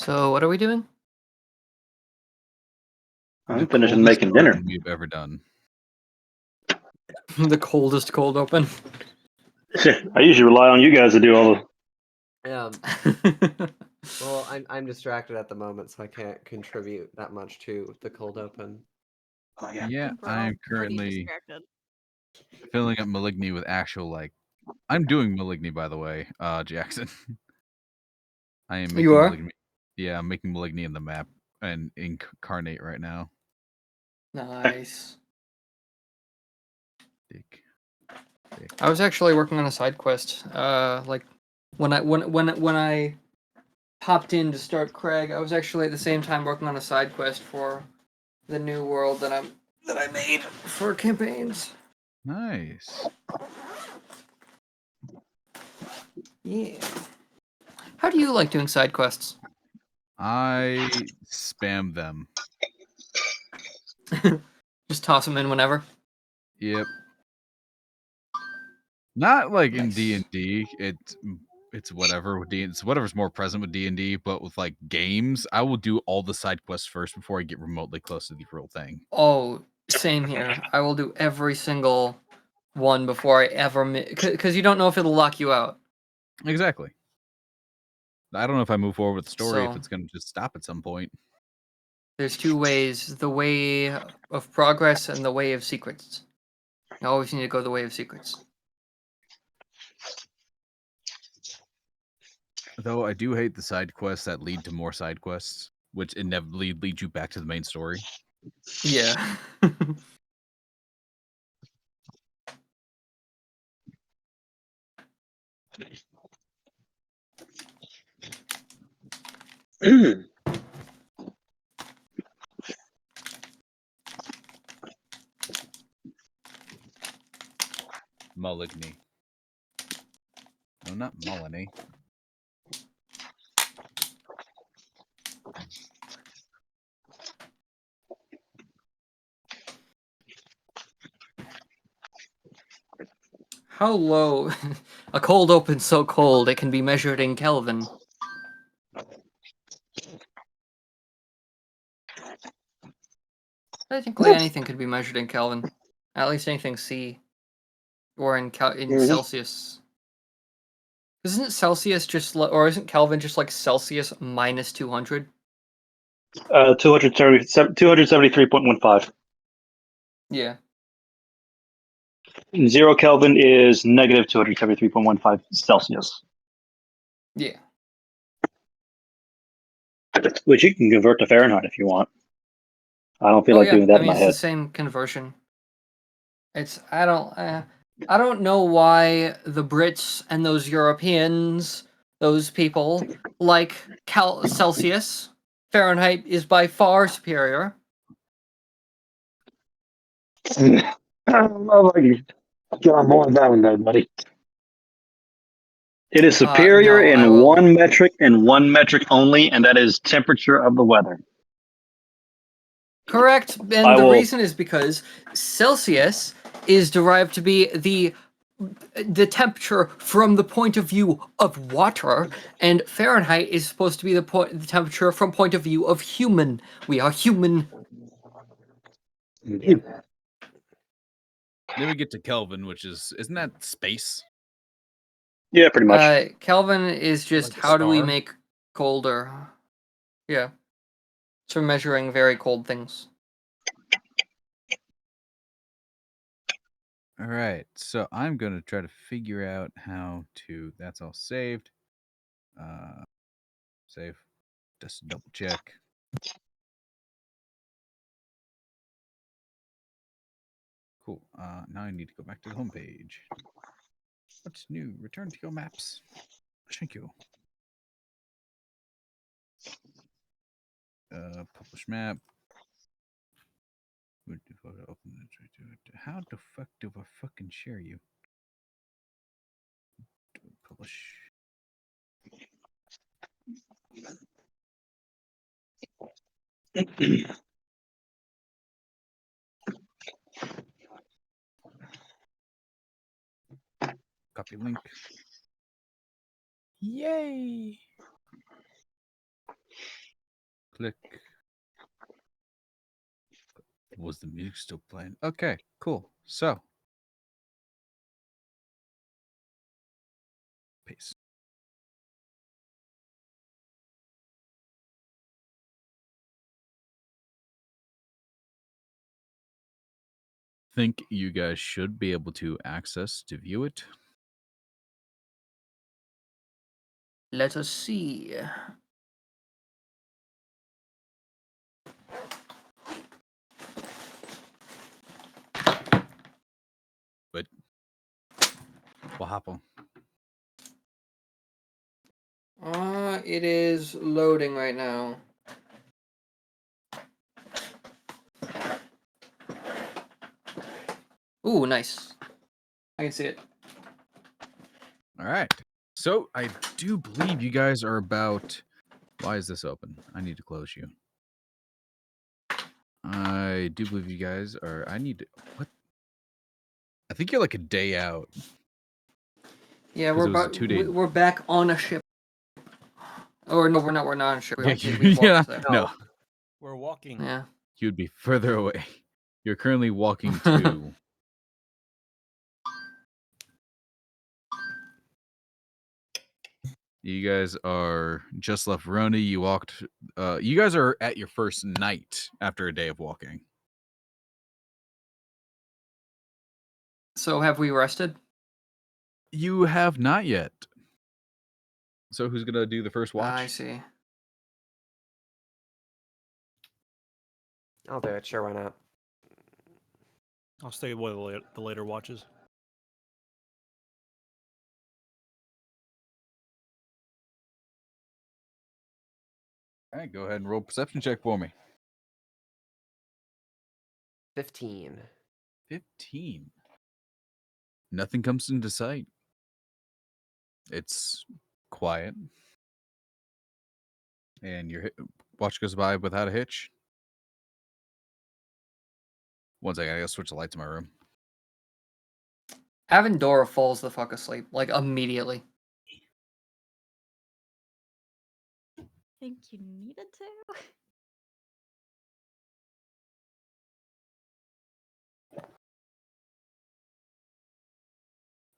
So what are we doing? I'm finishing making dinner. We've ever done. The coldest cold open. I usually rely on you guys to do all the. Yeah. Well, I'm distracted at the moment, so I can't contribute that much to the cold open. Oh, Yeah, We're all I'm pretty currently distracted. filling up Maligni with actual I'm doing Maligni, by the way, Jackson. I am making You are? Maligni. Yeah, I'm making Maligni in the map and incarnate right now. Nice. Dick. I was actually working on a side quest. Like when I popped in to start Craig, I was actually at the same time working on a side quest for the new world that I made for campaigns. Nice. Yeah. How do you like doing side quests? I spam them. Just toss them in whenever. Yep. Not like in Nice. D&D. It's whatever with D. It's whatever's more present with D&D. But with like games, I will do all the side quests first before I get remotely close to the real thing. Oh, same here. I will do every single one before I ever because you don't know if it'll lock you out. Exactly. I don't know if I move forward with the story if So- it's going to just stop at some point. There's two ways: the way of progress and the way of secrets. You always need to go the way of secrets. Though I do hate the side quests that lead to more side quests, which inevitably lead you back to the main story. Yeah. Maligni. No, not Maligny. How low? A cold open so cold it can be measured in Kelvin. Technically, anything could be measured in Kelvin. At least anything C, or in Celsius. Isn't it Celsius just or isn't Kelvin just like Celsius minus 200? 273.15. Yeah. 0 Kelvin is negative 273.15 Celsius. Yeah. Which you can convert to Fahrenheit if you want. I don't feel like doing that in my it's head. the same conversion. I don't know why the Brits and those Europeans, those people, like Celsius. Fahrenheit is by far superior. I don't know if I can get on board with that one, though, buddy. It is superior No, I in will. one metric and one metric only, and that is temperature of the weather. Correct, and the reason is because Celsius is derived to be the temperature from the point of view of water, and Fahrenheit is supposed to be the temperature from point of view of human. We are human. Indeed. Then we get to Kelvin, which isn't that space? Yeah, pretty much. Kelvin is just Like a how do we star? make colder? Yeah. It's for measuring very cold things. All right, so I'm going to try to figure out how to... That's all saved. Save. Just double check. Cool. Now I need to go back to the home page. What's new? Return to your maps. Thank you. Publish map. How the fuck do I fucking share you? Publish. Copy link. Yay! Click. Was the music still playing? Okay, cool. So, paste. Think you guys should be able to access to view it. Let us see. But what happened? It is loading right now. Ooh, nice. I can see it. All right. So I do believe you guys are about. Why is this open? I need to close you. I do believe you guys are. I need to. What? I think you're like a day out. Yeah, 'Cause it was a 2-day. we're back on a ship. Or no, we're not. We're not on a ship. Yeah, We walked yeah, there. no, We're walking. Yeah. you'd be further away. You're currently walking to. You guys are just left Rona. You walked. You guys are at your first night after a day of walking. So have we rested? You have not yet. So who's gonna do the first watch? I see. I'll do it. Sure, why not? I'll stay with the later watches. All right, go ahead and roll perception check for me. 15. 15. Nothing comes into sight. It's quiet. And your watch goes by without a hitch. One second, I gotta switch the lights in my room. Avendora falls the fuck asleep, like immediately. Think you needed to?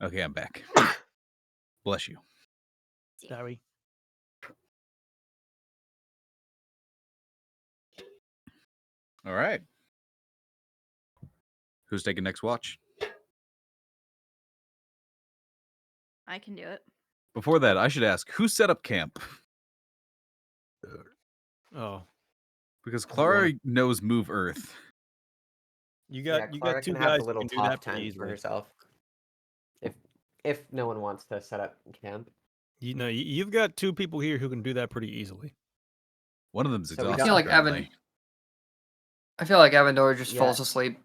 Okay, I'm back. Bless you. Sorry. All right. Who's taking next watch? I can do it. Before that, I should ask, who set up camp? Oh, Because Clara knows Move Earth. you Yeah, got Clara two can have guys the who little can do top that pretty tent for easily. herself. If no one wants to set up camp. You know, you've got two people here who can do that pretty easily. One of them's So we exhausted. got- I feel like apparently. I feel like Avendora just Yeah. falls asleep.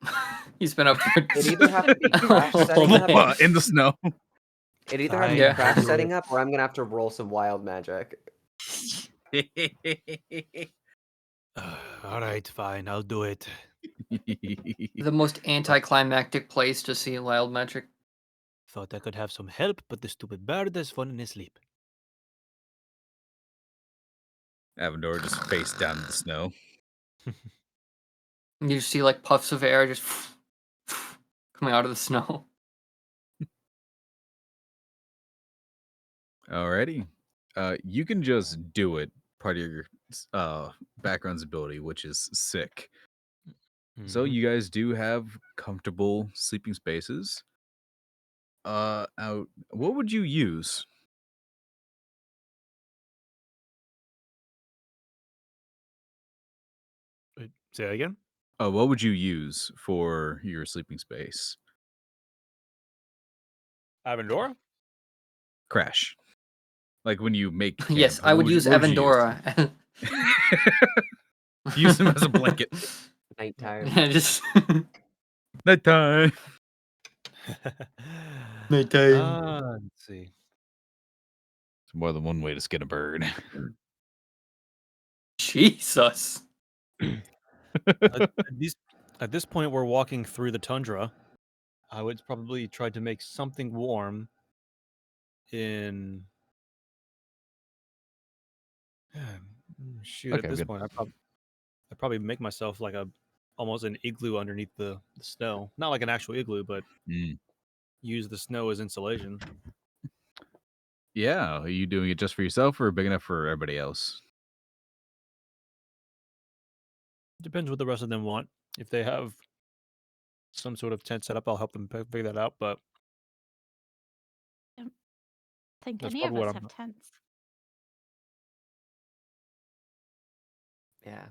He's been up for It'd either have to be crash setting up. In the snow. It either have to be Yeah. crash setting up, or I'm gonna have to roll some wild magic. All right, fine, I'll do it. the most anticlimactic place to see wild magic. Thought I could have some help, but the stupid bird has fallen asleep. Avendora just face down in the snow. You just see like puffs of air just coming out of the snow. Alrighty. You can just do it. Part of your background's ability, which is sick. So Mhm. you guys do have comfortable sleeping spaces. Out. What would you use? Wait, say that again? What would you use for your sleeping space? Avendora? Crash. Like when you make camp, Yes, I what would use what you Avendora. Use him as a blanket. Nighttime. Yeah, just Nighttime. Let's see. It's more than one way to skin a bird. Jesus. At this point, we're walking through the tundra. I would probably try to make something warm in Shoot, Okay, at this good. point, I'd probably make myself like almost an igloo underneath the snow. Not like an actual igloo, but Mm. use the snow as insulation. Yeah, are you doing it just for yourself or big enough for everybody else? Depends what the rest of them want. If they have some sort of tent set up, I'll help them figure that out. But Think that's any of probably what us I'm. have tents. Yeah.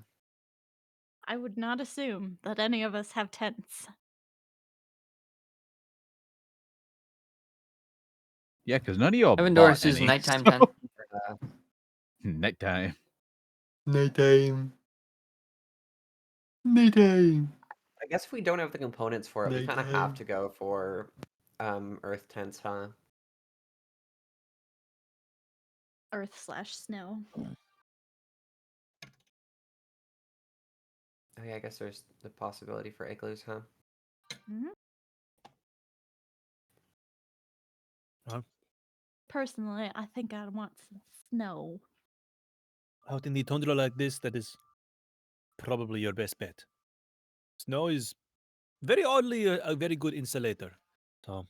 I would not assume that any of us have tents. Yeah, because none of y'all Evan bought Doris' any. nighttime so- tent. Nighttime. Nighttime. Nighttime. I guess if we don't have the components for it, we kind of have Nighttime. to go for earth tents, huh? Earth/snow. Oh yeah, I guess there's the possibility for igloos, huh? Mhm. Huh? Personally, I think I'd want some snow. Out in the tundra like this, that is probably your best bet. Snow is very oddly a very good insulator. So,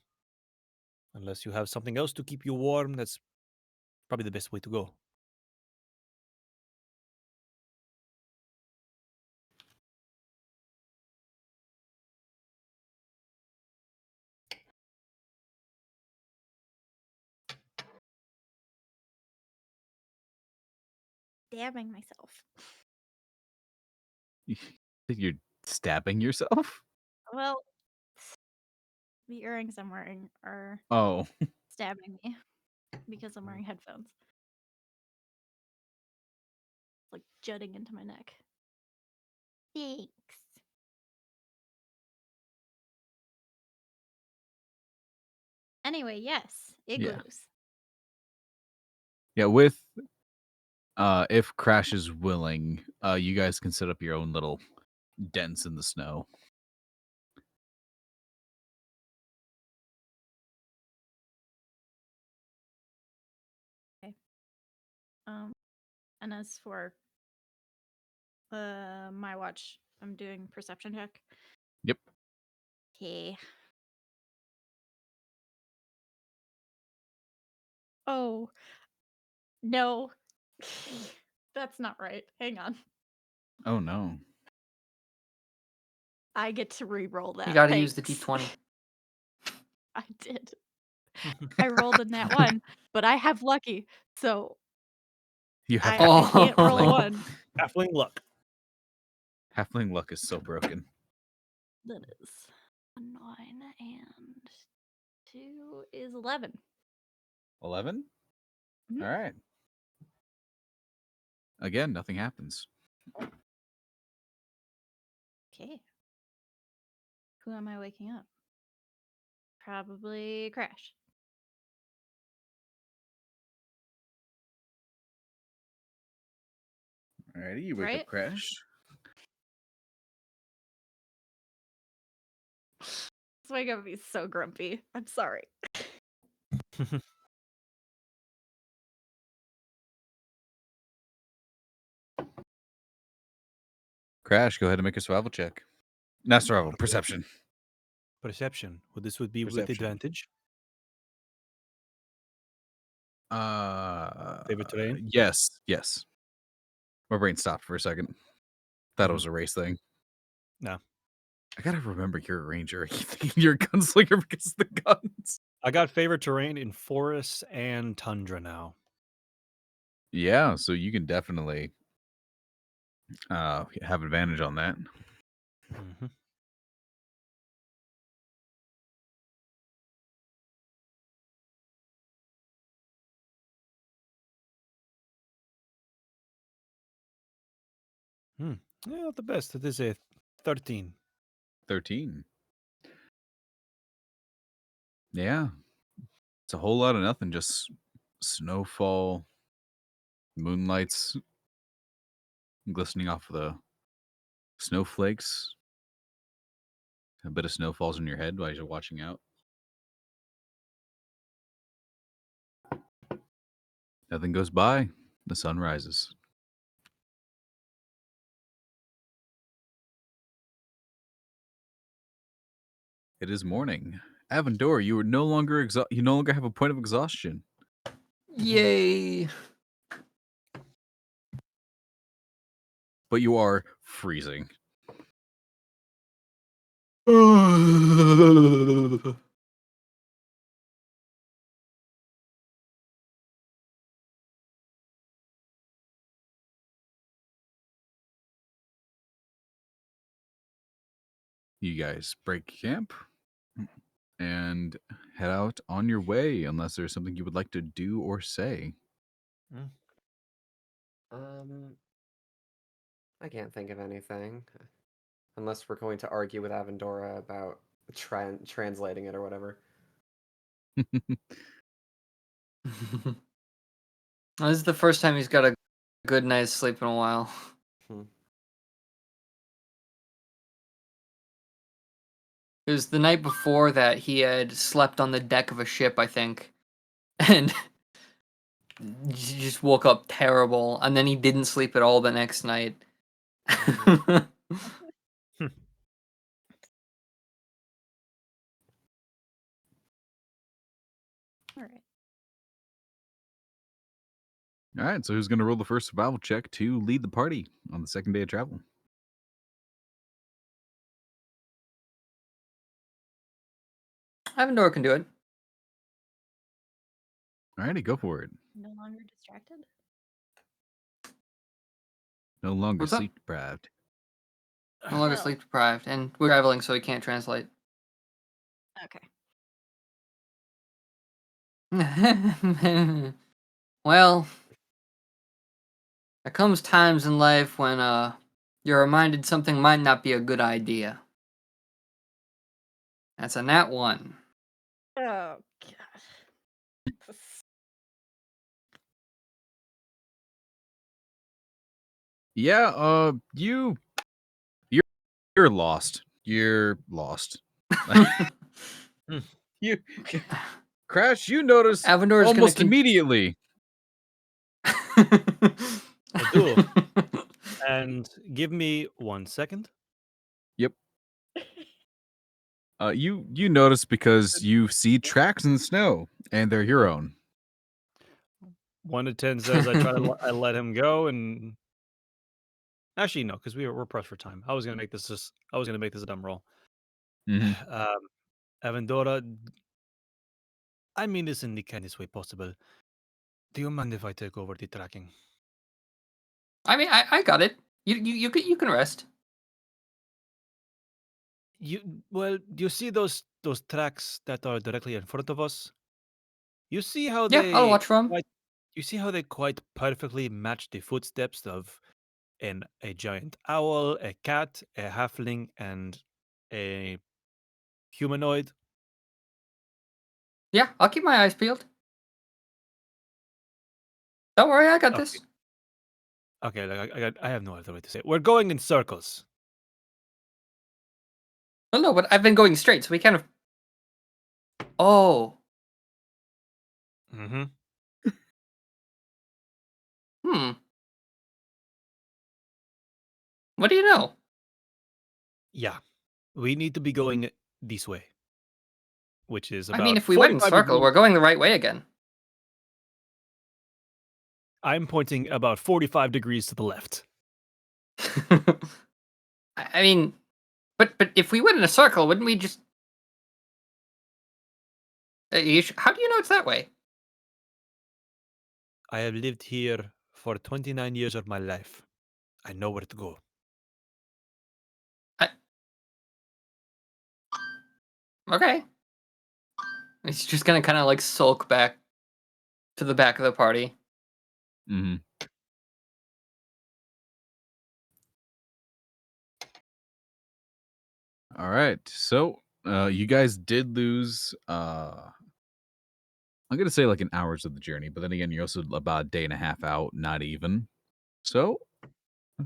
unless you have something else to keep you warm, that's probably the best way to go. Stabbing myself. You're stabbing yourself? Well, the earrings I'm wearing are Oh. stabbing me because I'm wearing headphones. Like jutting into my neck. Thanks. Anyway, yes, igloos. Yeah, with if Crash is willing, you guys can set up your own little dents in the snow. And as for my watch, I'm doing perception check. Yep. Okay. Oh no, that's not right. Hang on, Oh no. I get to re-roll that. You gotta use the Thanks. D20. I did. I rolled a nat one, but I have lucky, so You have I can't roll a Oh. one. Halfling luck. halfling luck is so broken. That is a 9 and 2 is 11. 11? Mhm. All right. Again, nothing happens. Okay. Who am I waking up? Probably Crash. Alrighty, you wake Right? up, Crash. This wake up is so grumpy. I'm sorry. Crash, go ahead and make a survival check. Not survival, perception. Perception. Well, this would be with Perception. advantage. Uh, Favorite terrain? Yes. My brain stopped for a second. Thought it was a race thing. No. I gotta remember you're a ranger. You're a gunslinger because of the guns. I got favorite terrain in forests and tundra now. Yeah, so you can definitely have advantage on that. Mm-hmm. Yeah, not the best. It is a 13. 13. Yeah. It's a whole lot of nothing, just snowfall, moonlights glistening off of the snowflakes. A bit of snow falls in your head while you're watching out. Nothing goes by. The sun rises. It is morning. Avendor, you are no longer you no longer have a point of exhaustion. Yay! But you are freezing. You guys break camp and head out on your way unless there's something you would like to do or say. I can't think of anything. Unless we're going to argue with Avendora about translating it or whatever. This is the first time he's got a good night's sleep in a while. It was the night before that he had slept on the deck of a ship, I think. And he just woke up terrible. And then he didn't sleep at all the next night. All right. All right, so who's going to roll the first survival check to lead the party on the second day of travel? Avendor can do it. All righty, go for it. No longer distracted? No longer What's up? sleep deprived. No longer Well. sleep deprived. And we're traveling, so he can't translate. Okay. Well, there comes times in life when you're reminded something might not be a good idea. That's a nat 1. Oh, God. Yeah, you're lost. You're lost. You Crash, you notice Avendor is almost immediately. I do. And give me 1 second. Yep. You notice because you see tracks in the snow, and they're your own. 1 to 10 says I try to I let him go, and actually no, because we're pressed for time. I was gonna make this a dumb roll. Mhm. Avendora, I mean this in the kindest way possible. Do you mind if I take over the tracking? I mean, I got it. You can rest. Do you see those tracks that are directly in front of us? You see how Yeah, I'll watch from. you see how they quite perfectly match the footsteps of a giant owl, a cat, a halfling, and a humanoid. Yeah, I'll keep my eyes peeled. Don't worry, I got Okay. this. Okay, I have no other way to say it. We're going in circles. No, but I've been going straight, so we kind of. Oh. Mm-hmm. What do you know? Yeah, we need to be going this way, which is about I mean, if we went in 45 circle, degrees. we're going the right way again. I'm pointing about 45 degrees to the left. I mean, but if we went in a circle, wouldn't we just? How do you know it's that way? I have lived here for 29 years of my life. I know where to go. Okay. He's just gonna kind of like sulk back to the back of the party. Mm-hmm. All right, so you guys did lose. I'm gonna say like an hours of the journey, but then again, you're also about a day and a half out, not even. So,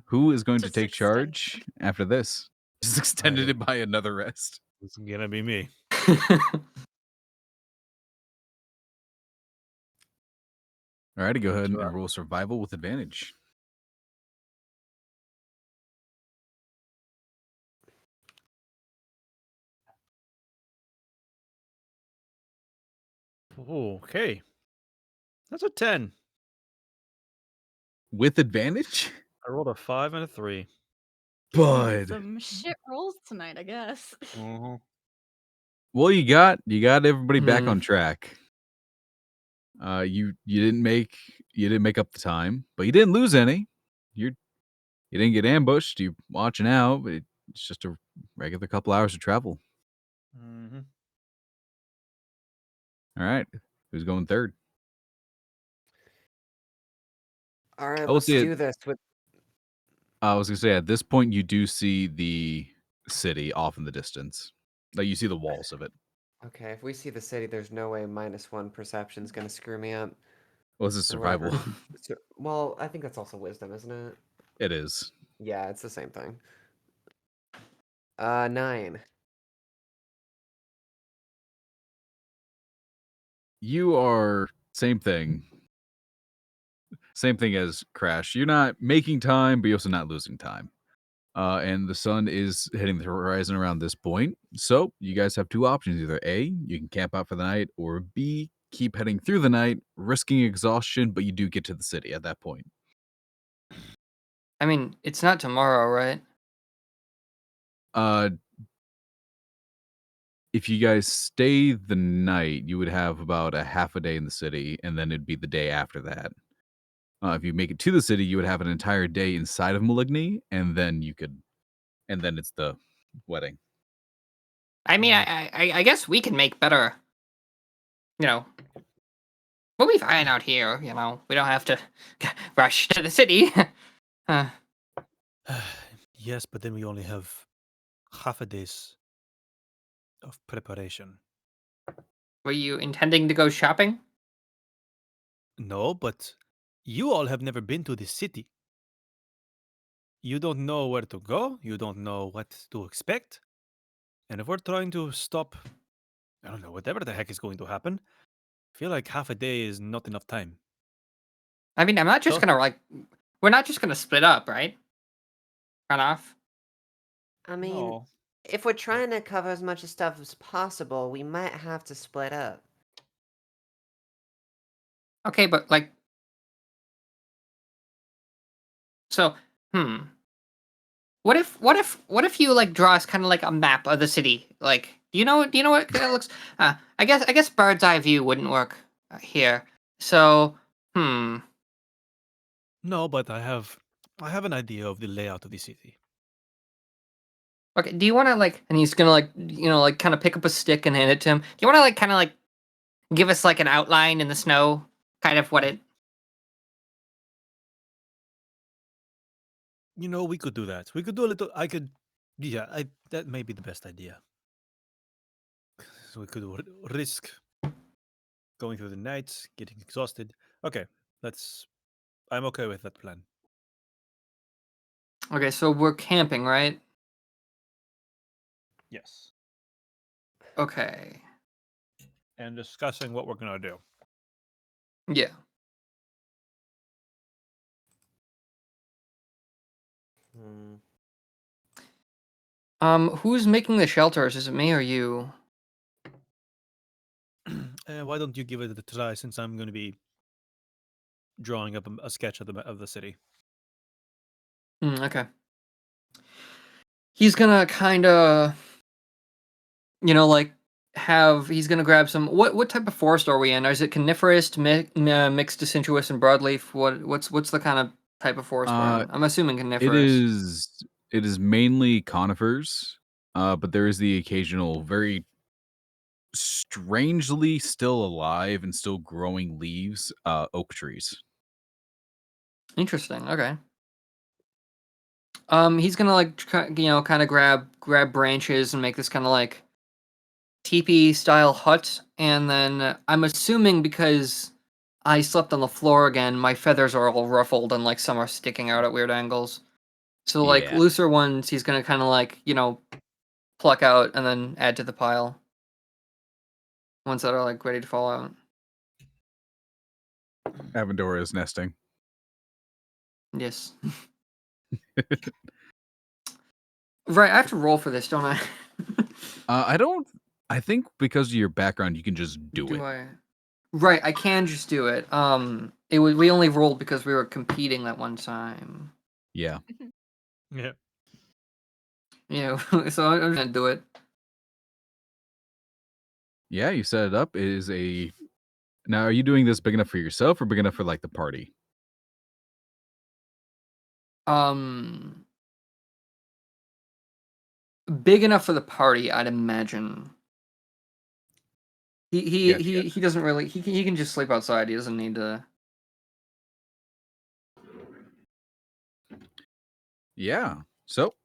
who is going to Just take extend. charge after this? Just extended it by another rest. It's gonna be me. All righty, go ahead and Sure. roll survival with advantage. Okay. That's a 10. With advantage? I rolled a 5 and a 3. You get Bud. some shit rolls tonight, I guess. Mm-hmm. Well, you got everybody back Hmm. on track. You didn't make up the time, but you didn't lose any. You didn't get ambushed. You're watching out. But it's just a regular couple hours of travel. Mm-hmm. All right, who's going third? All right, will let's see it. do this. With I was gonna say at this point you do see the city off in the distance. Like you see the walls of it. okay, if we see the city, there's no way -1 perception's gonna screw me up. Well, this is Or whatever. survival. Well, I think that's also wisdom, isn't it? It is. Yeah, it's the same thing. 9. You are same thing. Same thing as Crash. You're not making time, but you're also not losing time. And the sun is hitting the horizon around this point. So you guys have two options. Either A, you can camp out for the night, or B, keep heading through the night, risking exhaustion, but you do get to the city at that point. I mean, it's not tomorrow, right? If you guys stay the night, you would have about a half a day in the city, and then it'd be the day after that. If you make it to the city, you would have an entire day inside of Maligni, and then it's the wedding. I mean, I guess we can make better. You know, we'll be fine out here. You know, we don't have to rush to the city. Yes, but then we only have half a day's of preparation. Were you intending to go shopping? No, but you all have never been to this city. You don't know where to go. You don't know what to expect. And if we're trying to stop, I don't know, whatever the heck is going to happen, I feel like half a day is not enough time. I mean, I'm not just So- gonna we're not just gonna split up, right? Run off. I mean, No. if we're trying to cover as much stuff as possible, we might have to split up. Okay, but like, so, What if you like draw us kind of like a map of the city? Like, do you know what it looks? I guess bird's eye view wouldn't work here. So, No, but I have an idea of the layout of the city. Okay, do you want to like? And he's gonna like kind of pick up a stick and hand it to him. Do you want to like kind of like give us like an outline in the snow, kind of what it? You know, we could do that. We could do a little. That may be the best idea. So we could risk going through the night, getting exhausted. Okay, I'm okay with that plan. Okay, so we're camping, right? Yes. Okay. And discussing what we're gonna do. Yeah. Who's making the shelters? Is it me or you? Why don't you give it a try, since I'm going to be drawing up a sketch of the city. Okay. He's gonna kind of, like he's gonna grab some. What type of forest are we in? Is it coniferous, mixed deciduous, and broadleaf? What's the kind of type of forest we're in? I'm assuming coniferous. It is mainly conifers, but there is the occasional very strangely still alive and still growing leaves, oak trees. Interesting. Okay. He's gonna like kind of grab branches and make this kind of like teepee style hut, and then I'm assuming because I slept on the floor again, my feathers are all ruffled and like some are sticking out at weird angles. So like Yeah. looser ones, he's gonna kind of like pluck out and then add to the pile. Ones that are like ready to fall out. Avendora is nesting. Yes. Right, I have to roll for this, don't I? I don't. I think because of your background, you can just do it. I? Right, I can just do it. We only rolled because we were competing that one time. Yeah. Yeah. You know, so I'm just gonna do it. Yeah, you set it up. It is a. Now, are you doing this big enough for yourself or big enough for like the party? Big enough for the party, I'd imagine. Gotcha, He doesn't really he can just sleep outside. He doesn't need to. Yeah. So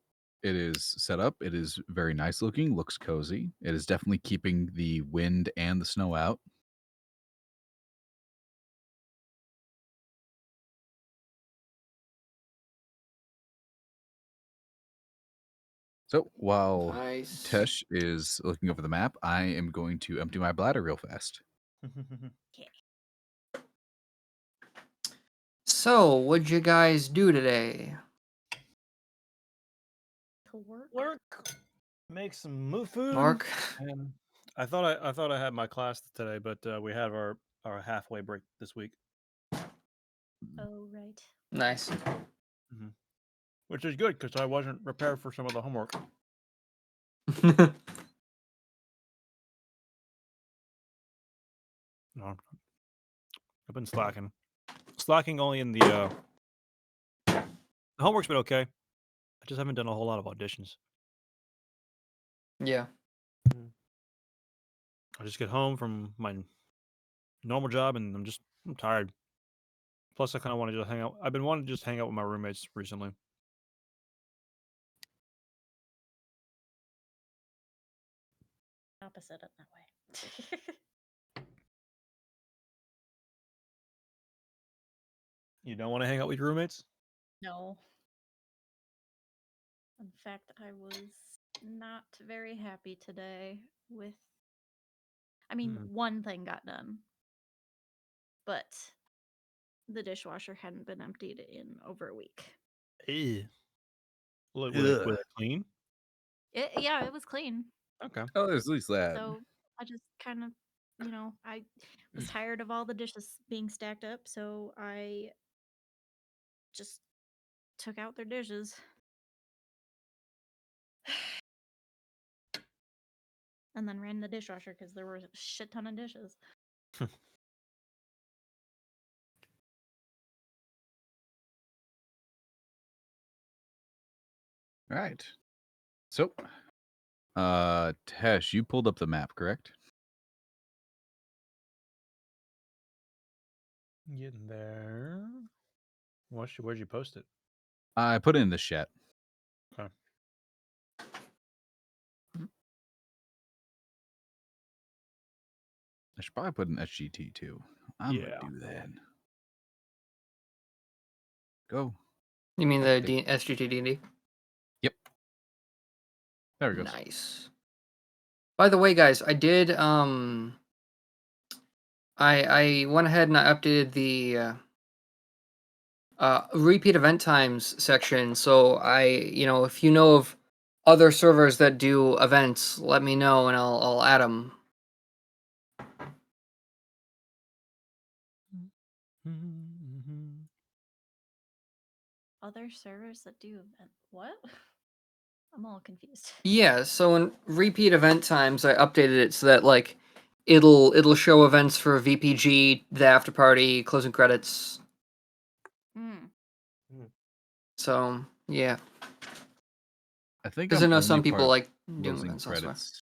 it is set up. It is very nice looking. Looks cozy. It is definitely keeping the wind and the snow out. So while Nice. Tesh is looking over the map, I am going to empty my bladder real fast. So, what'd you guys do today? To work. Work. Make some moo food. Mark? And I thought I had my class today, but we have our halfway break this week, Oh, right. Nice. which is good because I wasn't prepared for some of the homework. No, I've been slacking. Slacking only in the homework's been okay. I just haven't done a whole lot of auditions. Yeah. I just get home from my normal job and I'm tired. Plus, I kind of want to just hang out. I've been wanting to just hang out with my roommates recently. Opposite it that way. You don't want to hang out with your roommates? No. In fact, I was not very happy today with. I mean, one thing got done, but the dishwasher hadn't been emptied in over a week. Ew. Were they clean? Yeah, it was clean. Okay. Oh, there's at least that. So I just kind of, I was tired of all the dishes being stacked up, so I just took out their dishes. And then ran the dishwasher because there were a shit ton of dishes. All right. So, Tesh, you pulled up the map, correct? Getting there. Where'd you post it? I put it in the chat. Okay. I should probably put an SGT too. I'm Yeah. gonna do that. Go. You mean Oh, the SGTD&D? Yep. There we go. Nice. By the way, guys, I did I went ahead and I updated the repeat event times section. So if you know of other servers that do events, let me know and I'll add them. Other servers that do what? I'm all confused. Yeah, so in repeat event times, I updated it so that like it'll show events for VPG, the after party, closing credits. So yeah, I think because I'm I know only some part people of like doing closing events elsewhere. credits.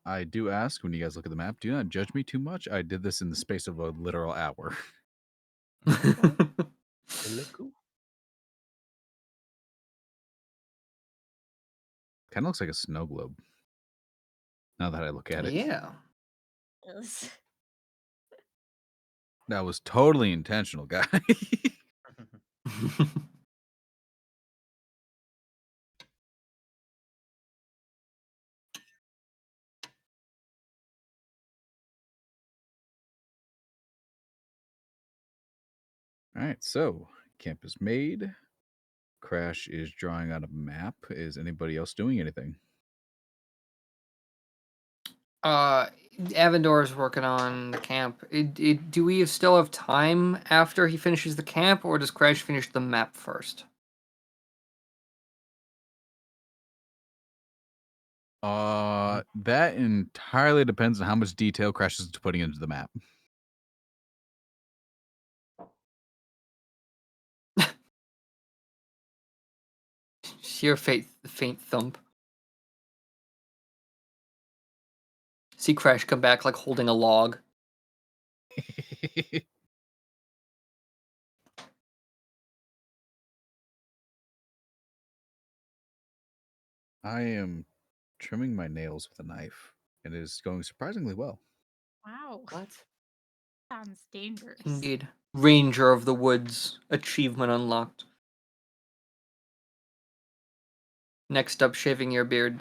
I do ask when you guys look at the map, do not judge me too much. I did this in the space of a literal hour. Cool. Kind of looks like a snow globe. Now that I look at it. Yeah. Yes. That was totally intentional, guy. All All right, so camp is made. Crash is drawing out a map. Is anybody else doing anything? Avendor is working on the camp. Do we still have time after he finishes the camp, or does Crash finish the map first? That entirely depends on how much detail Crash is putting into the map. Sheer faint thump. See Crash come back like holding a log. I am trimming my nails with a knife, and it is going surprisingly well. Wow. What? Sounds dangerous. Indeed. Ranger of the Woods. Achievement unlocked. Next up, shaving your beard.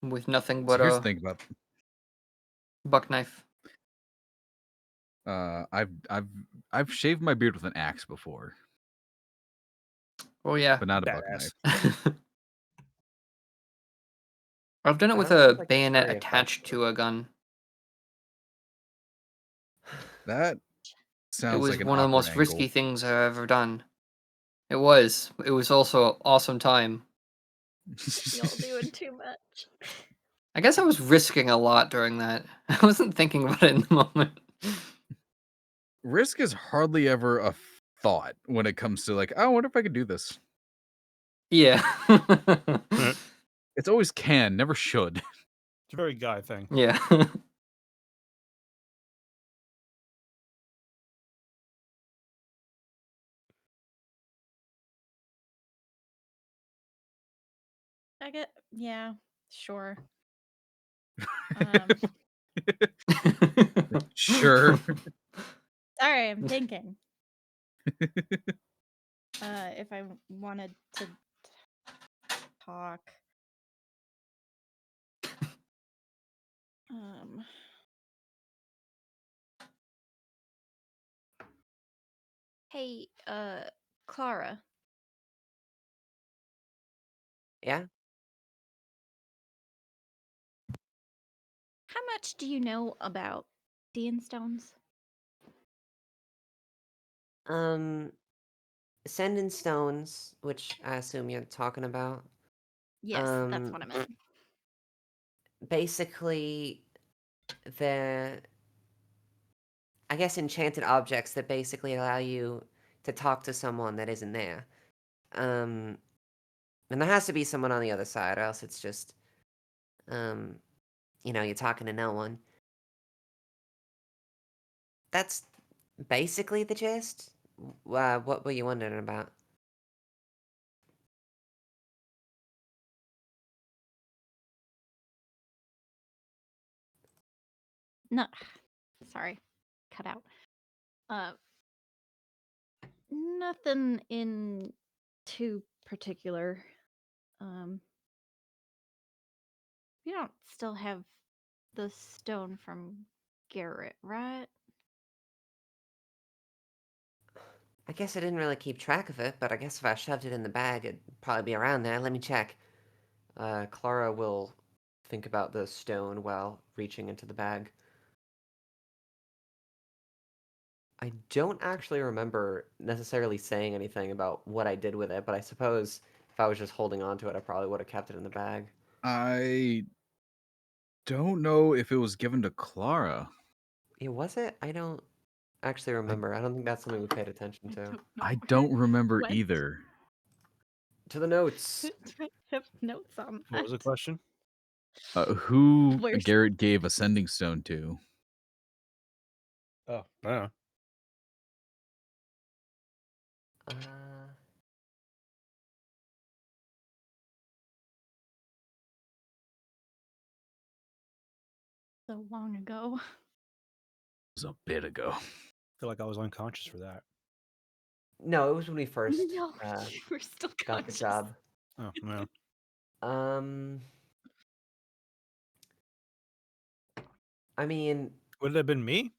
With nothing So but here's the a thing about buck knife. I've shaved my beard with an axe before, Oh yeah. but not a buck Badass. knife. I've done it That with all a sounds like it's bayonet very attached effective. to a gun. That It sounds was like an one of the awkward most risky angle. things I've ever done. It was. It was also an awesome time. Y'all doing too much. I guess I was risking a lot during that. I wasn't thinking about it in the moment. Risk is hardly ever a thought when it comes to like, oh, I wonder if I could do this. Yeah. It's always can, never should. It's a very guy thing. Yeah. I get, yeah, sure. Sure. Sorry, I'm thinking. If I wanted to talk. Hey, Clara. Yeah. How much do you know about Dean Stones? Send in stones, which I assume you're talking about. Yes, that's what I meant. Basically, they're, I guess, enchanted objects that basically allow you to talk to someone that isn't there. And there has to be someone on the other side, or else it's just, you're talking to no one. That's basically the gist. What were you wondering about? No, sorry, cut out. Nothing in too particular. You don't still have the stone from Garrett, right? I guess I didn't really keep track of it, but I guess if I shoved it in the bag, it'd probably be around there. Let me check. Clara will think about the stone while reaching into the bag. I don't actually remember necessarily saying anything about what I did with it, but I suppose if I was just holding on to it, I probably would have kept it in the bag. I don't know if it was given to Clara. Was it? I don't actually remember. I don't think that's something we paid attention to. I don't remember What? either. To the notes. I have notes on What was the that. question? Who Where's- Garrett gave a sending stone to? Oh, I don't know. Uh, So long ago. It was a bit ago. I feel like I was unconscious for that. no, it was when we first No, we're still got the conscious. job. Oh, no. I mean, Would it have been me?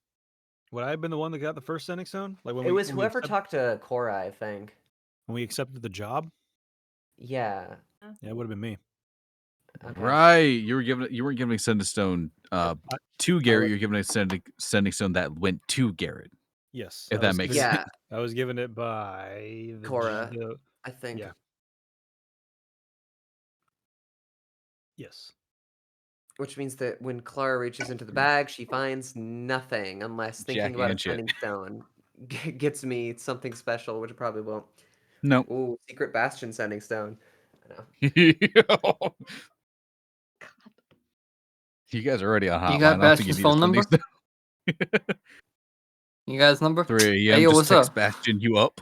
Would I have been the one that got the first sending stone? Like when It was when we whoever talked to Cora, I think. when we accepted the job? Yeah. Yeah, it would have been me. Okay. Right. You weren't giving a sending stone to Garrett. was- You're giving a sending stone that went to Garrett. Yes. If that makes given- sense. Yeah, I was given it by Cora, I think. yeah. Yes. Which means that when Clara reaches into the bag, she finds nothing unless thinking Jack about a and shit. sending stone gets me something special, which it probably won't. No. Ooh, secret bastion sending stone. I know. You guys are already on hotline. You got I don't think you Bastion's need phone a number? sending You guys' number? 3 Hey, a.m. yo, just what's text up? Bastion you up.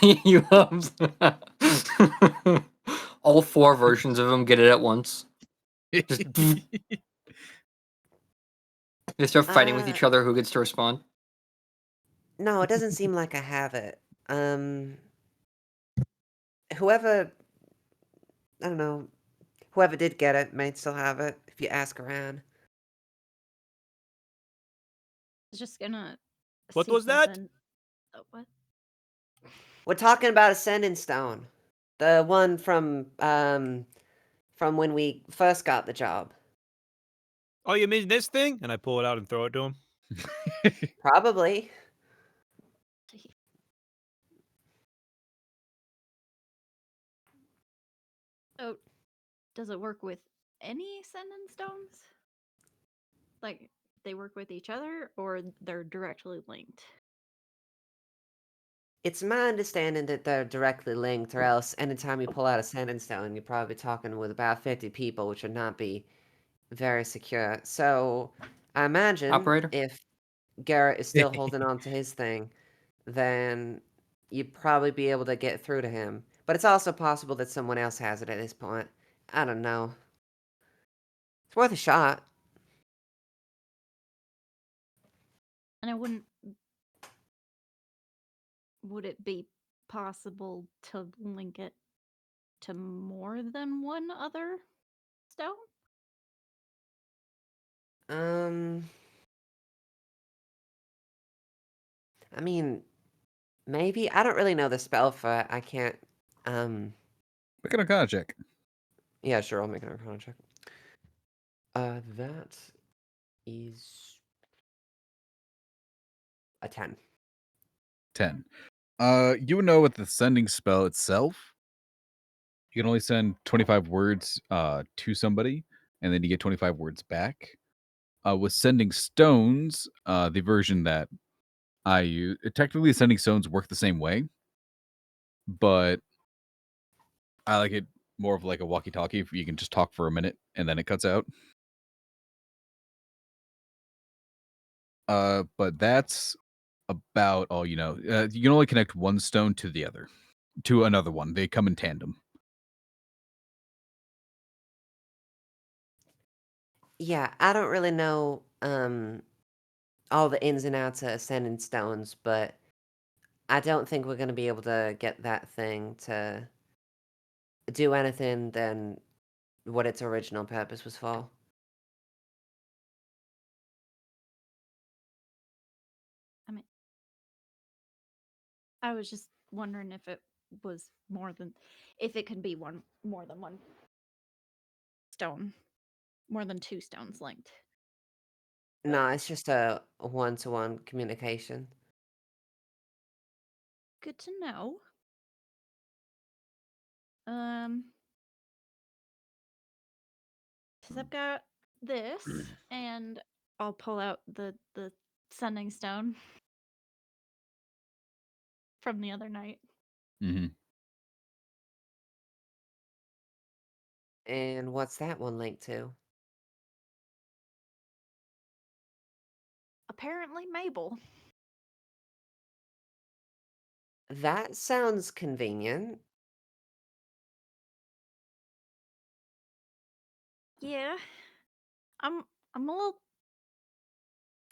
You all 4 versions of them get it at once. Just they start fighting with each other who gets to respond. No, it doesn't seem like I have it. Whoever, I don't know, whoever did get it may still have it if you ask around. It's just gonna. What see was that? something- Oh, what? We're talking about a sending stone, the one from when we first got the job. Oh, you mean this thing? And I pull it out and throw it to him. Probably. Oh, does it work with any sending stones? Like they work with each other, or they're directly linked? It's my understanding that they're directly linked, or else anytime you pull out a sending stone, you're probably talking with about 50 people, which would not be very secure. So I imagine Operator? if Garrett is still holding on to his thing, then you'd probably be able to get through to him. But it's also possible that someone else has it at this point. I don't know. It's worth a shot. And I wouldn't. Would it be possible to link it to more than one other stone? I mean, maybe. I don't really know the spell for it. I can't. Make an Arcana check. Yeah, sure. I'll make an Arcana check. That is a 10. 10. You would know with the sending spell itself, you can only send 25 words to somebody, and then you get 25 words back. With sending stones, the version that I use, technically sending stones work the same way, but I like it more of like a walkie-talkie. If you can just talk for a minute and then it cuts out. But that's about all you know. You can only connect one stone to the other, to another one. They come in tandem. Yeah, I don't really know all the ins and outs of Ascending Stones, but I don't think we're going to be able to get that thing to do anything than what its original purpose was for. I was just wondering if it was if it could be more than one stone, more than 2 stones linked. No, it's just a one-to-one communication. Good to know. Because I've got this, and I'll pull out the sending stone from the other night. Mm-hmm. And what's that one linked to? Apparently, Mabel. That sounds convenient. Yeah, I'm a little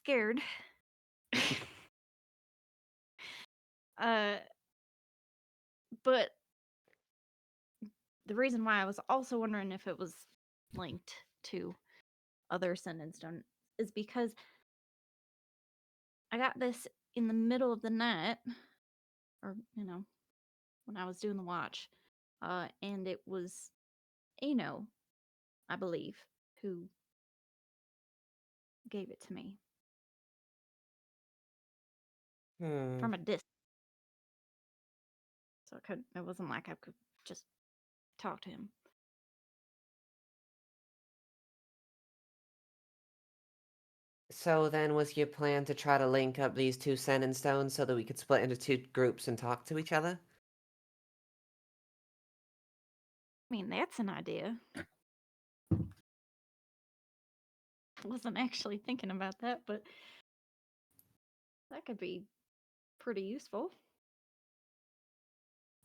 scared. But the reason why I was also wondering if it was linked to other sending stone is because I got this in the middle of the night, or when I was doing the watch, and it was Ano, I believe, who gave it to me from a distance. So it wasn't like I could just talk to him. So then was your plan to try to link up these two sending stones so that we could split into two groups and talk to each other? I mean, that's an idea. I wasn't actually thinking about that, but that could be pretty useful.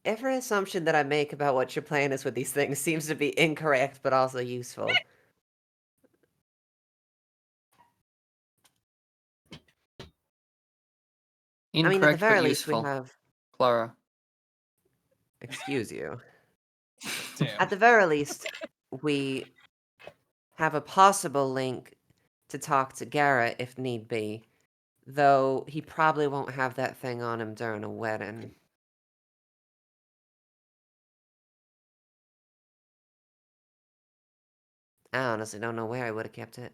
Every assumption that I make about what your plan is with these things seems to be incorrect, but also useful. I mean, at the Incorrect very but least, we useful. have. Clara. Excuse you. Damn. At the very least, we have a possible link to talk to Garrett if need be, though he probably won't have that thing on him during a wedding. I honestly don't know where I would have kept it.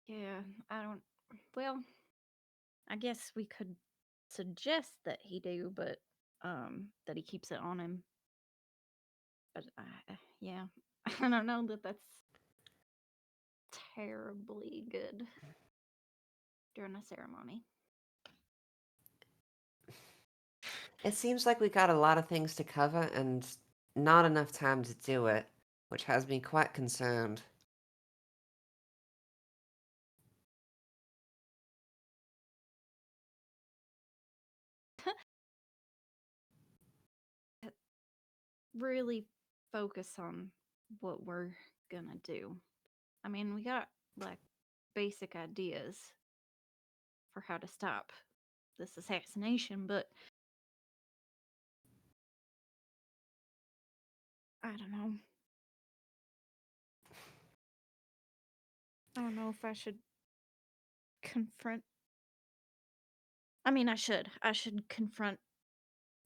Yeah, well, I guess we could suggest that he do, but that he keeps it on him. But yeah, I don't know that that's terribly good during a ceremony. It seems like we got a lot of things to cover and not enough time to do it, which has me quite concerned. Really focus on what we're gonna do. I mean, we got like basic ideas for how to stop this assassination, but I don't know. I don't know if I should confront. I mean, I should. I should confront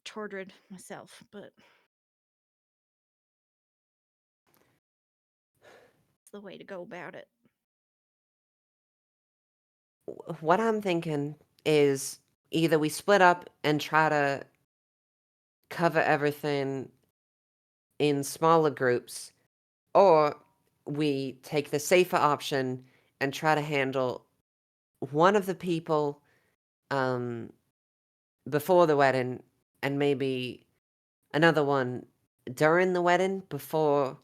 Tordred myself, but it's the way to go about it. What I'm thinking is either we split up and try to cover everything in smaller groups, or we take the safer option and try to handle one of the people before the wedding and maybe another one during the wedding before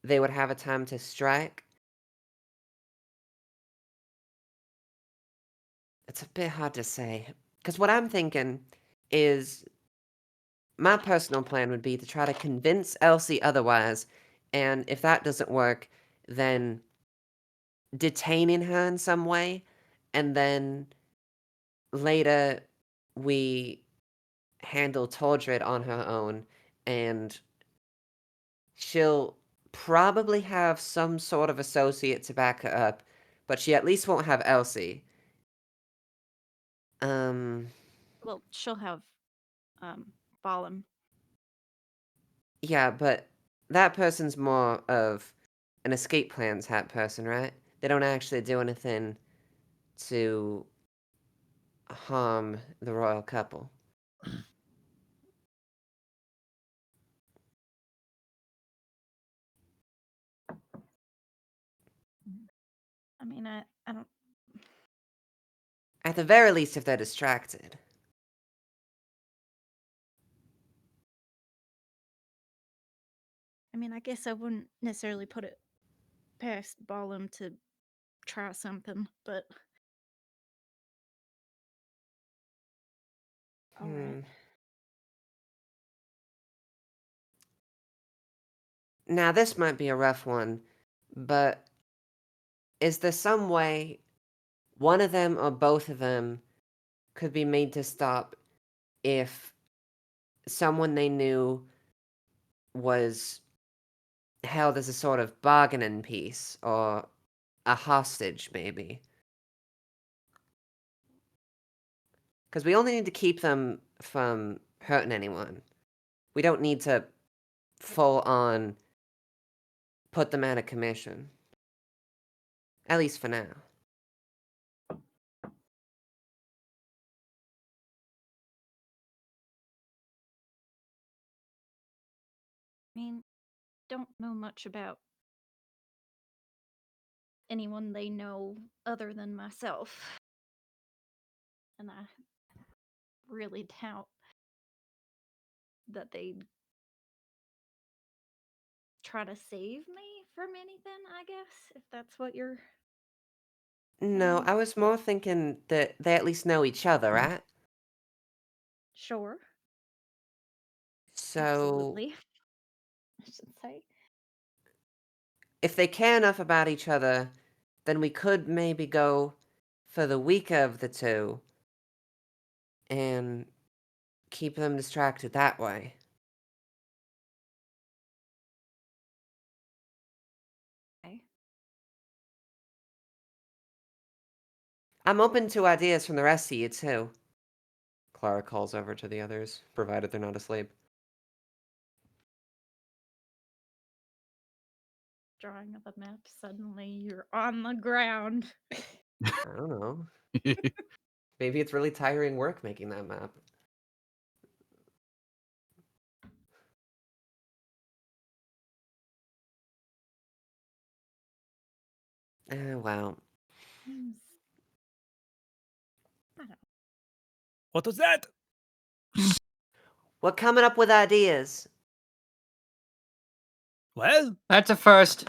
they would have a time to strike. It's a bit hard to say. Because what I'm thinking is my personal plan would be to try to convince Elsie otherwise. And if that doesn't work, then detaining her in some way. And then later we handle Tordred on her own. And she'll probably have some sort of associate to back her up. But she at least won't have Elsie. Well, she'll have Balam. Yeah, but that person's more of an escape plan type person, right? They don't actually do anything to harm the royal couple. I mean, I don't. At the very least, if they're distracted. I mean, I guess I wouldn't necessarily put it past Balam to try something, but all right. Now, this might be a rough one, but is there some way one of them or both of them could be made to stop if someone they knew was held as a sort of bargaining piece or a hostage, maybe? Because we only need to keep them from hurting anyone. We don't need to full on put them out of commission. At least for now. I mean, don't know much about anyone they know other than myself. And I really doubt that they'd try to save me from anything, I guess, if that's what you're No, saying. I was more thinking that they at least know each other, right? Sure. So, Absolutely. I should say. if they care enough about each other, then we could maybe go for the weaker of the two and keep them distracted that way. Okay. I'm open to ideas from the rest of you, too. Clara calls over to the others, provided they're not asleep. Drawing of a map, suddenly you're on the ground. I don't know. Maybe it's really tiring work making that map. Well. Seems- I don't What was that? We're coming up with ideas. Well, That's a first.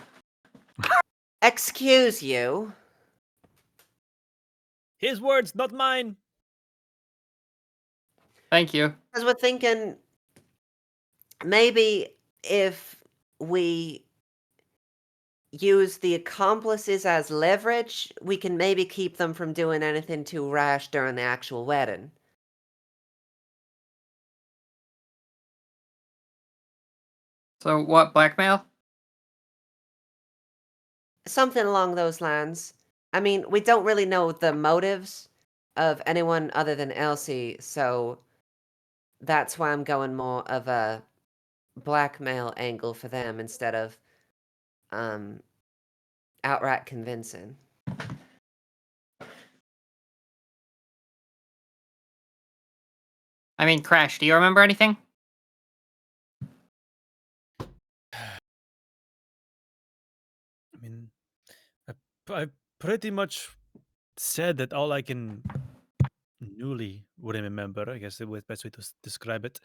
Excuse you. his words, not mine. Thank you. Because we're thinking maybe if we use the accomplices as leverage, we can maybe keep them from doing anything too rash during the actual wedding. So what, blackmail? Something along those lines. I mean, we don't really know the motives of anyone other than Elsie, so that's why I'm going more of a blackmail angle for them instead of outright convincing. I mean, Crash, do you remember anything? I mean, I pretty much said that all I can newly would remember. I guess the best way to describe it.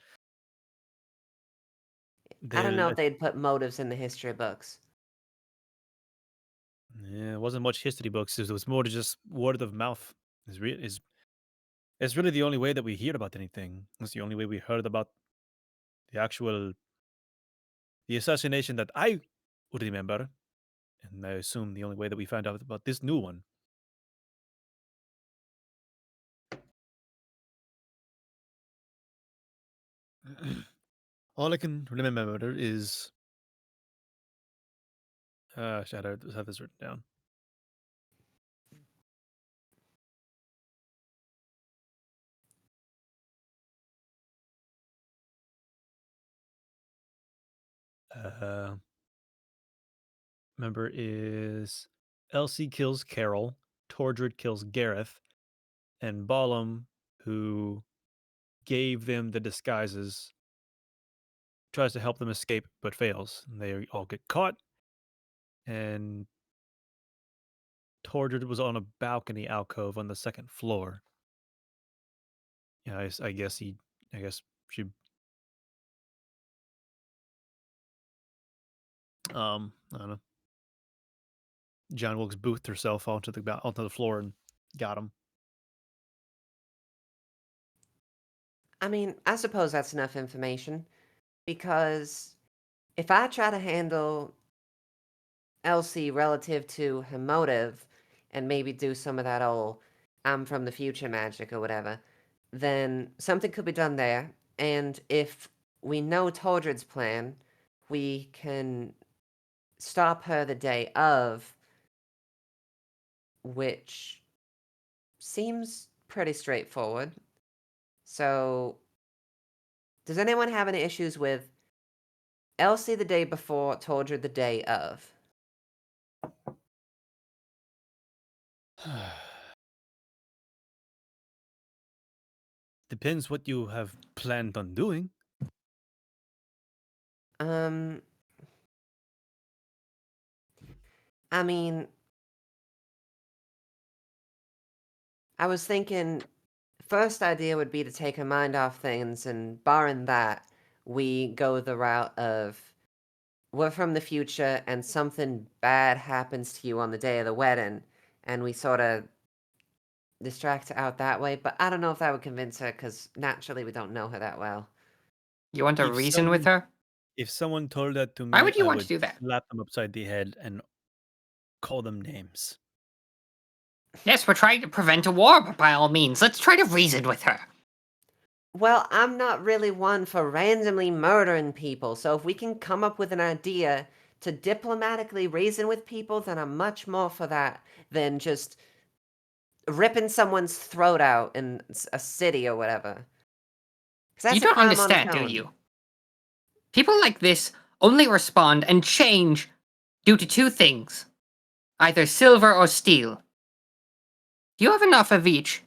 I don't know They'll, if they'd put motives in the history books. yeah, it wasn't much history books. It was more just word of mouth. It's really the only way that we hear about anything. It's the only way we heard about the assassination that I would remember, and I assume the only way that we found out about this new one. All I can remember is shit, I have this written down. Remember is Elsie kills Carol, Tordred kills Gareth, and Balaam, who gave them the disguises, tries to help them escape but fails. And they all get caught. And Tordred was on a balcony alcove on the second floor. Yeah, I guess she. I don't know. John Wilkes Booth herself onto the floor and got him. I mean, I suppose that's enough information. Because if I try to handle Elsie relative to her motive and maybe do some of that old I'm from the future magic or whatever, then something could be done there. And if we know Tordred's plan, we can stop her the day of, which seems pretty straightforward. So, does anyone have any issues with Elsie the day before told her the day of? Depends what you have planned on doing. I mean, I was thinking first idea would be to take her mind off things, and barring that, we go the route of we're from the future and something bad happens to you on the day of the wedding, and we sort of distract her out that way. But I don't know if that would convince her because naturally we don't know her that well. You want to If reason with her? If someone told that to Why me, would you I want to would do that? slap them upside the head and call them names. Yes, we're trying to prevent a war, but by all means, let's try to reason with her. Well, I'm not really one for randomly murdering people, so if we can come up with an idea to diplomatically reason with people, then I'm much more for that than just ripping someone's throat out in a city or whatever. 'Cause that's You a don't crime on its understand, do own. you? People like this only respond and change due to two things. Either silver or steel. Do you have enough of each?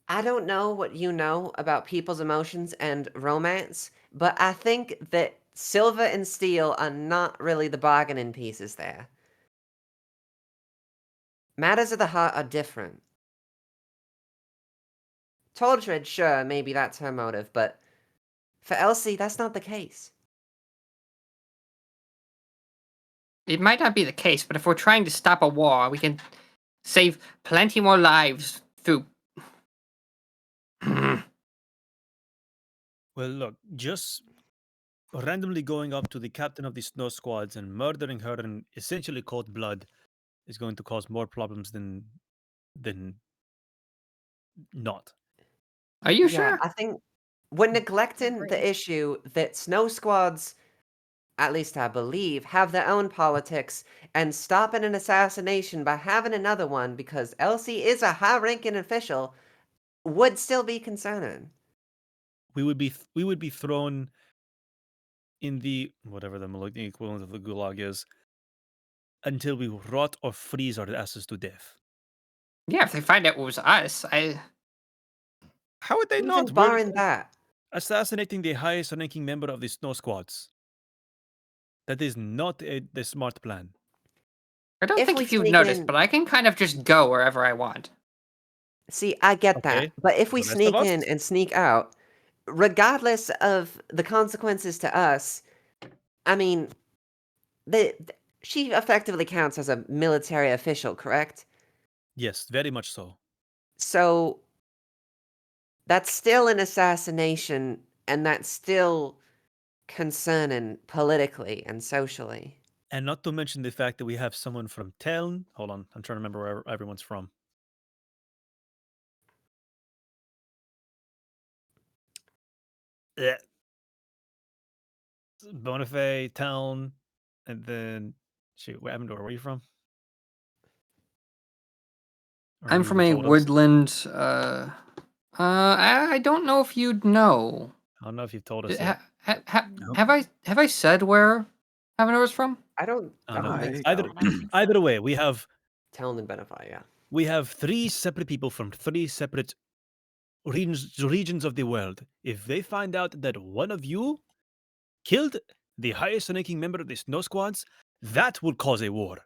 I don't know what you know about people's emotions and romance, but I think that silver and steel are not really the bargaining pieces there. Matters of the heart are different. Toldred, sure, maybe that's her motive, but for Elsie, that's not the case. It might not be the case, but if we're trying to stop a war, we can save plenty more lives through... Well, look, just randomly going up to the captain of the snow squads and murdering her in essentially cold blood is going to cause more problems than not. Are you Yeah, sure? I think we're neglecting Agree. the issue that snow squads, at least I believe, have their own politics, and stopping an assassination by having another one because Elsie is a high-ranking official would still be concerning. We would be thrown in the whatever the Maligni equivalent of the gulag is until we rot or freeze our asses to death. Yeah, if they find out it was us, How would they Even not? We're barring that, assassinating the highest ranking member of the snow squads. That is not the smart plan. I don't if think we if you've sneak noticed, in, but I can kind of just go wherever I want. see, I get that, Okay, but if we the rest of sneak us? in and sneak out, regardless of the consequences to us, I mean, she effectively counts as a military official, correct? Yes, very much so. So that's still an assassination, and that's still concerning politically and socially. And not to mention the fact that we have someone from Teln. Hold on, I'm trying to remember where everyone's from. Bonifay, Teln, and then shoot, Avendor, where are you from? Or I'm you from even a told us? woodland. I don't know if you'd know. I don't know if you've told us yet. Nope. Have I said where Havana was from? I don't No. think so. I don't think so. Either way, we have Telling and Benefy, yeah. 3 separate people from 3 separate regions of the world. If they find out that one of you killed the highest ranking member of the snow squads, that will cause a war.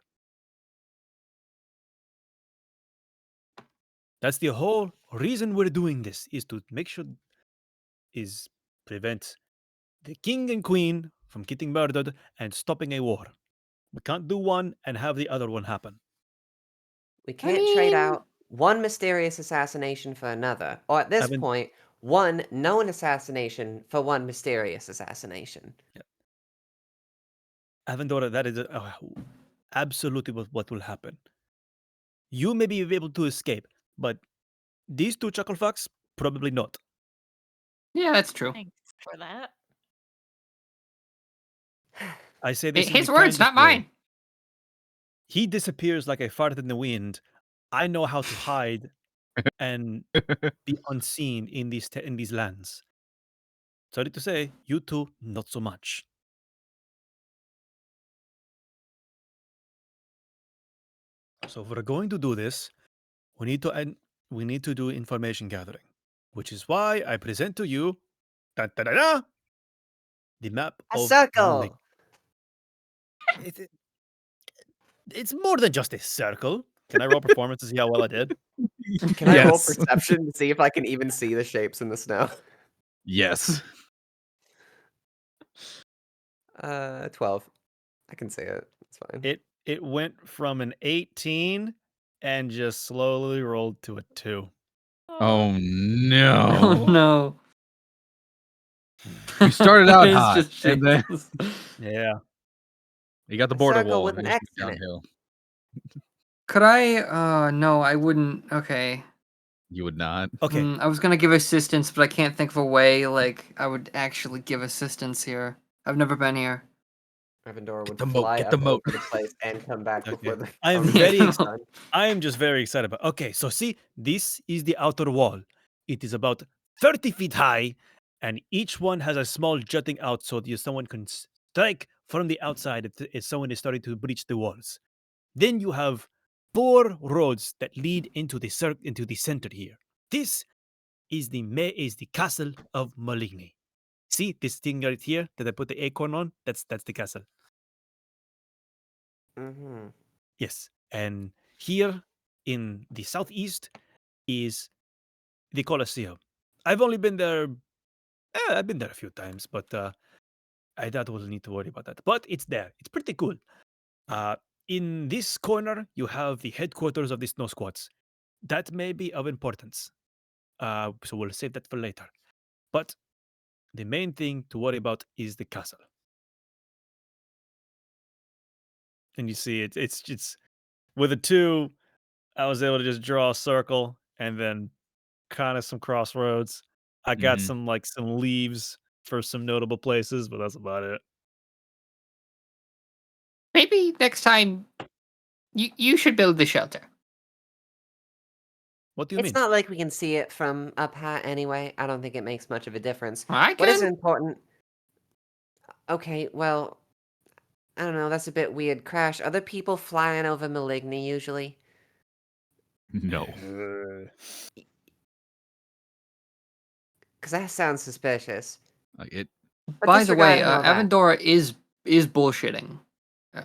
That's the whole reason we're doing this, is to make sure prevent the king and queen from getting murdered and stopping a war. We can't do one and have the other one happen. We can't trade mean- out one mysterious assassination for another, or at this Haven't- point, one known assassination for one mysterious assassination. Avendora, that is absolutely what will happen. You may be able to escape, but these 2 chuckle fucks, probably not. Yeah, that's true. Thanks for that. I say this in His the words, kindest not way. mine. He disappears like a fart in the wind. I know how to hide and be unseen in these lands. Sorry to say, you two, not so much. So if we're going to do this, we need to do information gathering, which is why I present to you the map A of Maligni. circle. It's more than just a circle. Can I roll performance to see how well I did? Can I roll Yes. perception to see if I can even see the shapes in the snow? Yes. 12. I can see it. It's fine. It went from an 18 and just slowly rolled to a 2. Oh Oh no. no. You started out It's hot, just and then shapes. Yeah. you got the A border circle wall. with and an it X went in it. downhill. Could I? No, I wouldn't. Okay. You would not. Okay. I was gonna give assistance, but I can't think of a way like I would actually give assistance here. I've never been here. Avendora would the moat, fly get up the moat. over the place and come back Okay. before the I am conversation is very- done. I am just very excited about. Okay, so see, this is the outer wall. It is about 30 feet high, and each one has a small jutting out so that someone can strike from the outside if someone is starting to breach the walls. Then you have 4 roads that lead into the center here. This is the castle of Maligni. See this thing right here that I put the acorn on? That's the castle. Mm-hmm. Yes. And here in the southeast is the Colosseum. I've only been there. I've been there a few times, but I doubt we'll need to worry about that. But it's there. It's pretty cool. In this corner, you have the headquarters of the Snow Squads. That may be of importance. So we'll save that for later. But the main thing to worry about is the castle. And you see, it's with a 2. I was able to just draw a circle and then kind of some crossroads. I got Mhm. some leaves for some notable places, but that's about it. Maybe next time you should build the shelter. What do you It's mean? not like we can see it from up high anyway. I don't think it makes much of a difference. I What is can. important? Okay, well, I don't know. That's a bit weird. Crash. Are there people flying over Maligni usually? No. Because that sounds suspicious. Like it. But By the way, disregarding all that, Avendora is bullshitting.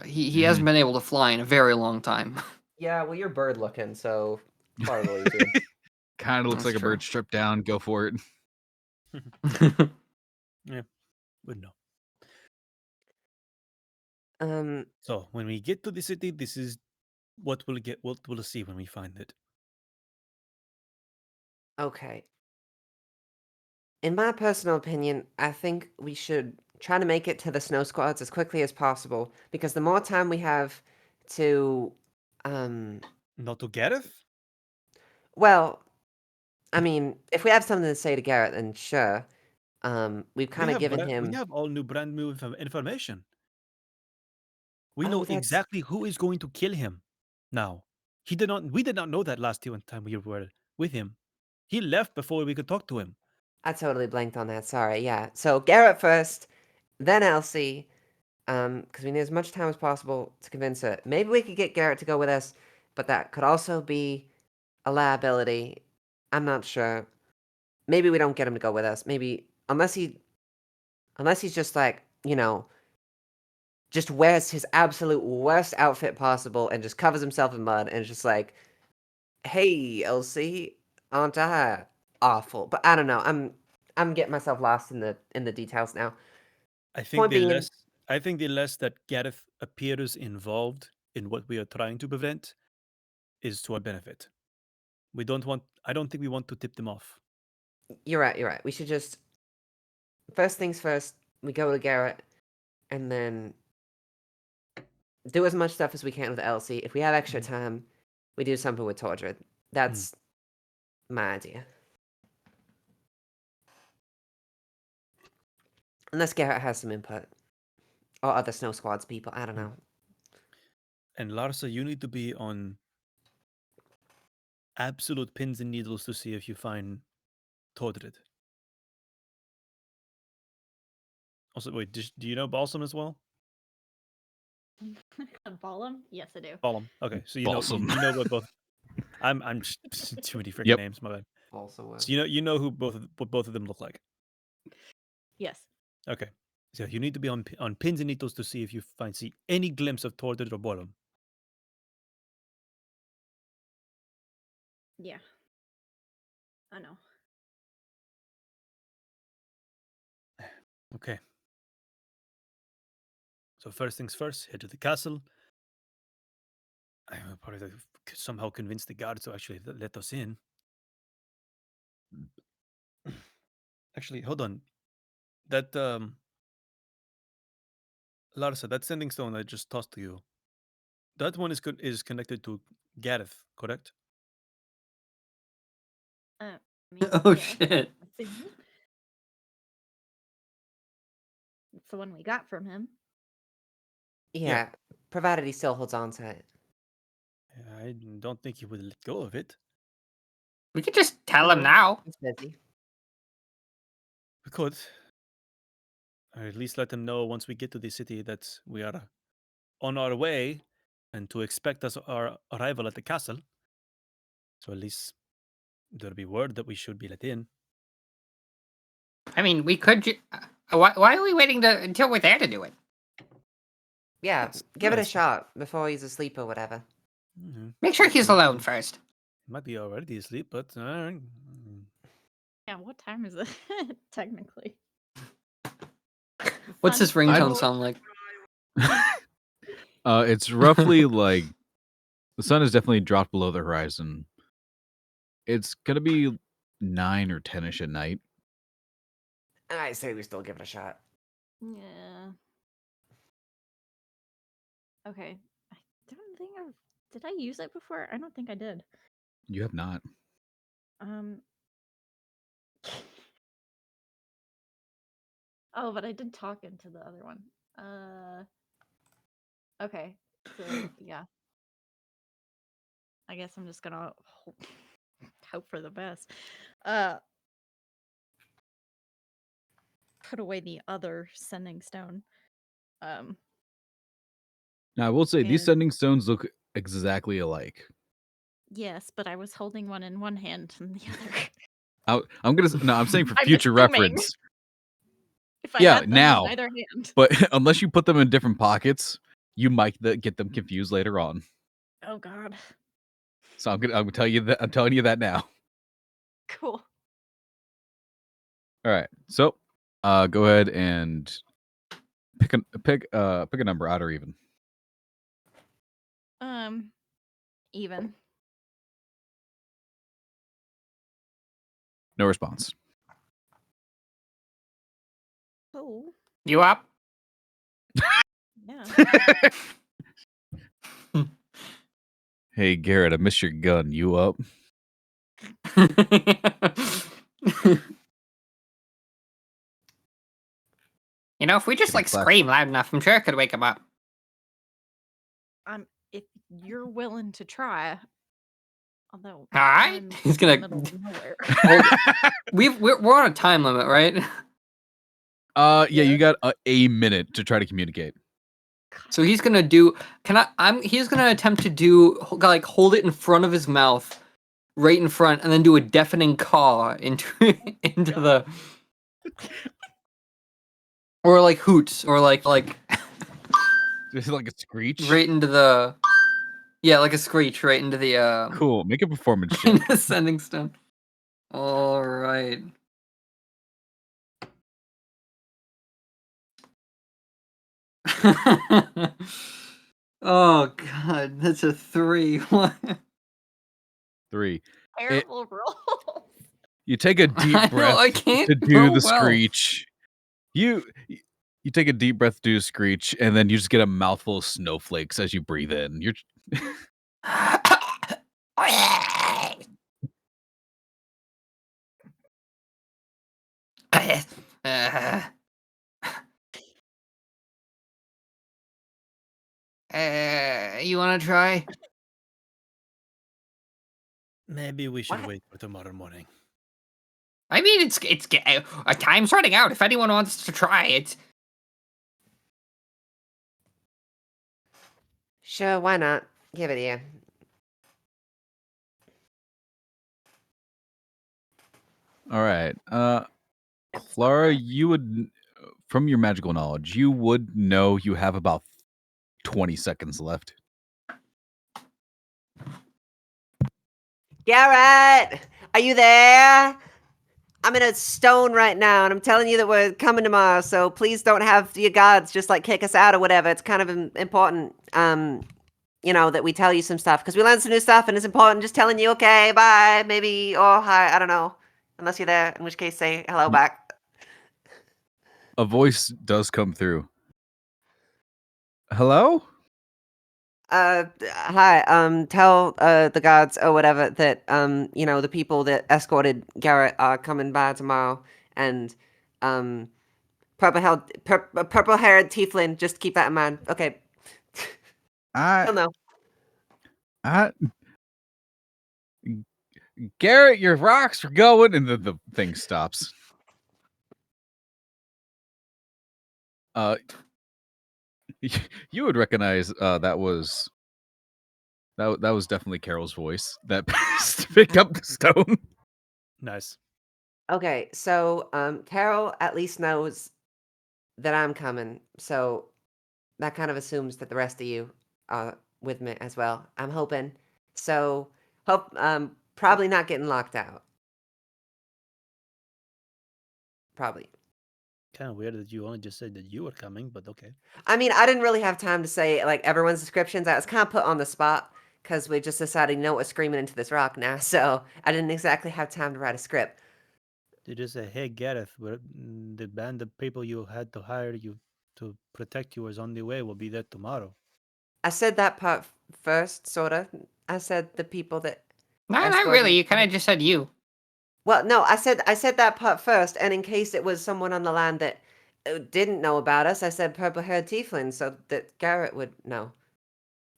He hasn't been able to fly in a very long time. yeah, well, you're bird looking, so far believes you. Kind of looks That's like a bird true. stripped down. Go for it. Would know. Um, So when we get to the city, this is what we'll get. What we'll see when we find it. okay. In my personal opinion, I think we should try to make it to the snow squads as quickly as possible because the more time we have to, Not to Gareth? well, I mean, if we have something to say to Garrett, then sure. We've kind of given We him. have all new brand new information. We Oh, know that's exactly who is going to kill him. Now, we did not know that last time we were with him. He left before we could talk to him. I totally blanked on that. Sorry. Yeah. So Garrett first, then Elsie. Because we need as much time as possible to convince her. Maybe we could get Garrett to go with us, but that could also be a liability. I'm not sure. Maybe we don't get him to go with us. Maybe unless he's just like, just wears his absolute worst outfit possible and just covers himself in mud and is just like, "Hey, Elsie, aren't I awful?" But I don't know. I'm getting myself lost in the details now. I think Point being, the less that Gareth appears involved in what we are trying to prevent is to our benefit. I don't think we want to tip them off. you're right. You're right. We should just first things first. We go to Garrett, and then do as much stuff as we can with Elsie. If we have extra time, we do something with Tordred. That's my idea. Unless Garrett has some input. Or other Snow Squads people. I don't know. And Larsa, you need to be on absolute pins and needles to see if you find Tordred. Also, wait, do you know Balsam as well? Balm? Yes, I do. Balsam. Okay, so you Balsam. know you know what both. I'm too many freaking Yep. names. My bad. Also, So you know who what both of them look like. Yes. Okay, so you need to be on pins and needles to see if you see any glimpse of Tordred or Balsam. Yeah. I know. Okay. So first things first, head to the castle. I will probably somehow convince the guards to actually let us in. Actually, hold on. That Larsa, that sending stone I just tossed to you. That one is connected to Gareth, correct? I mean, Oh, yeah. shit. It's the one we got from him. yeah, provided he still holds on to it. I don't think he would let go of it. We could just tell him now. He's busy. We could. Or at least let him know once we get to the city that we are on our way and to expect us our arrival at the castle. So at least there'll be word that we should be let in. I mean, we could. Why are we waiting until we're there to do it? Yeah, That's give it a nice. shot before he's asleep or whatever. Mhm. Make sure he's alone first. He might be already asleep, but Yeah, what time is it? Technically. What's his Sun's ringtone still- sound like? It's roughly like the sun has definitely dropped below the horizon. It's gonna be 9 or 10ish at night. I say we still give it a shot. Yeah. Okay. I don't think I've. Did I use it before? I don't think I did. You have not. Oh, but I did talk into the other one. Okay. So yeah. I guess I'm just gonna hope for the best. Put away the other sending stone. Now I will say these And- sending stones look exactly alike. Yes, but I was holding one in one hand and the other. I'm saying for I'm future assuming. reference. If I Yeah, had them now. in either hand. But unless you put them in different pockets, you might get them confused later on. Oh God. So I'm gonna tell you that. I'm telling you that now. Cool. All right. So, go ahead and pick a number, odd or even. Even. No response. Oh. You up? Yeah. Hey Garrett, I missed your gun. You up? You know, if we just Getting like flash- scream loud enough, I'm sure it could wake him up. If you're willing to try. Although All right, I'm he's in the gonna. middle of nowhere. We're on a time limit, right? Yeah, you got a minute to try to communicate. So he's gonna do. He's gonna attempt to do like hold it in front of his mouth, right in front, and then do a deafening caw into the. Or like hoots, or like Just like a screech. right into the. Yeah, like a screech right into the. Cool. Make a performance check. Into the sending stone. All right. Oh God, that's a 3. What? 3. Terrible roll. You take a deep I know, breath I can't to do roll the well. screech. You take a deep breath to do a screech, and then you just get a mouthful of snowflakes as you breathe in. You're You want to try? Maybe we should What? wait for tomorrow morning. I mean, it's time's running out. If anyone wants to try it, Sure, why not? Give it here. All right. Clara, you would, from your magical knowledge, you would know you have about 20 seconds left. Garrett, are you there? I'm in a stone right now, and I'm telling you that we're coming tomorrow. So please don't have your guards just like kick us out or whatever. It's kind of important, that we tell you some stuff because we learned some new stuff, and it's important. Just telling you, okay, bye, maybe, or hi. I don't know, unless you're there. In which case, say hello back. A voice does come through. Hello? Hi. Tell the guards or whatever that the people that escorted Garrett are coming by tomorrow, and purple-haired tiefling. Just keep that in mind. Okay. He'll know. Garrett, your rocks are going, and the thing stops. You would recognize that was definitely Carol's voice that picked up the stone. Nice. Okay, so Carol at least knows that I'm coming, so that kind of assumes that the rest of you are with me as well. I'm hoping. So hope probably not getting locked out. Probably. Kind of weird that you only just said that you were coming, but okay. I mean, I didn't really have time to say like everyone's descriptions. I was kind of put on the spot because we just decided, we're screaming into this rock now. So I didn't exactly have time to write a script. You just say, "Hey, Gareth, the band of people you had to hire you to protect you is on the way. We'll be there tomorrow." I said that part first, sort of. I said the people that. no, not escorted really. me. You kind of just said you. Well, no, I said that part first, and in case it was someone on the land that didn't know about us, I said purple-haired tiefling so that Garrett would know.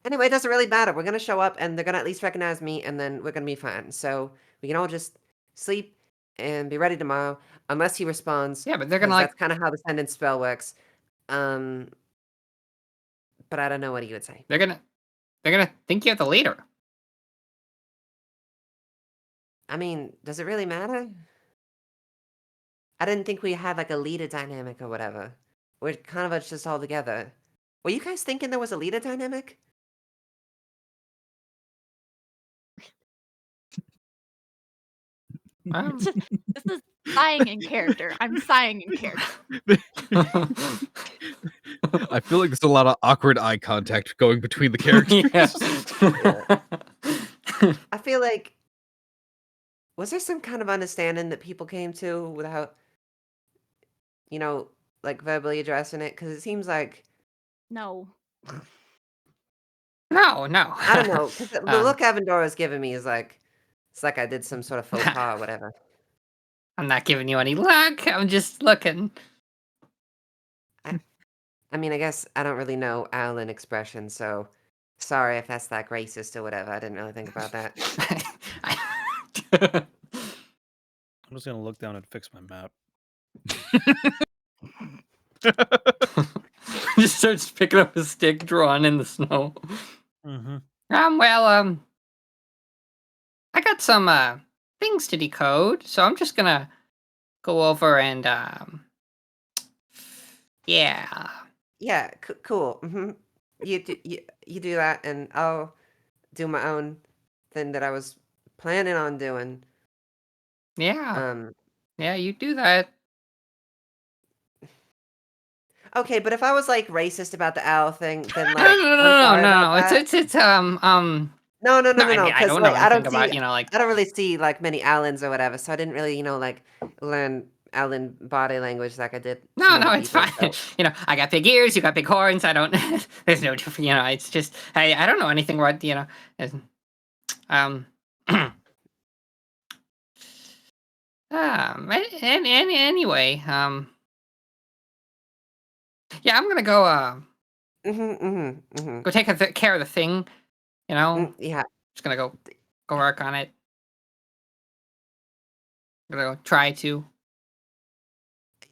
Anyway, it doesn't really matter. We're gonna show up, and they're gonna at least recognize me, and then we're gonna be fine. So we can all just sleep and be ready tomorrow, unless he responds. Yeah, but they're gonna 'cause like. that's kind of how the sentence spell works. But I don't know what he would say. They're gonna think you're the leader. I mean, does it really matter? I didn't think we had like a leader dynamic or whatever. We're kind of just all together. Were you guys thinking there was a leader dynamic? This is sighing in character. I'm sighing in character. I feel like there's a lot of awkward eye contact going between the characters. I feel like was there some kind of understanding that people came to without, like verbally addressing it? Because it seems like No. No. I don't know. 'Cause the look Avendora is giving me is like it's like I did some sort of faux pas or whatever. I'm not giving you any luck. I'm just looking. I mean, I guess I don't really know Alan expression, so sorry if that's like racist or whatever. I didn't really think about that. I'm just gonna look down and fix my map. Just starts picking up a stick drawn in the snow. Mm-hmm. Well, I got some things to decode, so I'm just gonna go over and yeah. Yeah, cool. You do that, and I'll do my own thing that I was planning on doing. Yeah. Yeah, you do that. Okay, but if I was like racist about the owl thing, then like No. I'm sorry about that. It's No, I mean, I because don't like know I anything don't about, see, like I don't really see like many Allens or whatever, so I didn't really, like learn Allen body language like I did. some No, other it's people, fine. so- I got big ears, you got big horns. I don't there's no different, it's just I don't know anything about, it's, anyway, yeah, I'm gonna go go take care of the thing, Yeah. just gonna go work on it. gonna try to.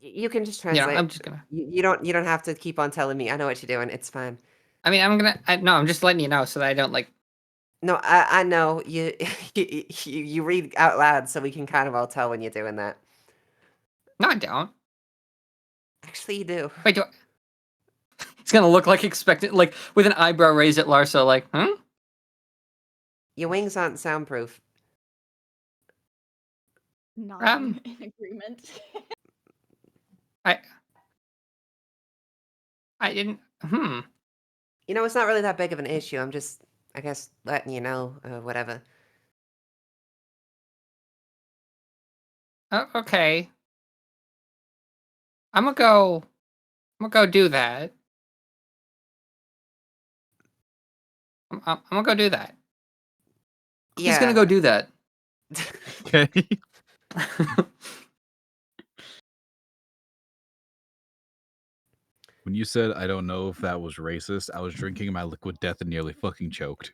You can just You know, translate. I'm just gonna. You don't have to keep on telling me. I know what you're doing. It's fine. I mean, no, I'm just letting you know so that I don't like. No, I know you, you read out loud, so we can kind of all tell when you're doing that. No, I don't. Actually, you do. Wait, do I... It's gonna look like expected, like with an eyebrow raised at Larsa, like, hmm? Your wings aren't soundproof. Nodding in agreement. I didn't. You know, it's not really that big of an issue. I'm just, I guess, letting you know, whatever. Oh, okay. I'm gonna go do that. I'm gonna go do that. He's gonna go do that. Okay. When you said I don't know if that was racist, I was drinking my liquid death and nearly fucking choked.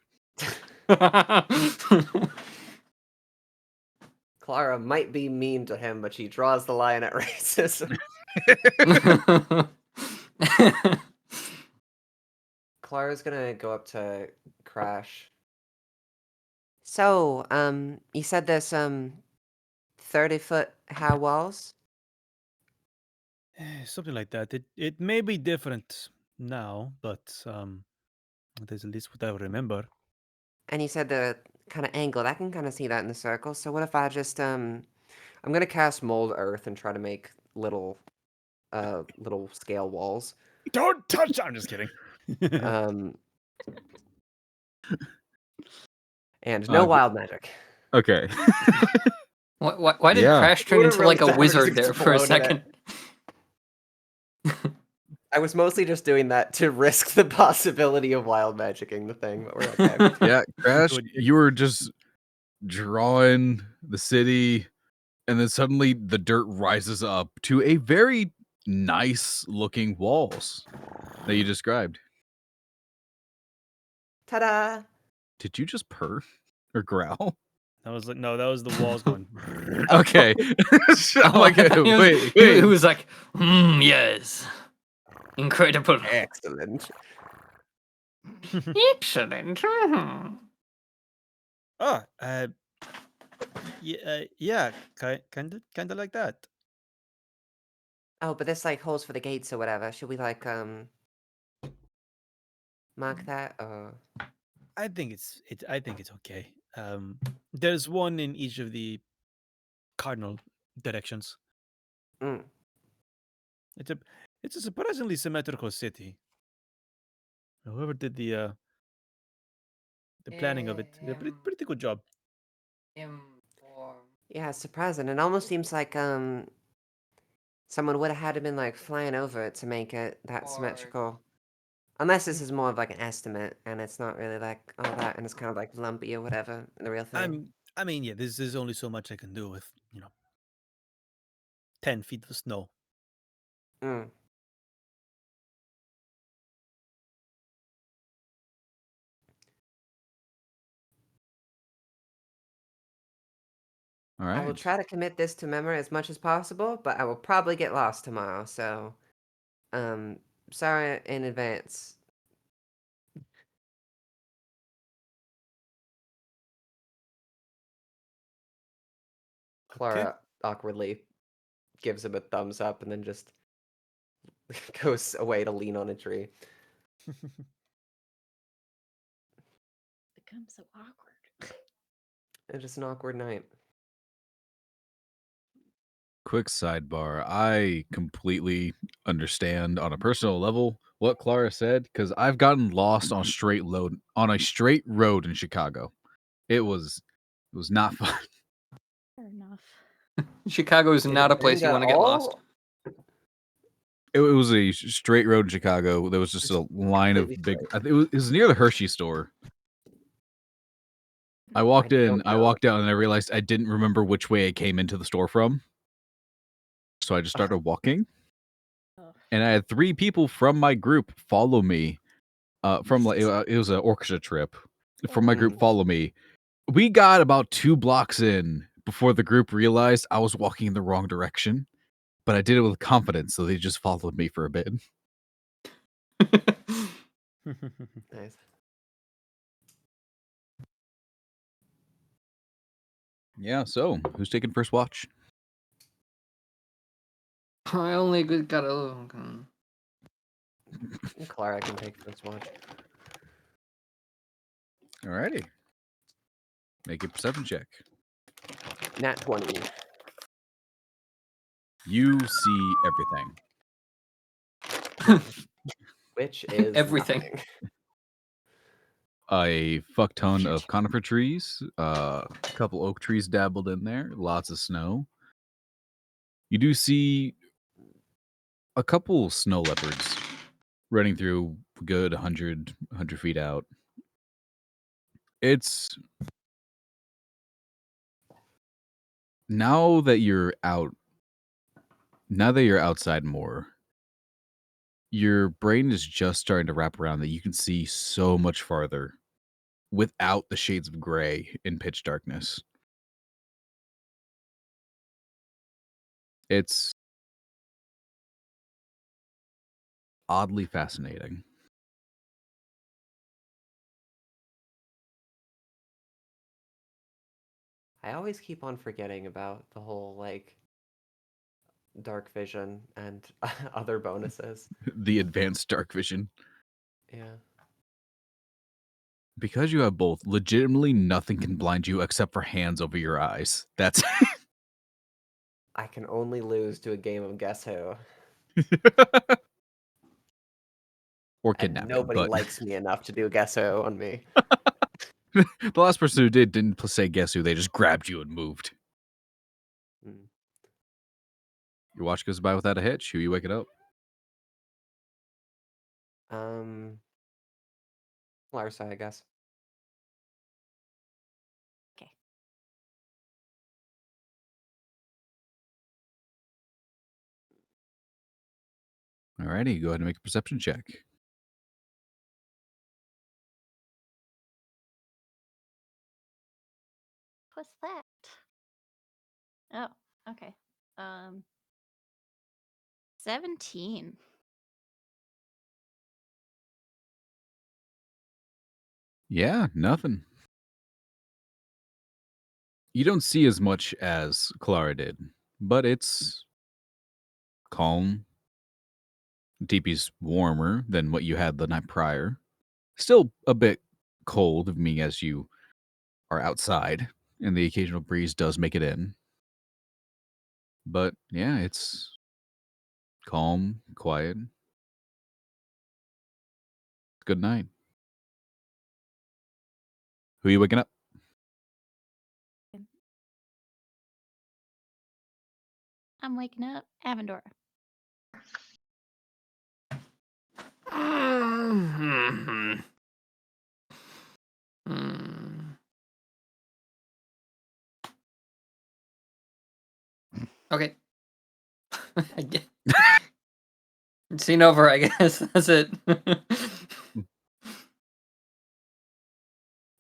Clara might be mean to him, but she draws the line at racism. Clara's gonna go up to Crash. So, you said there's 30-foot high walls? Something like that. It may be different now, but that is at least what I remember. And you said the kind of angled. I can kind of see that in the circle. So what if I just I'm gonna cast Mold Earth and try to make little scale walls. Don't touch! I'm just kidding. And no wild magic. Okay. Why did Yeah. Crash turn Would've into like really a thought wizard it was there for a exploded second? I was mostly just doing that to risk the possibility of wild magicking the thing, but we're okay. Yeah, Crash, Good. you were just drawing the city, and then suddenly the dirt rises up to a very nice looking walls that you described. Ta-da! Did you just purr or growl? That was like no, that was the walls going. Okay. I'm like, I thought wait. He was like, yes. Incredible. Excellent. Excellent. Mhm. Oh, yeah, kind of like that. Oh, but this like holes for the gates or whatever. Should we like mark that or I think it's okay. There's one in each of the cardinal directions. Mm. It's a surprisingly symmetrical city. Whoever did the planning of it, did a pretty good job. Yeah, it's surprising. It almost seems like someone would have had to been like flying over it to make it that symmetrical. Unless this is more of like an estimate and it's not really like all that and it's kind of like lumpy or whatever, the real thing. I mean, yeah, this is only so much I can do with 10 feet of snow. Mm. All I will right. try to commit this to memory as much as possible, but I will probably get lost tomorrow, so sorry in advance. Clara awkwardly gives him a thumbs up and then just goes away to lean on a tree. Becomes so awkward. It's just an awkward night. Quick sidebar. I completely understand on a personal level what Clara said because I've gotten lost on a straight road in Chicago. It was not fun. Fair enough. Chicago is Did not it a place bend you at want to get lost. all? It was a straight road in Chicago. There was just a line of completely big. straight. It was near the Hershey store. I walked in. don't I know. walked out, and I realized I didn't remember which way I came into the store from. So I just started walking, Ugh. and I had 3 people from my group follow me. From like it was an orchestra trip. From my group, follow me. We got about 2 blocks in before the group realized I was walking in the wrong direction, but I did it with confidence, so they just followed me for a bit. Nice. Yeah, so who's taking first watch? I only got a. Clara can take first watch. Alrighty. Make a perception check. Nat 20. You see everything. Which is Everything. nothing. A fuck ton of conifer trees, a couple oak trees dabbled in there, lots of snow. You do see a couple snow leopards running through a good 100 feet out. It's now that you're outside more, your brain is just starting to wrap around that you can see so much farther without the shades of gray in pitch darkness. It's oddly fascinating. I always keep on forgetting about the whole, like, dark vision and other bonuses. The advanced dark vision. Yeah. Because you have both, legitimately nothing can blind you except for hands over your eyes. That's I can only lose to a game of Guess Who. or And kidnapping. nobody But likes me enough to do Guess Who on me. the last person who didn't say guess who, they just grabbed you and moved. Mm. Your watch goes by without a hitch. Who you waking up? Larsa, I guess. Alrighty, go ahead and make a perception check. What's that? Oh, okay. 17. Yeah, nothing. You don't see as much as Clara did, but it's calm. DP's warmer than what you had the night prior. Still a bit cold of me as you are outside, and the occasional breeze does make it in. But yeah, it's calm, quiet. Good night. Who are you waking up? I'm waking up. Avendor. Okay. Scene over, I guess. That's it.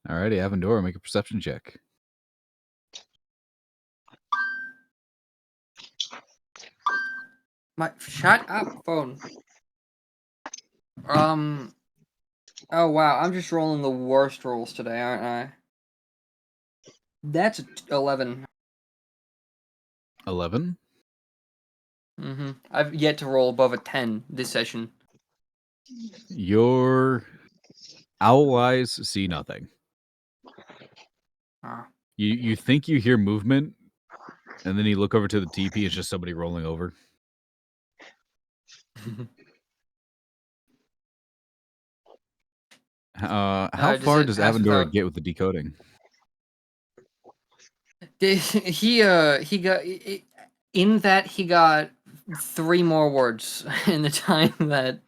Alrighty, Avendor, make a perception check. Shut up, phone. Oh wow, I'm just rolling the worst rolls today, aren't I? That's 11. 11? I've yet to roll above a 10 this session. Your owl eyes see nothing. Ah. You think you hear movement, and then you look over to the TP, it's just somebody rolling over. How far does Avendor get with the decoding? He got in that he got 3 more words in the time that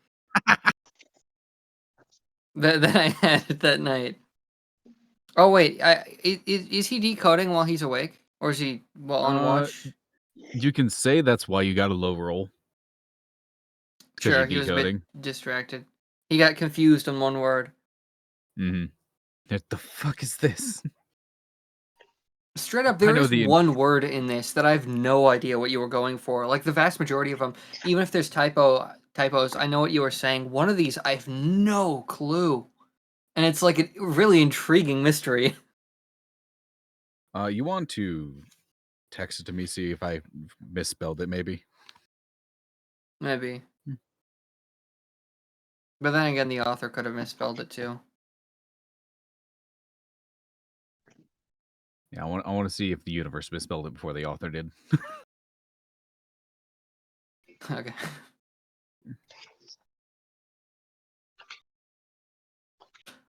I had that night. Oh wait, is he decoding while he's awake, or is he on watch? You can say that's why you got a low roll. Sure, he was a bit distracted. He got confused on one word. What the fuck is this? Straight up, I there know is the one word in this that I have no idea what you were going for. Like the vast majority of them, even if there's typos, I know what you were saying. One of these, I have no clue, and it's like a really intriguing mystery. You want to text it to me, see if I misspelled it, maybe? Maybe, but then again, the author could have misspelled it too. Yeah, I want to see if the universe misspelled it before the author did. Okay.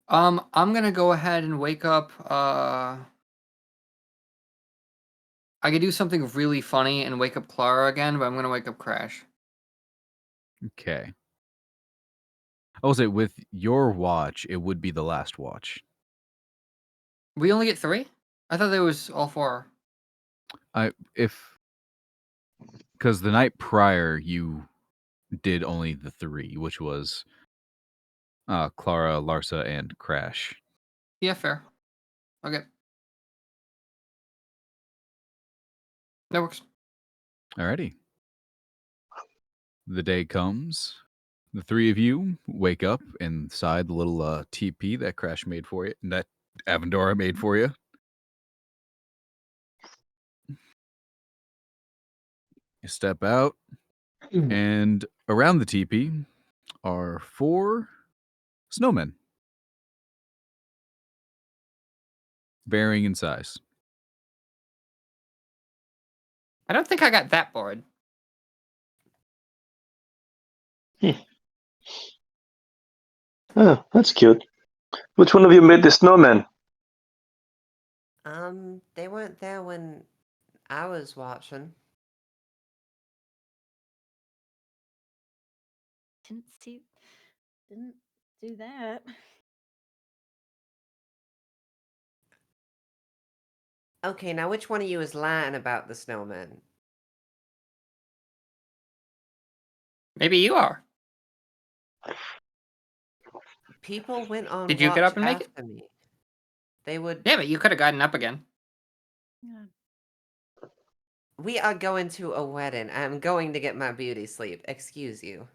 I'm gonna go ahead and wake up. I could do something really funny and wake up Clara again, but I'm gonna wake up Crash. Okay. I will say, with your watch, it would be the last watch. We only get 3? I thought there was all 4. Because the night prior you did only the 3, which was Clara, Larsa, and Crash. Yeah, fair. Okay. That works. Alrighty. The day comes. The 3 of you wake up inside the little TP that Crash made for you, and that Avendora made for you. You step out, and around the TP are 4 snowmen, varying in size. I don't think I got that bored. Oh, that's cute. Which one of you made the snowman? They weren't there when I was watching. Didn't do that. Okay, now which one of you is lying about the snowman? Maybe you are. People went on Did you get watch up and make it? after me. They would. Yeah, but you could have gotten up again. Yeah. We are going to a wedding. I'm going to get my beauty sleep. Excuse you.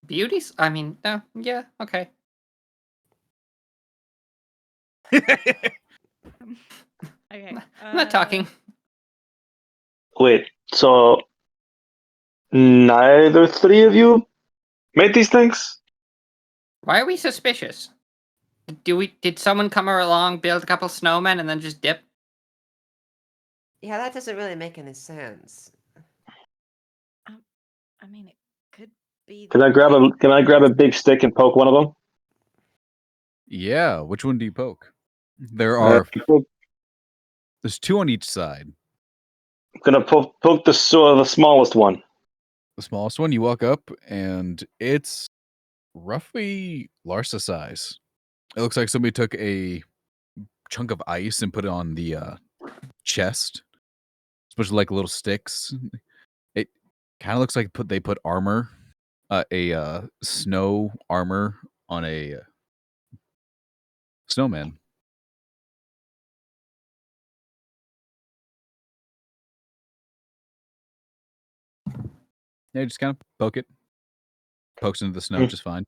Beauties? I mean, yeah, okay. Okay. I'm not talking. Wait, so neither 3 of you made these things? Why are we suspicious? Did someone come along, build a couple snowmen, and then just dip? Yeah, that doesn't really make any sense. I mean, it could be. Can I grab a big stick and poke one of them? Yeah, which one do you poke? There's 2 on each side. I'm gonna poke the smallest one. The smallest one, you walk up, and it's roughly Larsa size. It looks like somebody took a chunk of ice and put it on the chest, especially like little sticks. It kind of looks like they put armor, snow armor on a snowman. Yeah, just kind of poke it. Pokes into the snow just fine.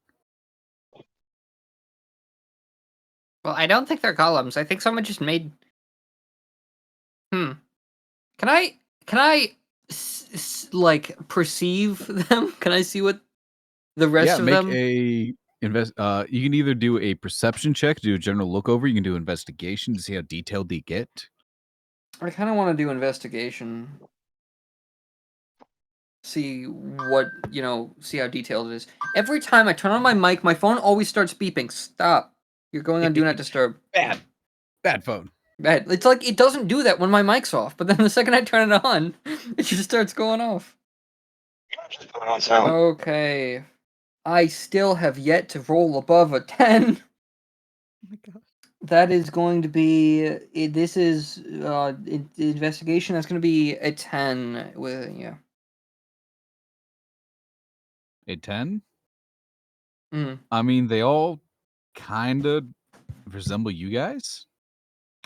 Well, I don't think they're golems. I think someone just made. Can I like perceive them? Can I see what the rest of make them? a invest. You can either do a perception check, do a general look over. You can do investigation to see how detailed they get. I kind of want to do investigation. See what, see how detailed it is. Every time I turn on my mic, my phone always starts beeping. Stop. You're going on Do Not Disturb. Bad phone. Bad. It's like it doesn't do that when my mic's off, but then the second I turn it on, it just starts going off. Okay. I still have yet to roll above a 10. Oh my god. That is going to be. This is investigation. That's going to be a 10 with A 10? Mm. I mean, they all kind of resemble you guys.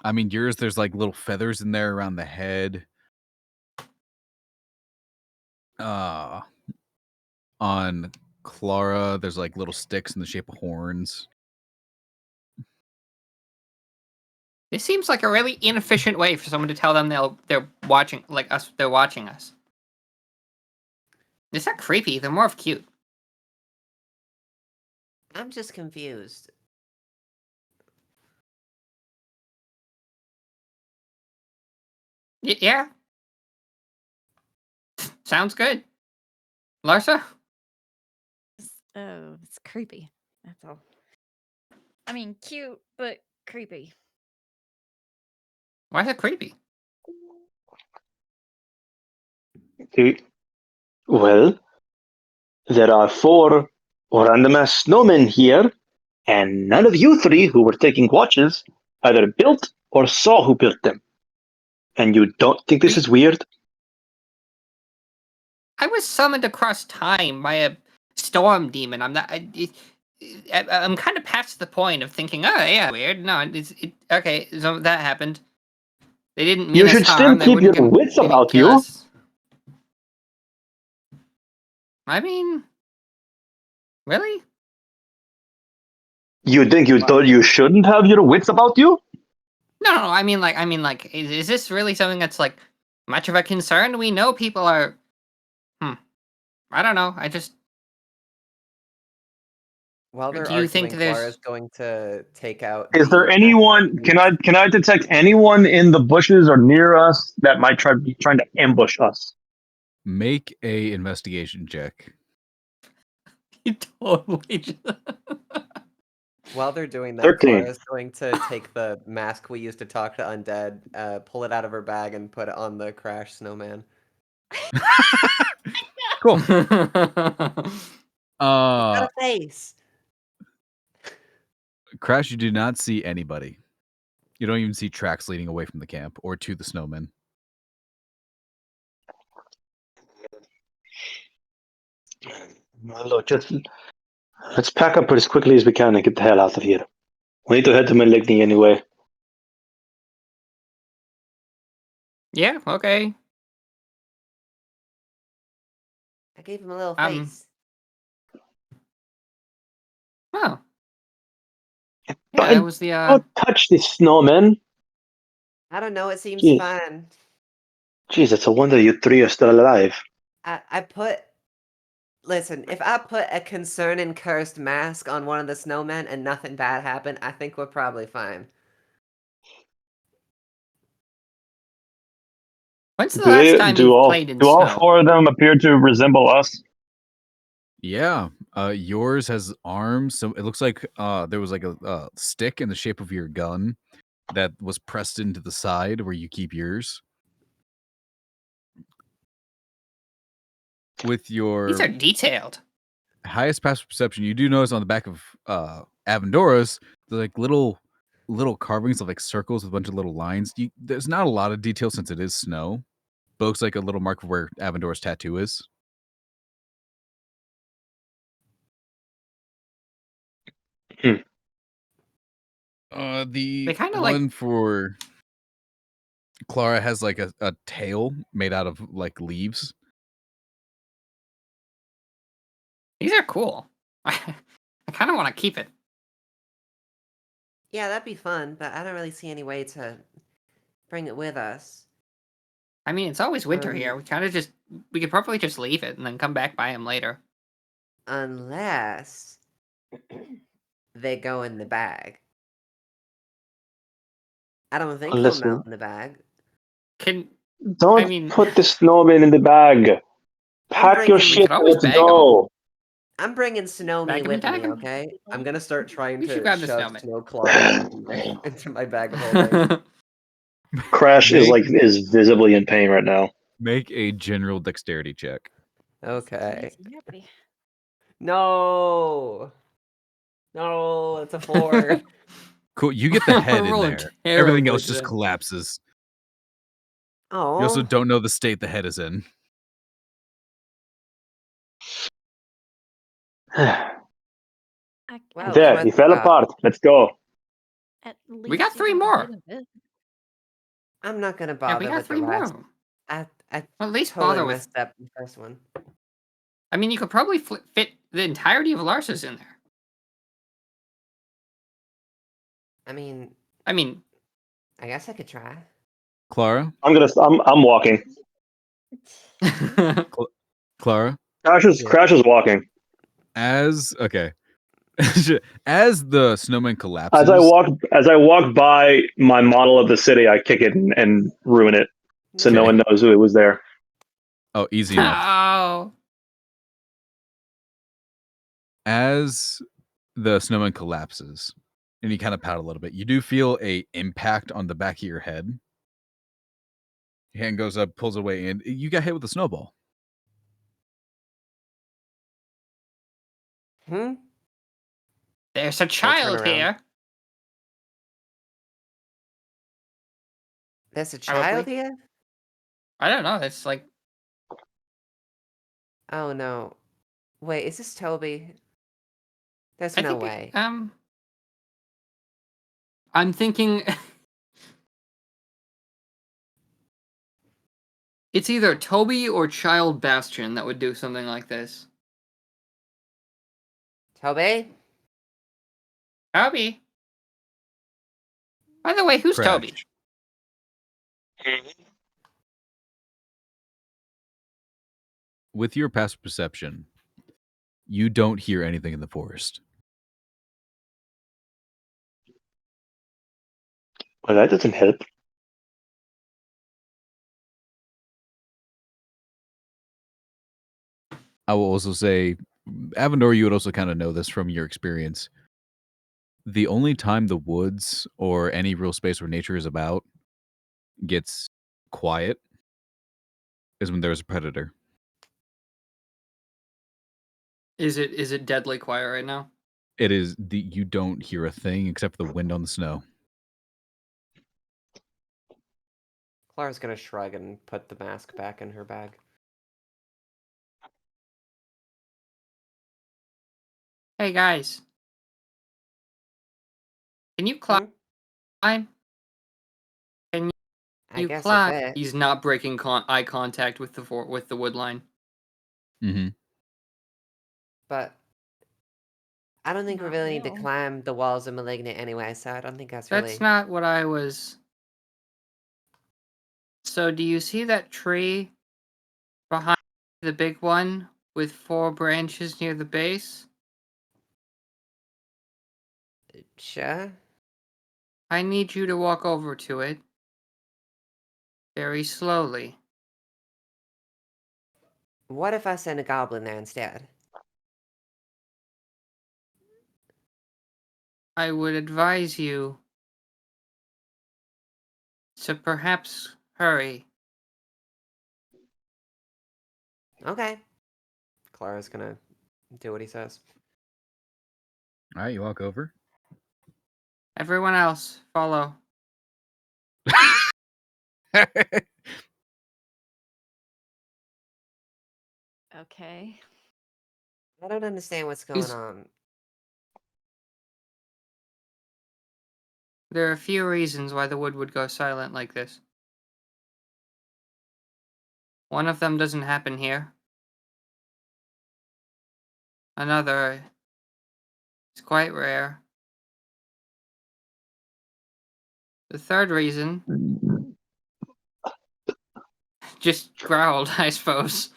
I mean, yours, there's like little feathers in there around the head. On Clara, there's like little sticks in the shape of horns. This seems like a really inefficient way for someone to tell them they're watching, like us. They're watching us. It's not creepy. They're more of cute. I'm just confused. Yeah. Sounds good. Larsa? Oh, it's creepy. That's all. I mean, cute, but creepy. Why is it creepy? Well, there are 4 random ass snowmen here, and none of you 3 who were taking watches either built or saw who built them. And you don't think this is weird? I was summoned across time by a storm demon. I'm not. I'm kind of past the point of thinking, oh yeah, weird. No, okay. So that happened. They didn't mean You us should still harm. They keep wouldn't your wits maybe about kill you. us. I mean, really? You think you shouldn't have your wits about you? No. I mean, like, is this really something that's like much of a concern? We know people are. I don't know. I just. While they're Do you think arguing, there's- Clara's going to take out. Is there the anyone? Can I detect anyone in the bushes or near us that might be trying to ambush us? Make a investigation check. You totally. Just... While they're doing that, 13. Clara's going to take the mask we used to talk to undead, pull it out of her bag, and put it on the Crash snowman. Cool. Got a face. Crash, you do not see anybody. You don't even see tracks leading away from the camp or to the snowman. Well, look, let's pack up as quickly as we can and get the hell out of here. We need to head to Maligni anyway. Yeah. Okay. I gave him a little Um, face. Oh. Yeah, Don't- that was the. Don't touch this snowman. I don't know. It seems Jeez. fine. Jeez, it's a wonder you 3 are still alive. I put. Listen, if I put a concern and cursed mask on one of the snowmen and nothing bad happened, I think we're probably fine. When's the last time you played in snow? all 4 of them appear to resemble us? Yeah. Yours has arms. So it looks like there was like a stick in the shape of your gun that was pressed into the side where you keep yours. With your These are detailed. highest passive perception, you do notice on the back of Avendora's, there's like little carvings of like circles with a bunch of little lines. There's not a lot of detail since it is snow, but it looks like a little mark of where Avendora's tattoo is. The They kinda one like- for Clara has like a tail made out of like leaves. These are cool. I kind of want to keep it. Yeah, that'd be fun, but I don't really see any way to bring it with us. I mean, it's always winter here. We could probably just leave it and then come back by him later. Unless they go in the bag. I don't think he'll Listen. mount in the bag. Don't put the snowman in the bag. Pack your bringing- shit could and always let's bag 'em. go. I'm bringing Snow Bag Me 'em with and me, tag 'em. okay? I'm gonna start trying We should to grab the shove snowman. snow claws into my bag of holding. Crash is visibly in pain right now. Make a general dexterity check. Okay. Makes me happy. No! No, it's a 4. Cool. You get the head in Rolling there. Everything else terribly just today. collapses. Oh. You also don't know the state the head is in. I Wow, There, so he fell I- apart. Let's go. At least We got you 3 got more. rid of it. I'm not gonna Yeah, we bother got with the 3 more rest. of them. I At least totally bother with. messed up the first one. I mean, you could probably fit the entirety of Larsa's in there. I mean, I I guess I could try. Clara? I'm walking. mean, Clara? Crash is walking. As as the snowman As collapses, I walk by my model of the city, I kick it and ruin it, so no Okay. one knows who it was there. oh, easy enough. oh, As the snowman collapses, and you kind of pout a little bit, you do feel a impact on the back of your head. Your hand goes up, pulls away, and you got hit with a snowball. Hmm? there's a turn child around. here. There's a child Probably. here? I don't know. It's like Oh no. Wait, is this Toby? There's I no think way. I'm thinking it's either Toby or Child Bastion that would do something like this. Toby? Toby. By the way, who's Crash. Toby? With your passive perception, you don't hear anything in the forest. Well, that doesn't help. I will also say, Avendor, you would also kind of know this from your experience. The only time the woods or any real space where nature is about gets quiet is when there's a predator. Is it deadly quiet right now? It is you don't hear a thing except for the wind on the snow. Clara's gonna shrug and put the mask back in her bag. Hey guys. Can you climb? Can I you guess a climb? bit. He's not breaking eye contact with the wood line. Mm-hmm. But I don't think we Not really need to real. climb the walls of Maligni anyway, so I don't think that's That's really... not what I was. So do you see that tree behind the big one with 4 branches near the base? Sure. I need you to walk over to it very slowly. What if I send a goblin there instead? I would advise you to perhaps hurry. Okay. Clara's gonna do what he says. All right, you walk over. Everyone else, follow. Okay. I don't understand what's going on. There are a few reasons why the wood would go silent like this. One of them doesn't happen here. Another is quite rare. The third reason just growled, I suppose.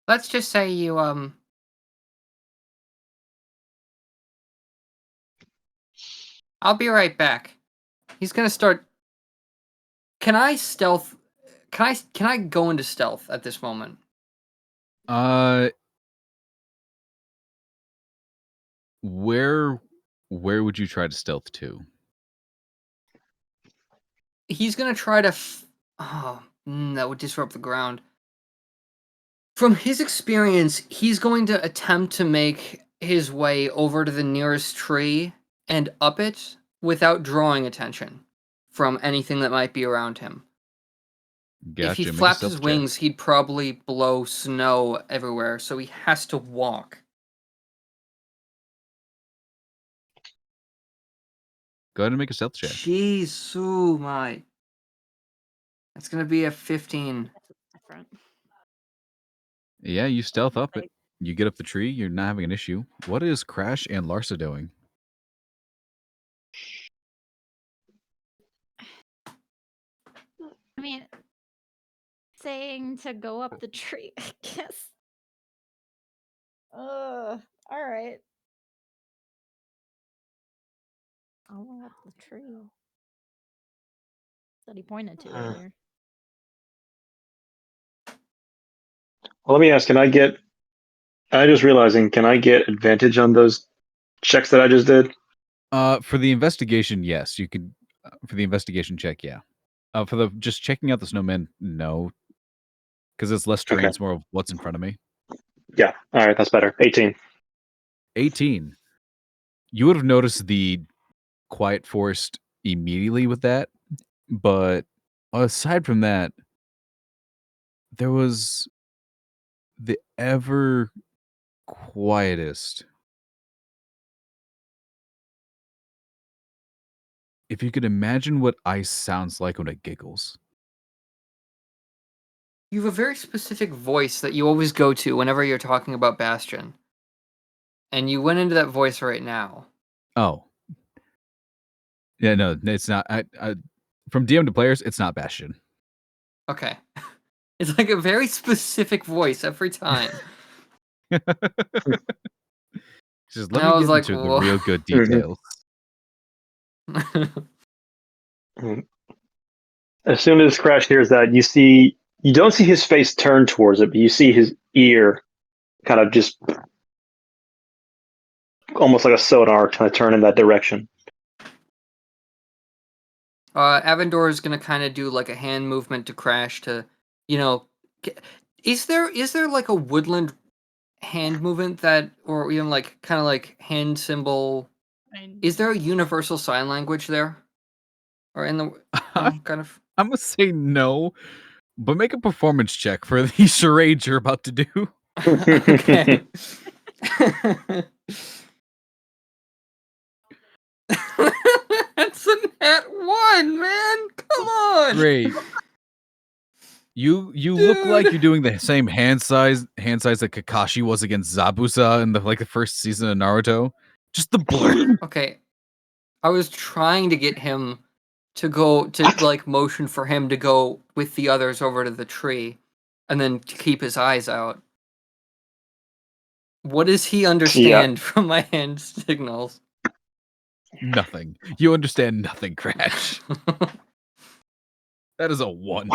Let's just say you, I'll be right back. He's gonna start. Can I stealth? Can I go into stealth at this moment? Where would you try to stealth to? He's gonna try to. That would disrupt the ground. From his experience, he's going to attempt to make his way over to the nearest tree and up it without drawing attention from anything that might be around him. Gotcha. If he Make a flapped stealth his check. wings, he'd probably blow snow everywhere, so he has to walk. Go ahead and make a stealth check. Jeez, my. That's gonna be a 15. That's different. Yeah, you stealth up it. Like, You get up the tree. You're not having an issue. What is Crash and Larsa doing? I mean, saying to go up the tree, I guess. All right. I'll go up the tree that he pointed to earlier. Well, let me ask, I just realizing, can I get advantage on those checks that I just did? For the investigation, yes, you could. For the investigation check, yeah. For the just checking out the snowman, no, because it's less terrain. Okay. It's more of what's in front of me. Yeah. All right, that's better. 18. 18. You would have noticed the quiet forest immediately with that, but aside from that, there was the ever quietest. If you could imagine what ice sounds like when it giggles. You have a very specific voice that you always go to whenever you're talking about Bastion. And you went into that voice right now. Oh. Yeah, no, it's not. From DM to players, it's not Bastion. Okay. It's like a very specific voice every time. Just let And I me was get like, into the "Whoa." real good details. As soon as Crash hears that, you don't see his face turn towards it, but you see his ear kind of just almost like a sonar kind of turn in that direction. Avendor is gonna kind of do like a hand movement to Crash to, is there like a woodland hand movement that, or even like kind of like hand symbol? Is there a universal sign language there, or in the kind of? I'm gonna say no, but make a performance check for the charade you're about to do. Okay. That's a nat 1, man. Come on. Great. You look like Dude. you're doing the same hand size that Kakashi was against Zabuza in the first season of Naruto. Just the blur. Okay. I was trying to get him to go to like motion for him to go with the others over to the tree and then to keep his eyes out. What does he understand from my hand signals? Nothing. You understand nothing, Crash. That is a 1.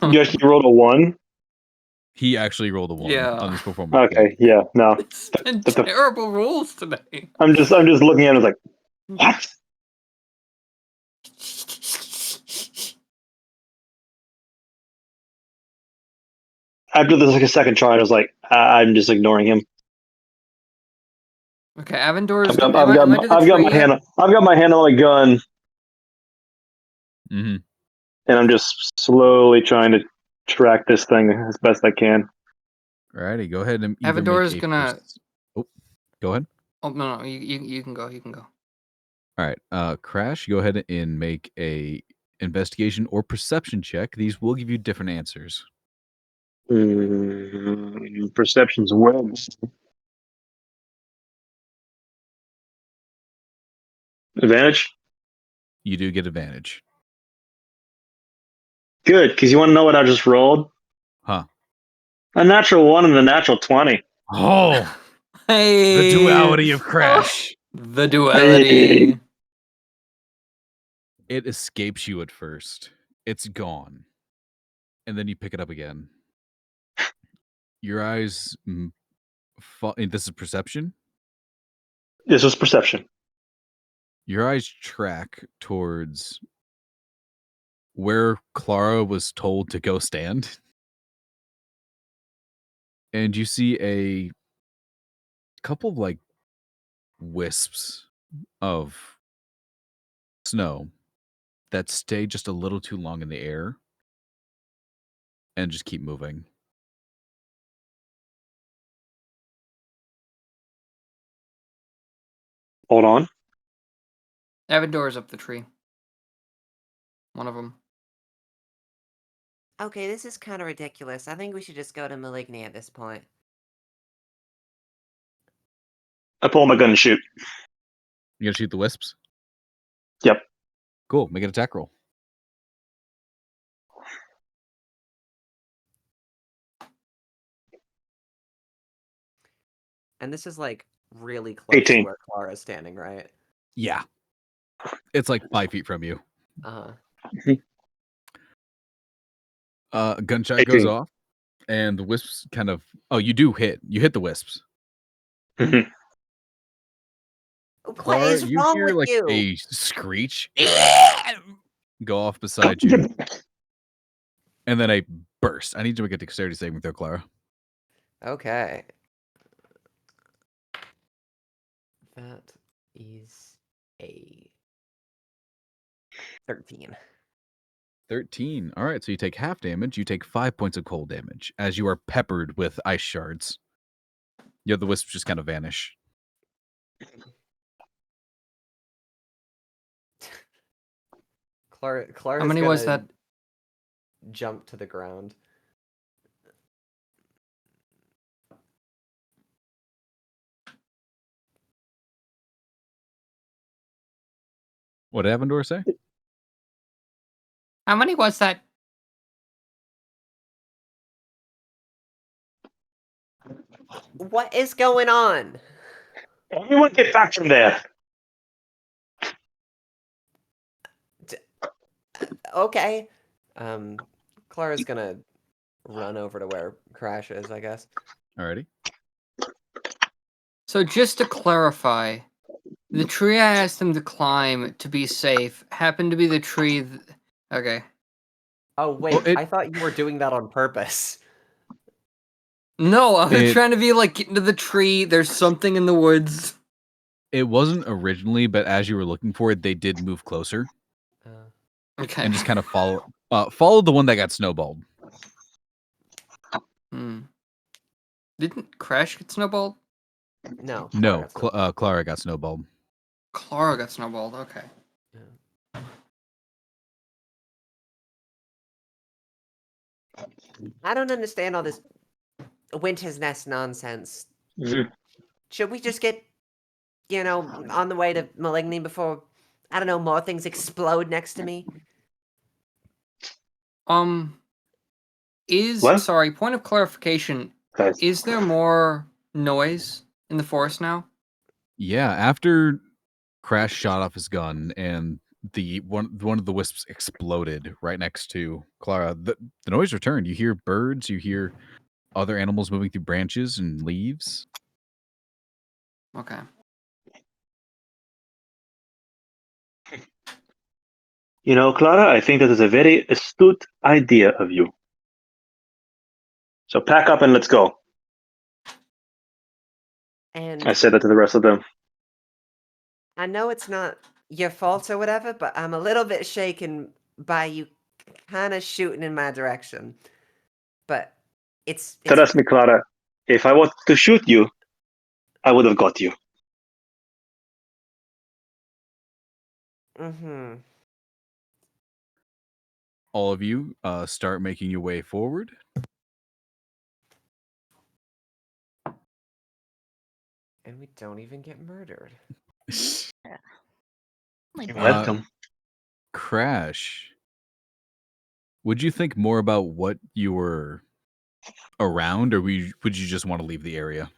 You actually rolled a 1? He actually rolled a 1 Yeah. on this performance check. Okay, yeah, no. It's been terrible rules today. I'm just looking at it like, what? After the second try, I was like, I'm just ignoring him. Okay, Avendor is. I've Am I to the got tree my yet? hand. I've got my hand on my gun, Mm-hmm. and I'm just slowly trying to track this thing as best I can. Alrighty, go ahead and either Avendor make is a gonna. Oh, go ahead. Oh no, you can go. You can go. All right, Crash, go ahead and make a investigation or perception check. These will give you different answers. Perception's well. Advantage? You do get advantage. Good, because you want to know what I just rolled? Huh. A natural 1 and a natural 20. Oh, Hey, the duality of Crash. The duality. Hey. It escapes you at first. It's gone. And then you pick it up again. Your eyes this is perception? This was perception. Your eyes track towards where Clara was told to go stand. And you see a couple of like wisps of snow that stay just a little too long in the air and just keep moving. Hold on. Avendor's up the tree. One of them. Okay, this is kind of ridiculous. I think we should just go to Maligni at this point. I pull my gun and shoot. You gonna shoot the wisps? Yep. Cool. Make an attack roll. And this is like really close 18. to where Clara's standing, right? Yeah. It's like 5 feet from you. Uh-huh. Gunshot goes 18. off, and the wisps kind of. Oh, you do hit. You hit the wisps. Mhm. What Clara, is you wrong hear with like you? a screech go off beside you, and then a burst. I need you to make a dexterity saving throw, Clara. Okay. That is a 13. 13. All right, so you take half damage. You take 5 points of cold damage as you are peppered with ice shards. Yeah, the wisps just kind of vanish. Clara's How many was gonna that? jump to the ground. What did Avendor say? How many was that? What is going on? Everyone get back from there. Okay. Clara's gonna run over to where Crash is, I guess. Alrighty. So just to clarify, the tree I asked them to climb to be safe happened to be the tree. Okay. Oh wait, Well, I thought you were doing that on purpose. No, I was It- trying to be like, get into the tree. There's something in the woods. It wasn't originally, but as you were looking for it, they did move closer Okay. and just kind of followed the one that got snowballed. Hmm. Didn't Crash get snowballed? No. No, Clara got some- Clara got snowballed. Clara got snowballed. Okay. I don't understand all this Winter's Nest nonsense. Mhm. Should we just get, on the way to Maligni before, I don't know, more things explode next to me? What? Sorry, point of clarification. Guys, Is there more noise in the forest now? Yeah, after Crash shot off his gun and the one of the wisps exploded right next to Clara, the noise returned. You hear birds, you hear other animals moving through branches and leaves. Okay. Clara, I think that is a very astute idea of you. So pack up and let's go. And I said that to the rest of them. I know it's not your fault or whatever, but I'm a little bit shaken by you kind of shooting in my direction. But it's Trust me, Clara. If I wanted to shoot you, I would have got you. Mm-hmm. All of you start making your way forward. And we don't even get murdered. Like, You're Uh, welcome. Crash, would you think more about what you were around, or would you just want to leave the area?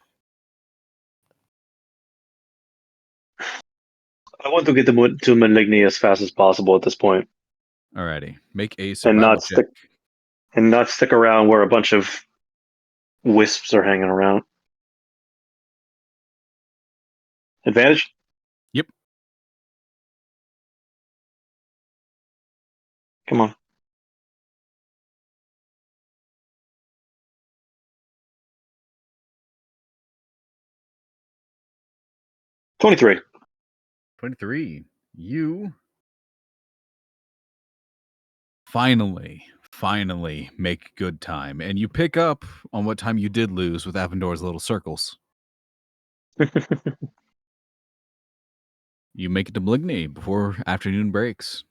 I want to get to Maligni as fast as possible at this point, Alrighty, make a and survival not check. stick around where a bunch of wisps are hanging around. Advantage? Yep. Come on. $23. 23. You finally make good time. And you pick up on what time you did lose with Avendor's little circles. You make it to Maligni before afternoon breaks.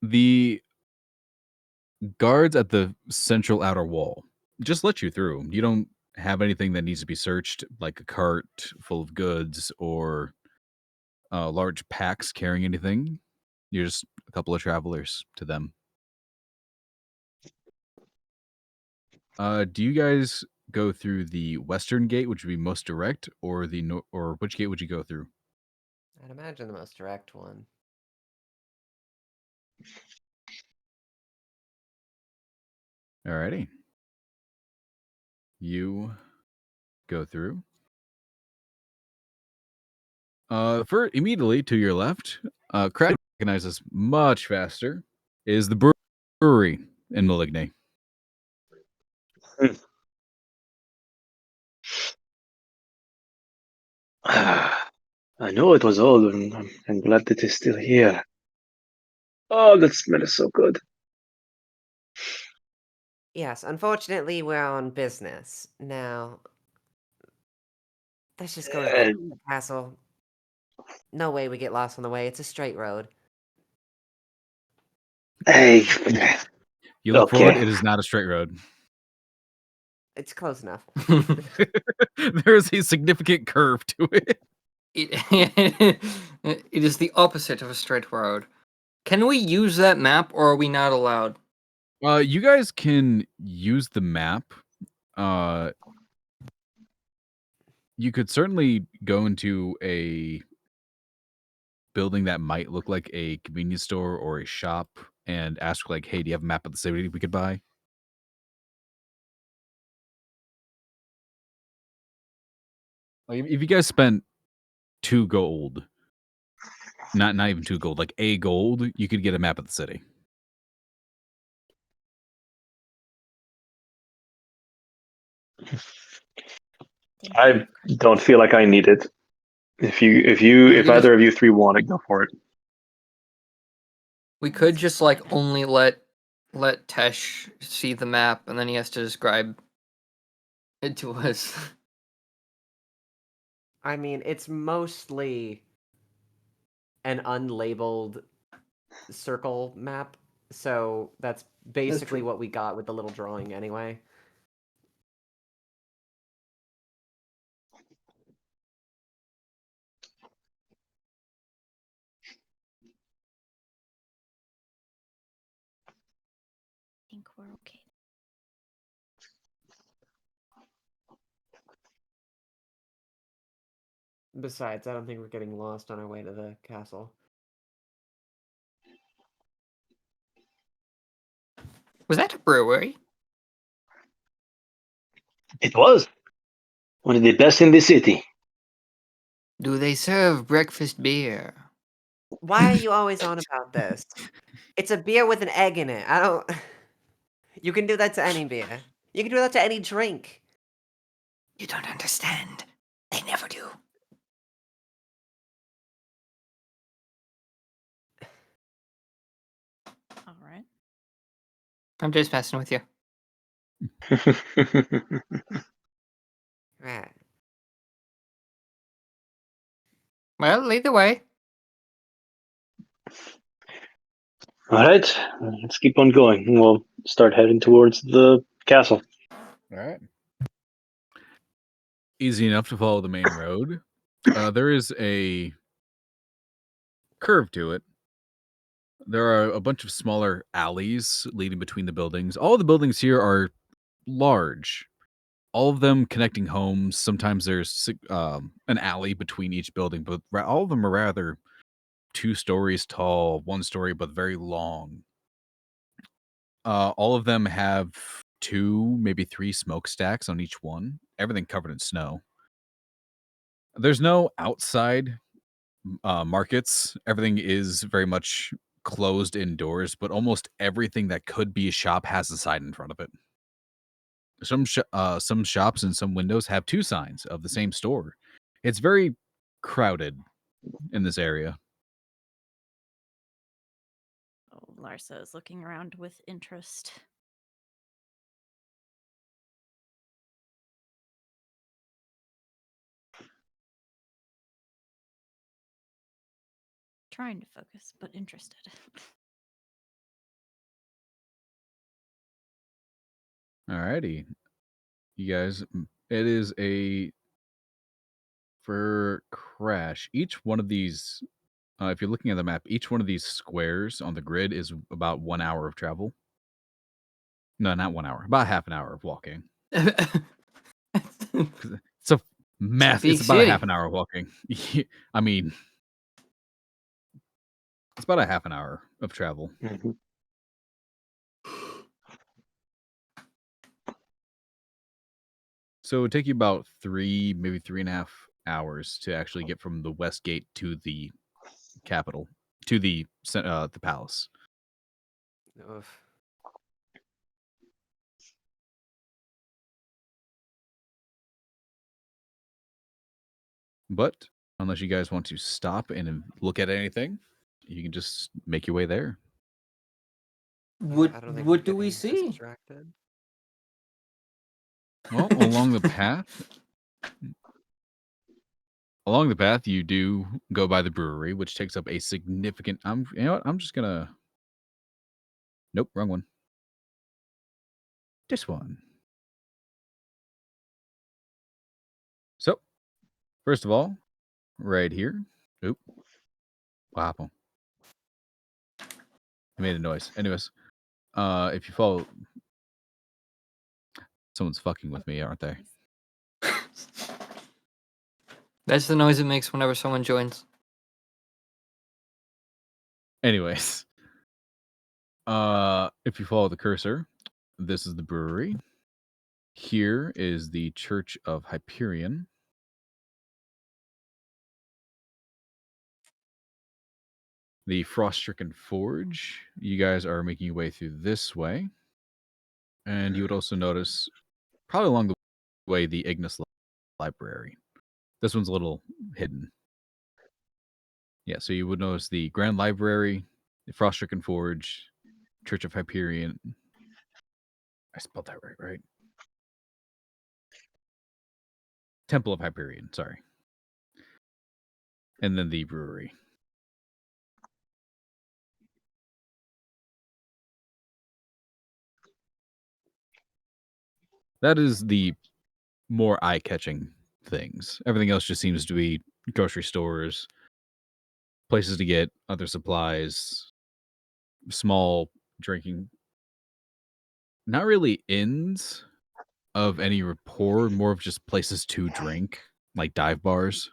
The guards at the central outer wall just let you through. You don't have anything that needs to be searched, like a cart full of goods or large packs carrying anything. You're just a couple of travelers to them. Do you guys go through the western gate, which would be most direct, or or which gate would you go through? I'd imagine the most direct one. Alrighty. You go through. For immediately to your left, Craig recognizes much faster, is the brewery in Maligni. I know it was old, and I'm glad that it's still here. Oh, that smell is so good. Yes, unfortunately, we're on business. Now, let's just go to the castle. No way we get lost on the way. It's a straight road. Hey, You look forward, Okay. it is not a straight road. It's close enough. There is a significant curve to it. It is the opposite of a straight road. Can we use that map, or are we not allowed? You guys can use the map. You could certainly go into a building that might look like a convenience store or a shop and ask, like, hey, do you have a map of the city we could buy? Like, if you guys spent 2 gold, not even 2 gold, like a gold, you could get a map of the city. I don't feel like I need it. If either of you three want it, go for it. We could just like only let Teche see the map, and then he has to describe it to us. I mean, it's mostly an unlabeled circle map, so that's basically what we got with the little drawing anyway. I think we're okay. Besides, I don't think we're getting lost on our way to the castle. Was that a brewery? It was one of the best in the city. Do they serve breakfast beer? Why are you always on about this? It's a beer with an egg in it. I don't... You can do that to any beer. You can do that to any drink. You don't understand. They never do. All right. I'm just messing with you. Right. Well, lead the way. All right, let's keep on going. We'll start heading towards the castle. All right. Easy enough to follow the main road. There is a curve to it. There are a bunch of smaller alleys leading between the buildings. All the buildings here are large. All of them connecting homes. Sometimes there's an alley between each building, but all of them are rather 2 stories tall, 1 story, but very long. All of them have 2, maybe 3 smokestacks on each one. Everything covered in snow. There's no outside markets. Everything is very much closed indoors, but almost everything that could be a shop has a sign in front of it. Some shops and some windows have 2 signs of the same store. It's very crowded in this area. Larsa is looking around with interest. Trying to focus, but interested. Alrighty. You guys, it is for Crash. Each one of these, if you're looking at the map, each one of these squares on the grid is about 1 hour of travel. No, not 1 hour. About half an hour of walking. It's a massive. big It's about a city. half an hour of walking. I mean, it's about a half an hour of travel. Mhm. So it would take you about 3, maybe 3.5 hours to actually get from the west gate to the capital, to the palace. Oof. But unless you guys want to stop and look at anything, you can just make your way there. What I don't think what we're do we getting see? distracted. Well, along the path, you do go by the brewery, which takes up a significant. You know what? I'm just gonna. Nope, wrong one. This one. So, first of all, right here. Oop. What happened? I made a noise. Anyways, if you follow, someone's fucking with me, aren't they? That's the noise it makes whenever someone joins. Anyways, if you follow the cursor, this is the brewery. Here is the Church of Hyperion. The Frost-Stricken Forge. You guys are making your way through this way. And you would also notice, probably along the way, the Ignis Library. This one's a little hidden. Yeah, so you would notice the Grand Library, the Frost-Stricken Forge, Church of Hyperion. I spelled that right? Temple of Hyperion, sorry. And then the brewery. That is the more eye-catching things. Everything else just seems to be grocery stores, places to get other supplies, small drinking. Not really inns of any rapport, more of just places to drink, like dive bars.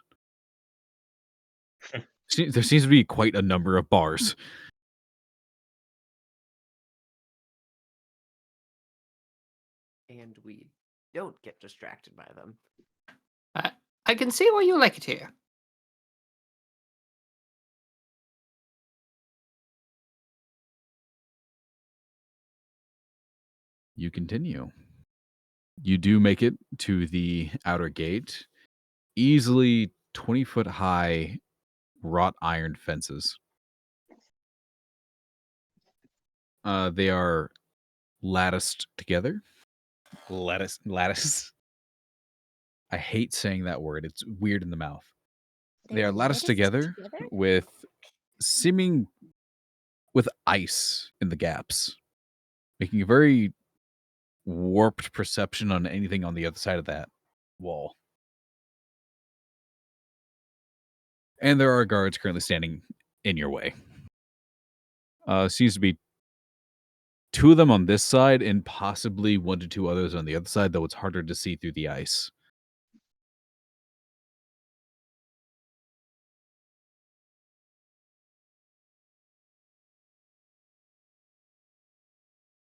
There seems to be quite a number of bars. And we don't get distracted by them. I can see why you like it here. You continue. You do make it to the outer gate. Easily 20-foot high wrought iron fences. They are latticed together. Lattice. I hate saying that word. It's weird in the mouth. They are latticed together with ice in the gaps, making a very warped perception on anything on the other side of that wall. And there are guards currently standing in your way. Seems to be 2 of them on this side and possibly 1 to 2 others on the other side, though it's harder to see through the ice.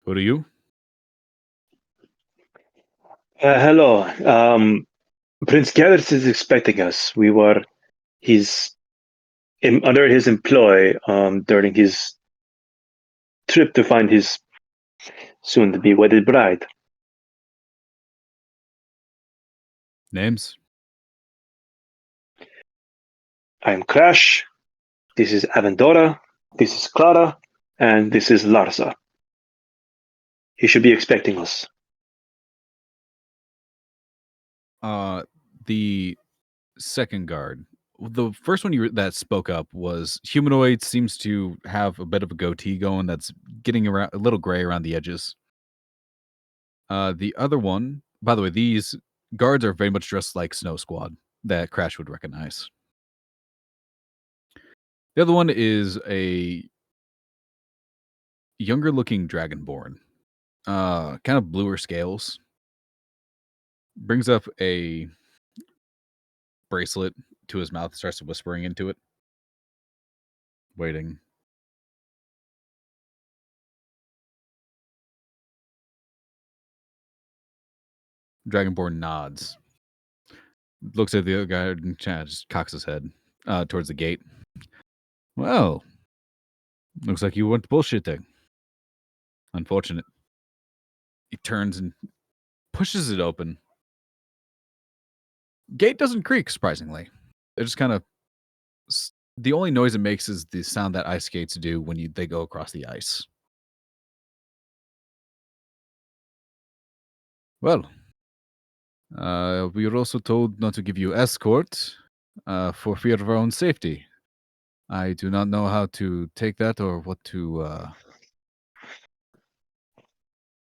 Who are you? Hello. Prince Garrett is expecting us. We were under his employ during his trip to find his soon-to-be wedded bride. Names? I am Crash. This is Avendora. This is Clara. and this is Larsa. He should be expecting us. The second guard. The first one that spoke up was humanoid. Seems to have a bit of a goatee going. That's getting around a little gray around the edges. The other one, by the way, these guards are very much dressed like Snow Squad that Crash would recognize. The other one is a younger looking dragonborn. Kind of bluer scales. Brings up a bracelet to his mouth, starts whispering into it. Waiting. Dragonborn nods. Looks at the other guy and just cocks his head towards the gate. Well, looks like you went bullshitting. Unfortunate. He turns and pushes it open. Gate doesn't creak, surprisingly. It just kind of... The only noise it makes is the sound that ice skates do when they go across the ice. Well, we were also told not to give you escort for fear of our own safety. I do not know how to take that or what to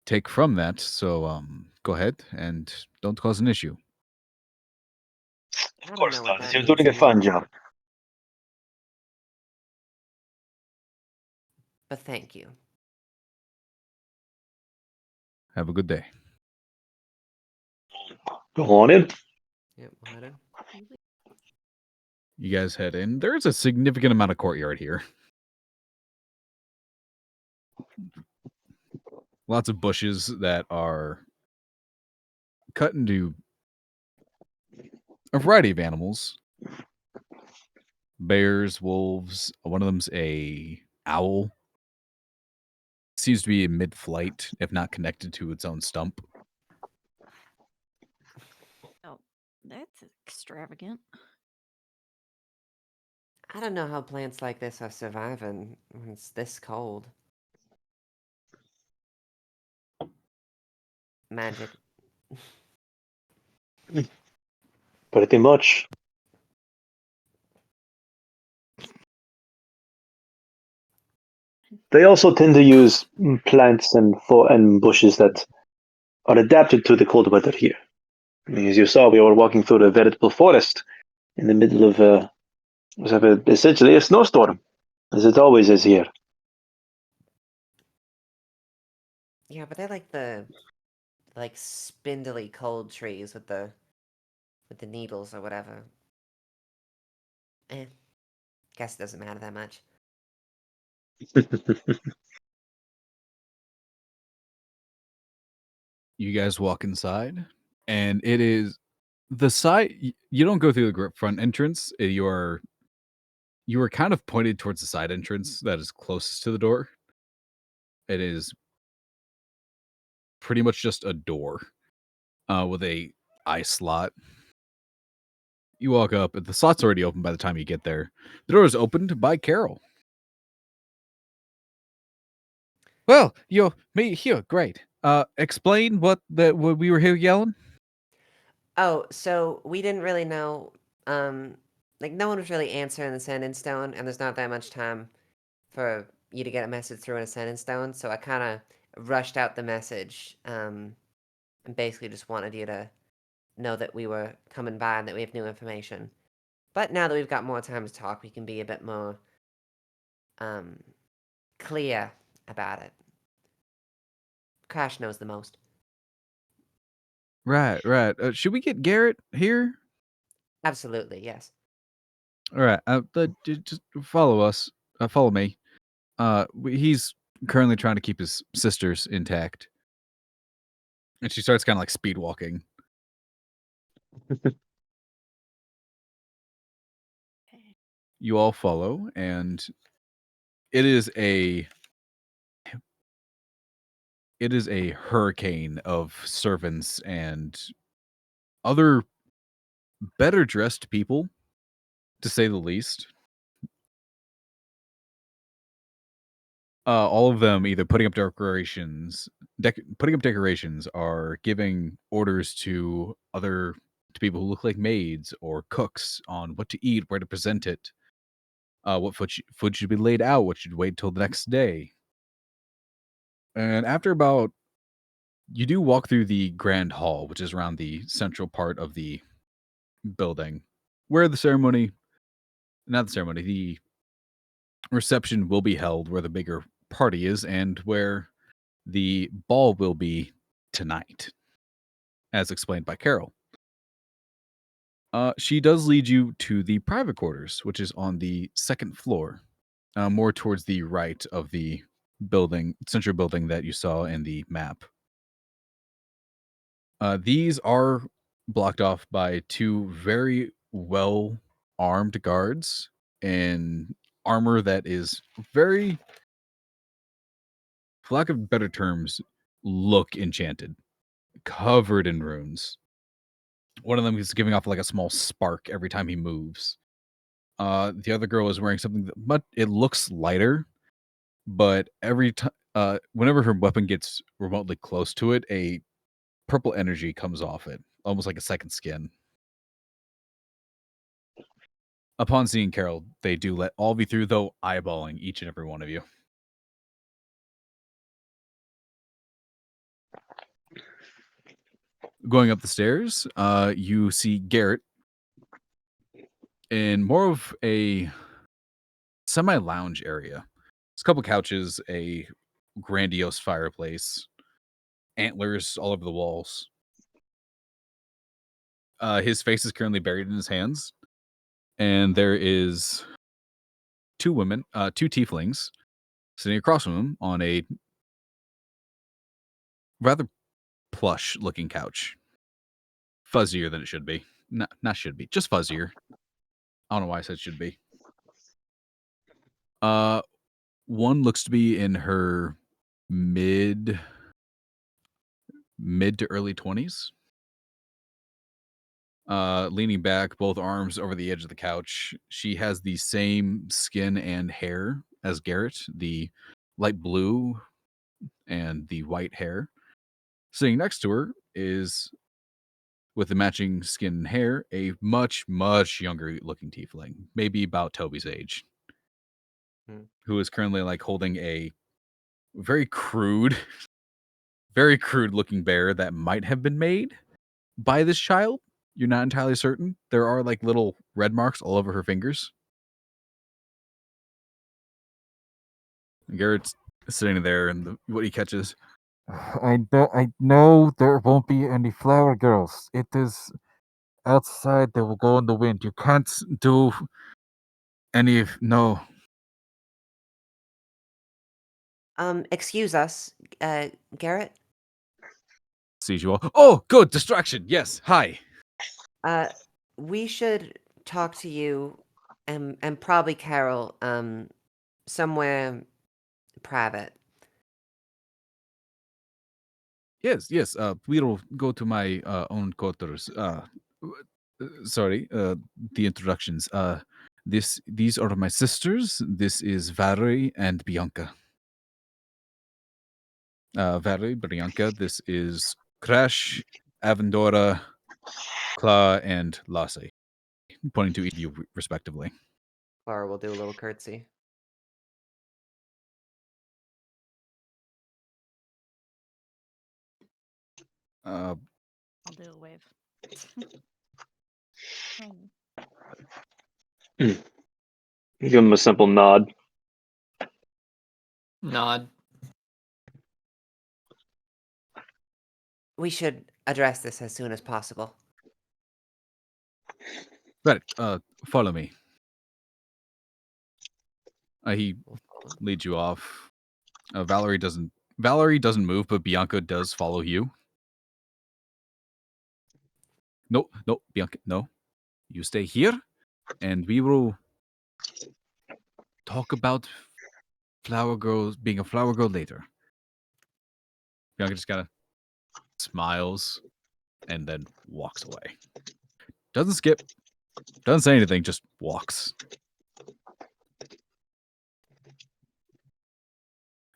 take from that, so go ahead and don't cause an issue. I Of don't course know what not. that You're means doing a either. fine job. But thank you. Have a good day. Go on in. Yep, we'll head in. You guys head in. There's a significant amount of courtyard here. Lots of bushes that are cut into a variety of animals. Bears, wolves. One of them's a owl. Seems to be in mid-flight, if not connected to its own stump. Oh, that's extravagant. I don't know how plants like this are surviving when it's this cold. Magic. Pretty much. They also tend to use plants and bushes that are adapted to the cold weather here. I mean, as you saw, we were walking through a veritable forest in the middle of essentially a snowstorm, as it always is here. Yeah, but they're like the spindly cold trees with the needles or whatever. Guess it doesn't matter that much. You guys walk inside, and it is the side. You don't go through the front entrance. You are kind of pointed towards the side entrance that is closest to the door. It is pretty much just a door with a eye slot. You walk up, and the slot's already open by the time you get there. The door is opened by Carol. Well, you're me here. Great. Explain what we were here yelling. Oh, so we didn't really know. No one was really answering the sending stone, and there's not that much time for you to get a message through in a sending stone. So I kind of rushed out the message, and basically just wanted you to know that we were coming by and that we have new information. But now that we've got more time to talk, we can be a bit more clear about it. Crash knows the most. Right. Should we get Garrett here? Absolutely, yes. All right. Just follow us. Follow me. He's currently trying to keep his sisters intact, and she starts kind of like speed walking. You all follow, and it is a hurricane of servants and other better dressed people, to say the least. All of them either putting up decorations, are giving orders to people who look like maids or cooks on what to eat, where to present it, what food should be laid out, what should wait till the next day. And after you do walk through the grand hall, which is around the central part of the building, where the reception will be held, where the bigger party is, and where the ball will be tonight, as explained by Carol. She does lead you to the private quarters, which is on the second floor, more towards the right of the central building that you saw in the map. These are blocked off by two very well-armed guards in armor that is very, for lack of better terms, look enchanted, covered in runes. One of them is giving off like a small spark every time he moves. The other girl is wearing something but it looks lighter, but every time, whenever her weapon gets remotely close to it, a purple energy comes off it, almost like a second skin. Upon seeing Carol, they do let all of you through, though eyeballing each and every one of you. Going up the stairs, you see Garrett in more of a semi-lounge area. There's a couple couches, a grandiose fireplace, antlers all over the walls. His face is currently buried in his hands, and there is two tieflings, sitting across from him on a rather plush-looking couch. Fuzzier than it should be. Not should be, just fuzzier. I don't know why I said should be. One looks to be in her mid to early 20s. Leaning back, both arms over the edge of the couch. She has the same skin and hair as Garrett, the light blue and the white hair. Sitting next to her is, with the matching skin and hair, a much, much younger looking tiefling, maybe about Toby's age, who is currently like holding a very crude looking bear that might have been made by this child. You're not entirely certain. There are like little red marks all over her fingers. Garrett's sitting there, and what he catches. I know there won't be any flower girls. It is outside. They will go in the wind. You can't do any. No. Excuse us, Garrett. Sees you all. Oh, good distraction. Yes. Hi. We should talk to you and probably Carol somewhere private. Yes. We'll go to my own quarters. Sorry. The introductions. These are my sisters. This is Valerie and Bianca. Valerie, Bianca. This is Crash, Avendora, Kla, and Lassie. Pointing to each of you respectively. Clara will do a little curtsy. I'll do a wave. Give him a simple nod. Nod. We should address this as soon as possible. Right. Follow me. He leads you off. Valerie doesn't move, but Bianca does follow you. No, Bianca, no. You stay here, and we will talk about flower girls being a flower girl later. Bianca just kind of smiles and then walks away. Doesn't skip, doesn't say anything, just walks.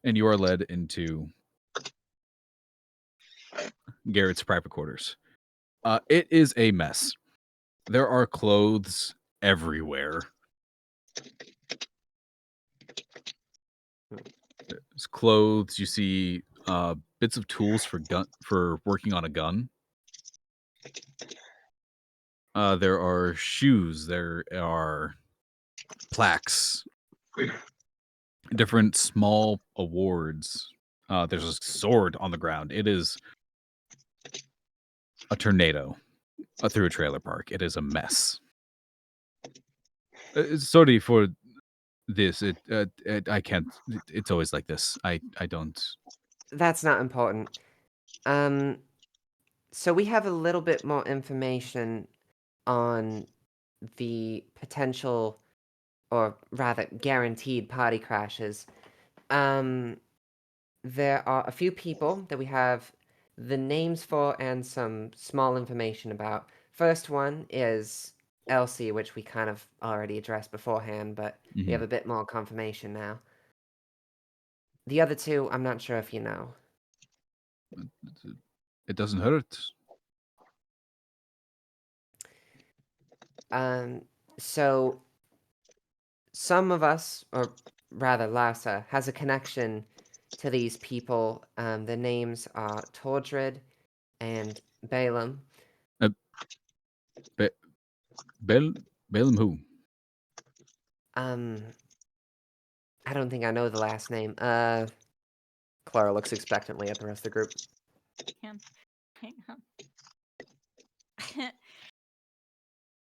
and you are led into Garrett's private quarters. It is a mess. There are clothes everywhere. There's clothes. You see bits of tools for working on a gun. There are shoes. There are plaques. Different small awards. There's a sword on the ground. It is a tornado through a trailer park. It is a mess. Sorry for this. I can't. It's always like this. I don't. That's not important. So we have a little bit more information on the potential, or rather guaranteed party crashes. There are a few people that we have the names for and some small information about. First one is Elsie, which we kind of already addressed beforehand, but we have a bit more confirmation now. The other two, I'm not sure if you know. It doesn't hurt. So some of us, or rather Lassa, has a connection to these people. The names are Tordred and Balaam. Balaam who? I don't think I know the last name. Clara looks expectantly at the rest of the group. Hang on.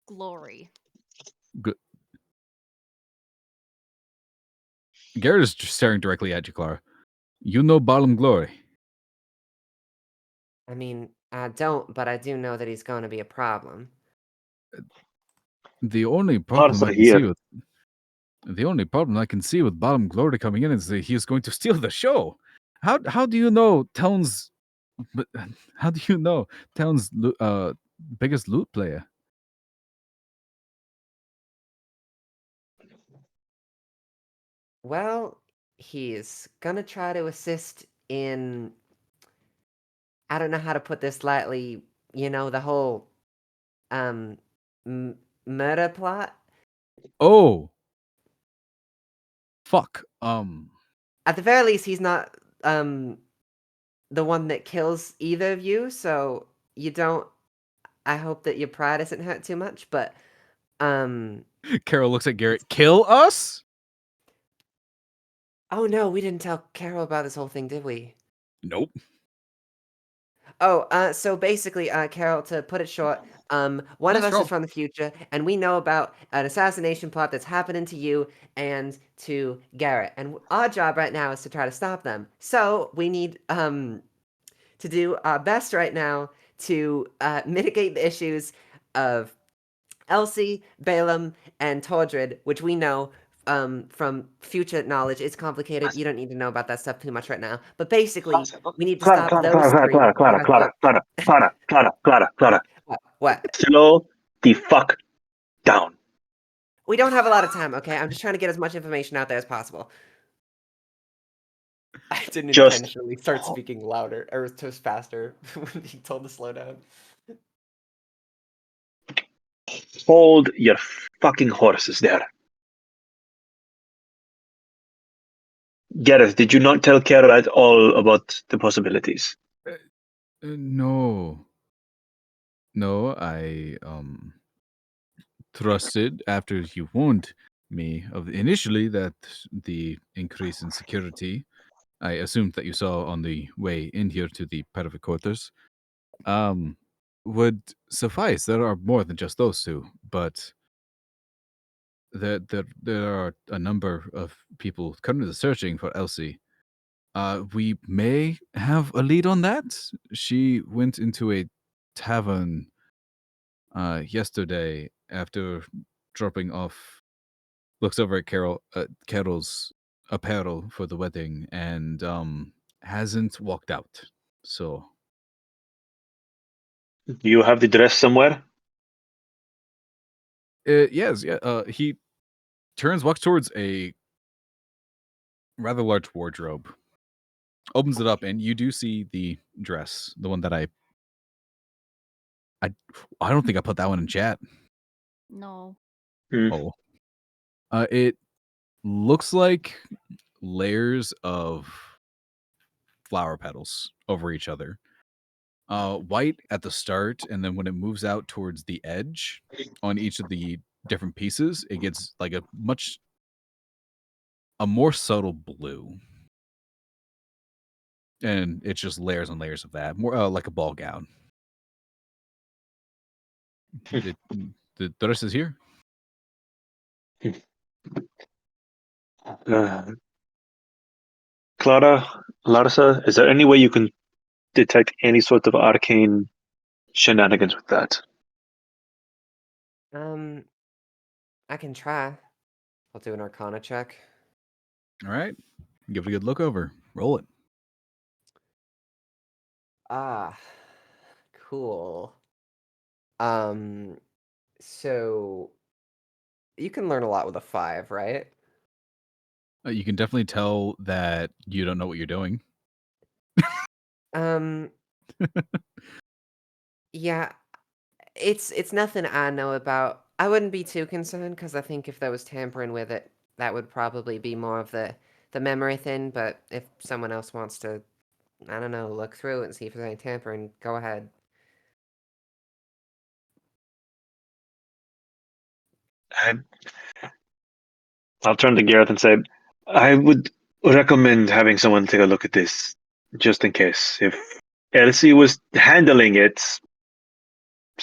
Glory. Good. Garrett is just staring directly at you, Clara. You know Balaam Glory. I mean, I don't, but I do know that he's going to be a problem. The only problem Parts I are can see here. with Balaam Glory coming in is that he is going to steal the show. How do you know Town's? How do you know Town's biggest loot player? Well, he's gonna try to assist in, I don't know how to put this lightly, the whole murder plot. Oh, fuck. At the very least, he's not the one that kills either of you, so you don't. I hope that your pride isn't hurt too much, but Carol looks at Garrett. Kill us? oh no, we didn't tell Carol about this whole thing, did we? Nope. Oh, so basically, Carol, to put it short, one of Nice us roll. is from the future, and we know about an assassination plot that's happening to you and to Garrett, and our job right now is to try to stop them. So we need to do our best right now to mitigate the issues of Elsie, Balaam, and Tordred, which we know from future knowledge is complicated. You don't need to know about that stuff too much right now. But basically, we need to Clara, stop Clara, those Clara, three. Clara. What? Slow the fuck down. We don't have a lot of time, okay? I'm just trying to get as much information out there as possible. I didn't Just- intentionally start speaking louder or just faster when he told to slow down. Hold your fucking horses there. Gareth, did you not tell Carol at all about the possibilities? No. No, I trusted after you warned me of initially that the increase in security I assumed that you saw on the way in here to the private quarters would suffice. There are more than just those two, but there are a number of people currently searching for Elsie. We may have a lead on that. She went into a tavern yesterday after dropping off. Looks over at Carol's apparel for the wedding and hasn't walked out. So Do you have the dress somewhere? yes, yeah. He walks towards a rather large wardrobe opens it up, and you do see the dress, the one that I don't think I put that one in chat. No. Oh, it looks like layers of flower petals over each other. White at the start, and then when it moves out towards the edge on each of the different pieces, it gets like a more subtle blue. And it's just layers and layers of that, more like a ball gown. The dress is here. Clara, Larsa, is there any way you can detect any sort of arcane shenanigans with that? I can try. I'll do an Arcana check. All right, give it a good look over. Roll it. Ah, cool. So you can learn a lot with a 5, right? You can definitely tell that you don't know what you're doing. Yeah, it's nothing I know about. I wouldn't be too concerned because I think if there was tampering with it, that would probably be more of the memory thing. But if someone else wants to, I don't know, look through it and see if there's any tampering, go ahead. I'll turn to Gareth and say, I would recommend having someone take a look at this, just in case. If Elsie was handling it,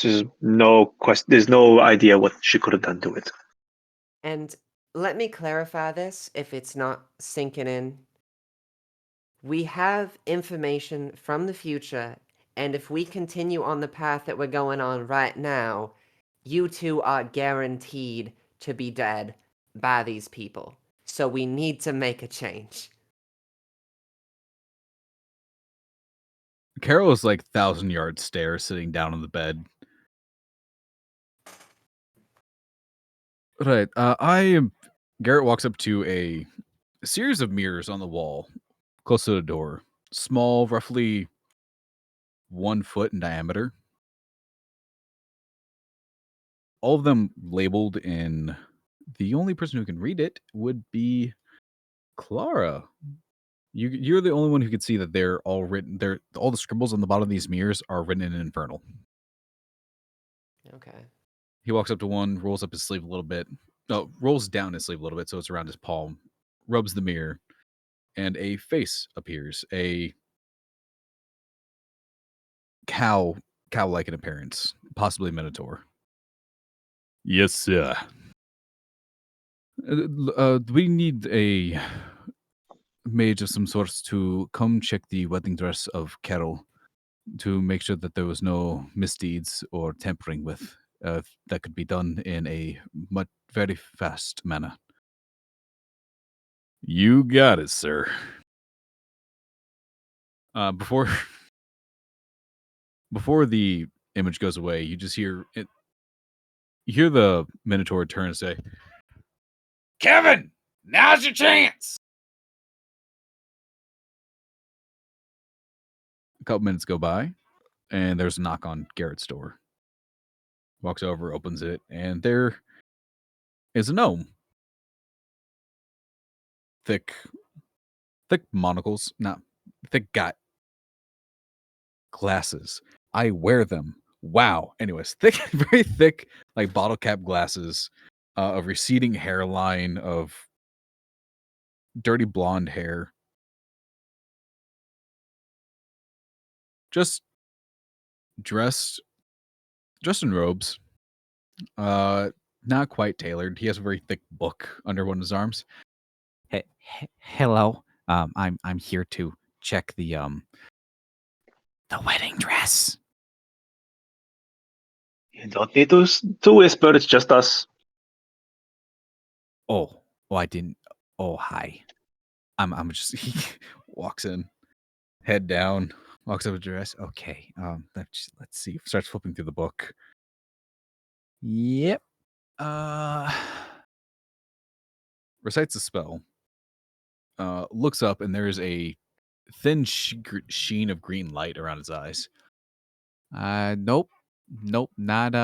there's no question. There's no idea what she could have done to it. And let me clarify this if it's not sinking in. We have information from the future, and if we continue on the path that we're going on right now, you two are guaranteed to be dead by these people. So we need to make a change. Carol is like 1,000-yard stare sitting down on the bed. Right. Garrett walks up to a series of mirrors on the wall close to the door. Small, roughly 1 foot in diameter. All of them labeled in. The only person who can read it would be Clara. You're the only one who can see that they're all written. All the scribbles on the bottom of these mirrors are written in Infernal. Okay. He walks up to one, rolls up his sleeve a little bit. No, rolls down his sleeve a little bit so it's around his palm. Rubs the mirror, and a face appears. A cow-like in appearance, possibly a minotaur. Yes, sir. We need a mage of some sort to come check the wedding dress of Carol to make sure that there was no misdeeds or tampering with. That could be done in a very fast manner. You got it, sir. Before the image goes away, you just hear it. You hear the Minotaur turn and say, "Kevin, now's your chance." A couple minutes go by, and there's a knock on Garrett's door. Walks over, opens it, and there is a gnome. Thick monocles, not thick, got glasses. I wear them. Wow. Anyways, thick, very thick, like bottle cap glasses, a receding hairline, of dirty blonde hair. Just dressed in robes. Not quite tailored. He has a very thick book under one of his arms. Hello. I'm here to check the wedding dress. You don't need to whisper. It's just us. Oh, I didn't. Oh, hi. I'm just. He walks in, head down, walks up to dress. Okay. Let's see. Starts flipping through the book. Yep. Recites a spell. Looks up, and there is a thin sheen of green light around his eyes. Nope, not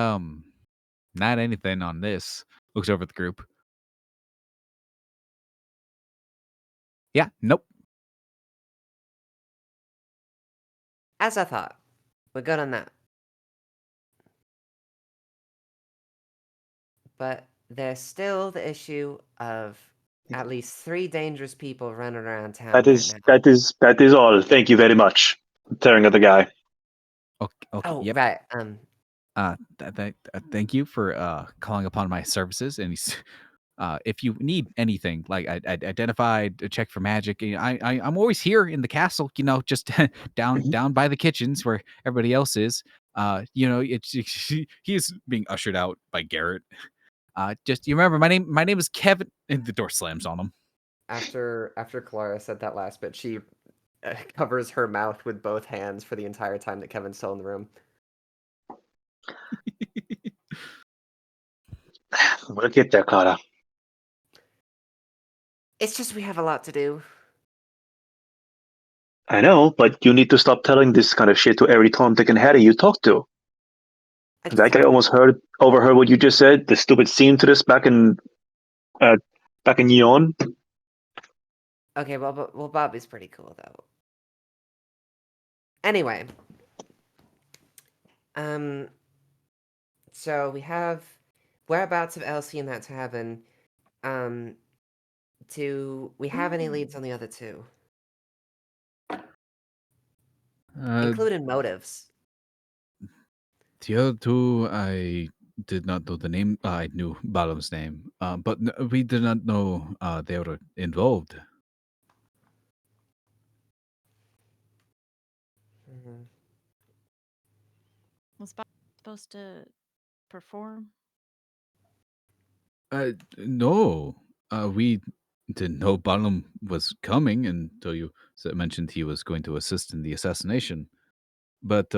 anything on this. Looks over at the group. Yeah, nope. As I thought. We're good on that. But there's still the issue of at least 3 dangerous people running around town That right is now. that is all. Thank you very much. Tearing at the guy. Okay, Oh, yep. right. Thank you for calling upon my services. And he's, if you need anything, like I identified a check for magic, I'm always here in the castle. You know, just down by the kitchens where everybody else is. You know, he's being ushered out by Garrett. Just you remember my name is Kevin, and the door slams on him. After Clara said that last bit, she covers her mouth with both hands for the entire time that Kevin's still in the room. We'll get there, Clara. It's just we have a lot to do. I know, but you need to stop telling this kind of shit to every Tom, Dick, and Harry you talk to. That guy almost overheard what you just said. The stupid seamstress back in Yon. Okay, well, Bobby's pretty cool though. Anyway, so we have whereabouts of Elsie in that tavern. Do we have any leads on the other 2, including motives? The other 2, I did not know the name. I knew Balam's name, but we did not know they were involved. Mm-hmm. Was Bob supposed to perform? No, we didn't know Balam was coming until you mentioned he was going to assist in the assassination. But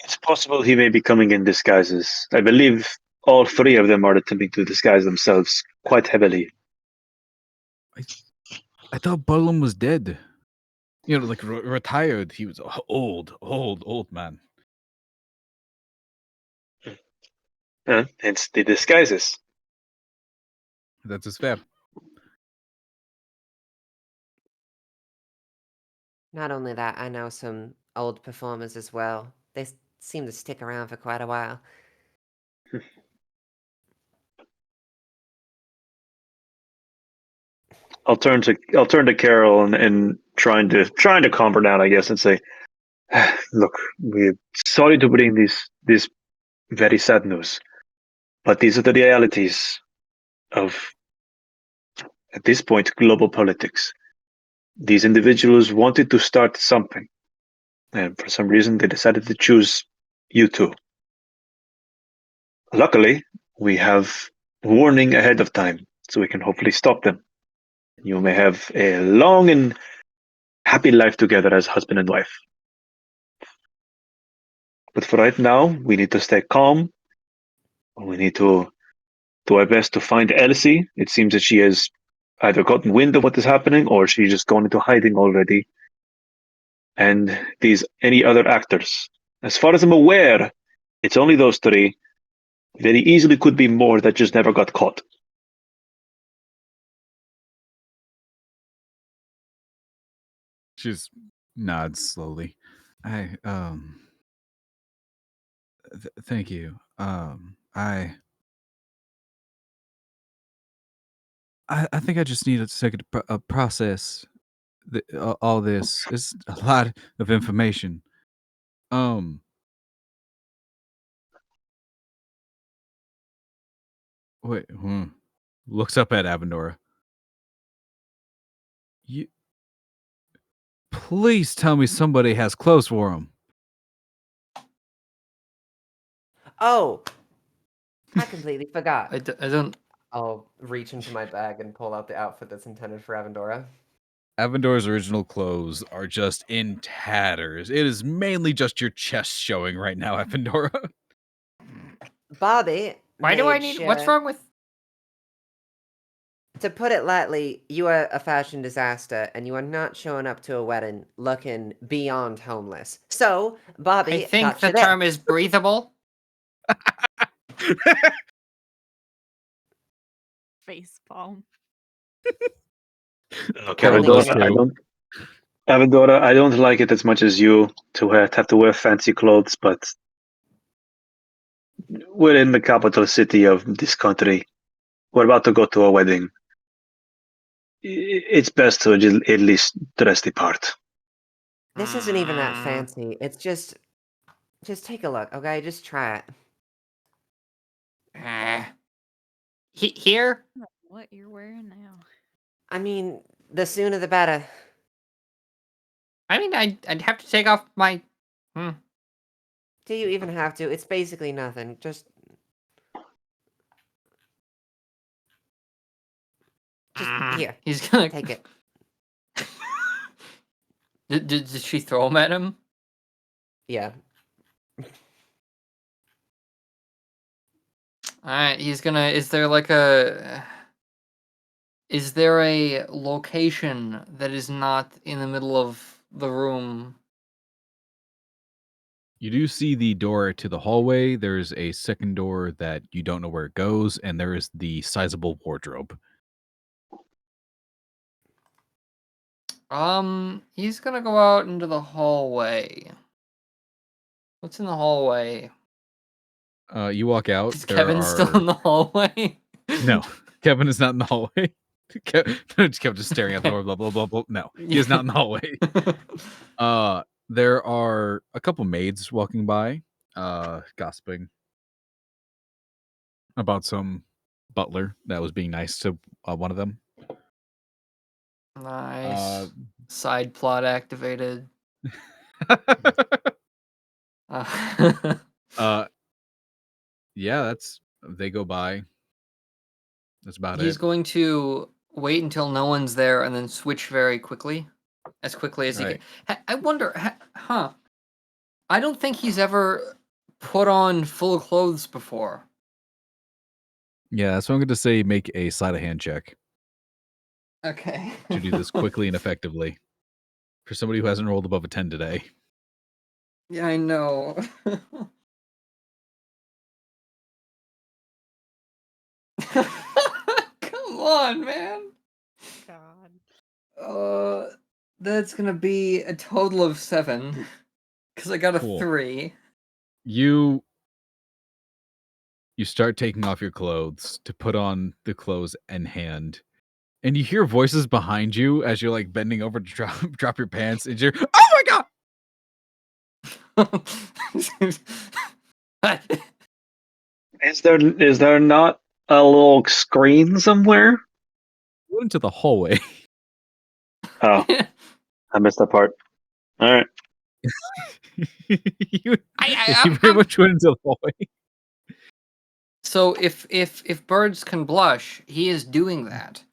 It's possible he may be coming in disguises. I believe all 3 of them are attempting to disguise themselves quite heavily. I thought Balam was dead. You know, like retired. He was old man. Hence the disguises. That is fair. Not only that, I know some old performers as well. They seem to stick around for quite a while. I'll turn to Carol and trying to calm her down, I guess, and say, "Look, we're sorry to bring this very sad news, but these are the realities of, at this point, global politics. These individuals wanted to start something, and for some reason they decided to choose you two. Luckily, we have warning ahead of time, so we can hopefully stop them. You may have a long and happy life together as husband and wife. But for right now, we need to stay calm. We need to do our best to find Elsie. It seems that she has either gotten wind of what is happening or she's just gone into hiding already. And any other actors. As far as I'm aware, it's only those 3. Very easily could be more that just never got caught. She just nods slowly. Thank you. I think I just need a second to process all this. It's a lot of information. Wait. Looks up at Avendora. Please tell me somebody has clothes for him. Oh, I completely forgot. I don't. I'll reach into my bag and pull out the outfit that's intended for Avendora. Avendora's original clothes are just in tatters. It is mainly just your chest showing right now, Avendora. Bobby, Why do I made need? sure- What's wrong with? To put it lightly, you are a fashion disaster, and you are not showing up to a wedding looking beyond homeless. So, Bobby, I think got the you this. term is breathable. Face palm. Carol does Avendora, too. Avendora, I don't like it as much as you to have to wear fancy clothes, but we're in the capital city of this country. We're about to go to a wedding. It's best to at least dress the part. This isn't even that Mm. fancy. It's just take a look, okay? Just try it. Here? What you're wearing now? I mean, the sooner the better. I mean, I'd have to take off my. Do you even have to? It's basically nothing. Just here. He's gonna Take it. Did she throw him at him? Yeah. Alright, he's gonna. Is there like a. Is there a location that is not in the middle of the room? You do see the door to the hallway. There's a second door that you don't know where it goes, and there is the sizable wardrobe. He's gonna go out into the hallway. What's in the hallway? You walk out. Is There Kevin are still in the hallway? no. Kevin is not in the hallway. Kev just staring at the door. Blah blah blah blah. No, he is not in the hallway. There are a couple maids walking by, gossiping about some butler that was being nice to one of them. Nice. Side plot activated. Yeah, they go by. That's about He's it. going to wait until no one's there and then switch very quickly. As quickly as he Right. can. I wonder, huh? I don't think he's ever put on full clothes before. Yeah, so I'm going to say make a sleight of hand check Okay. to do this quickly and effectively. For somebody who hasn't rolled above a 10 today. Yeah, I know. Come on, man. God. That's gonna be a total of 7. Because I got a Cool. 3. You start taking off your clothes to put on the clothes in hand. And you hear voices behind you as you're like bending over to drop your pants, and you're, oh my god! Is there not a little screen somewhere? Went into the hallway. Oh, I missed that part. All right. you very much went into the hallway. So if birds can blush, he is doing that.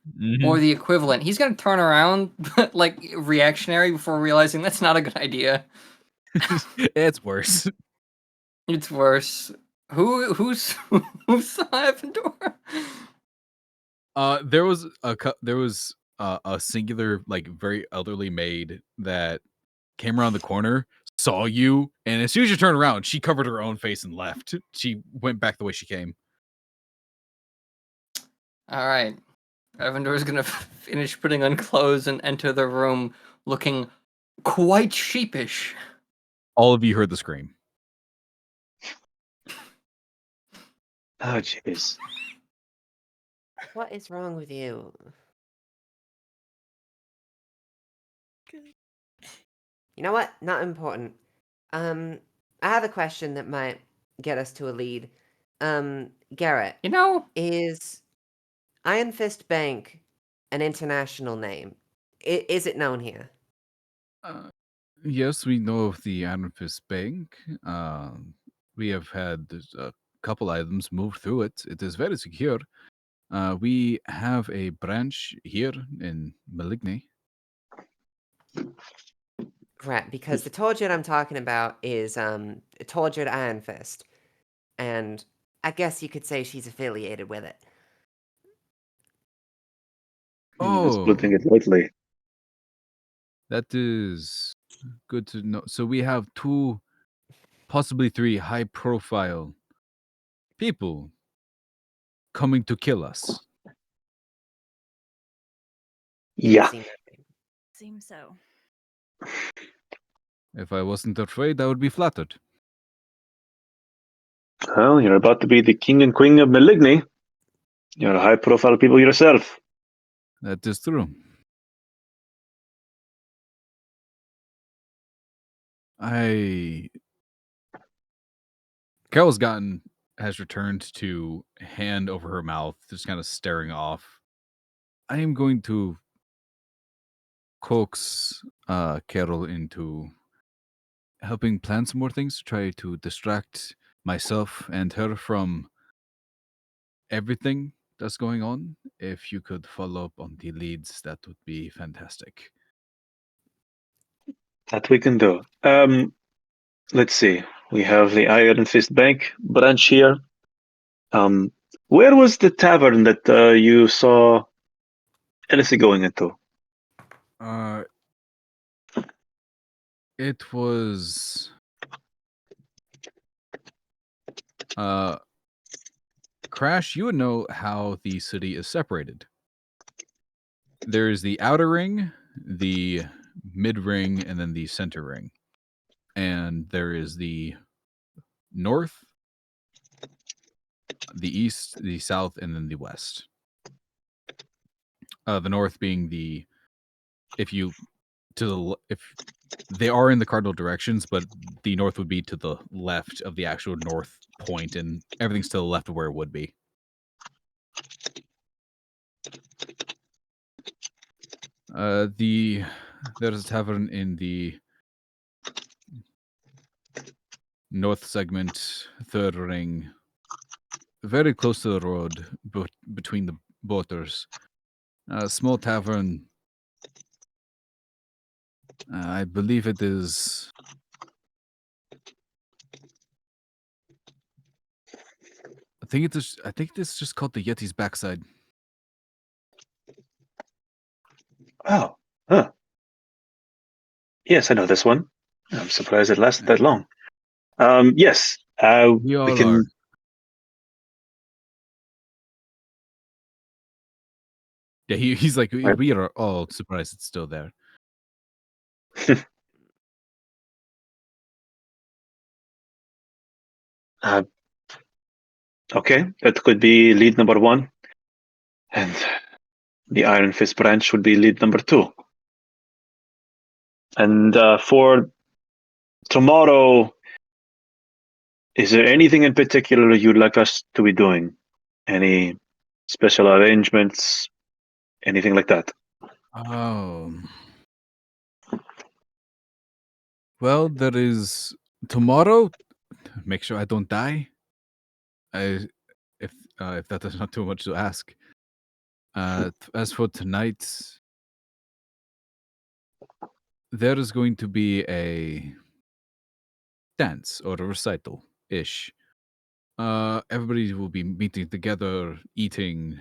Or the equivalent. He's gonna turn around, like reactionary, before realizing that's not a good idea. It's worse. It's worse. Who's saw Avendor? There was a singular, like, very elderly maid that came around the corner, saw you, and as soon as you turned around, she covered her own face and left. She went back the way she came. All right. Avendor is gonna finish putting on clothes and enter the room looking quite sheepish. All of you heard the scream. Oh, jeez. What is wrong with you? You know what? Not important. I have a question that might get us to a lead. Garrett, You know, is Iron Fist Bank an international name? Is it known here? Yes, we know of the Iron Fist Bank. We have had a couple items moved through it. It is very secure. We have a branch here in Maligni. Right, because the Tortured I'm talking about is Tortured Iron Fist. And I guess you could say she's affiliated with it. Just putting Oh, it lightly. that is good to know. So we have 2, possibly 3 high-profile people coming to kill us. It would Yeah. seem that way. Seems so. If I wasn't afraid, I would be flattered. Well, you're about to be the king and queen of Maligni. You're high-profile people yourself. That is true. Carol's has returned to hand over her mouth, just kind of staring off. I am going to coax Carol into helping plan some more things to try to distract myself and her from everything that's going on. If you could follow up on the leads, that would be fantastic. That we can do. Let's see. We have the Iron Fist Bank branch here. Where was the tavern that you saw Elsie going into? Uh, it was Crash. You would know how the city is separated. There's the outer ring, the mid ring, and then the center ring. And there is the north, the east, the south, and then the west. The north being if they are in the cardinal directions, but the north would be to the left of the actual north point, and everything's to the left of where it would be. There's a tavern in the north segment, third ring, very close to the road, between the borders. A small tavern. I believe it is. I think it's just called the Yeti's Backside. Oh, huh. Yes, I know this one. I'm surprised it lasted that long. Yes, We we all can. are. Yeah, he's like, Right. we are all surprised it's still there. uh, okay, that could be lead number 1, and the Iron Fist branch would be lead number 2. And for tomorrow, is there anything in particular you'd like us to be doing? Any special arrangements? Anything like that? Oh. Well, there is tomorrow. Make sure I don't die. If that is not too much to ask. As for tonight, there is going to be a dance or a recital ish. Everybody will be meeting together, eating,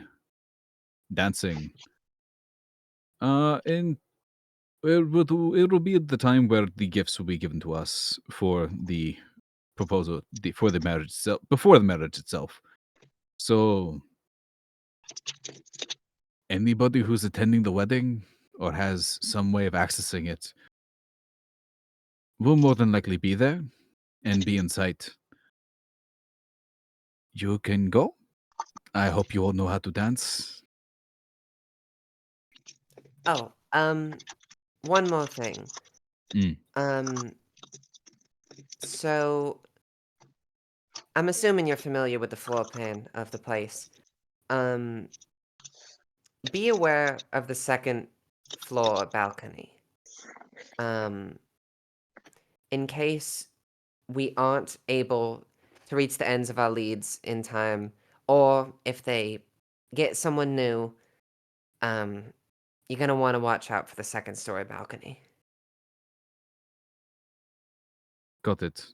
dancing. And it will be at the time where the gifts will be given to us for the proposal, for the marriage itself, before the marriage itself. So, anybody who's attending the wedding or has some way of accessing it will more than likely be there and be in sight. You can go. I hope you all know how to dance. Oh, one more thing. Mm. So I'm assuming you're familiar with the floor plan of the place. Be aware of the second floor balcony. In case we aren't able to reach the ends of our leads in time, or if they get someone new, you're gonna want to watch out for the second story balcony. Got it.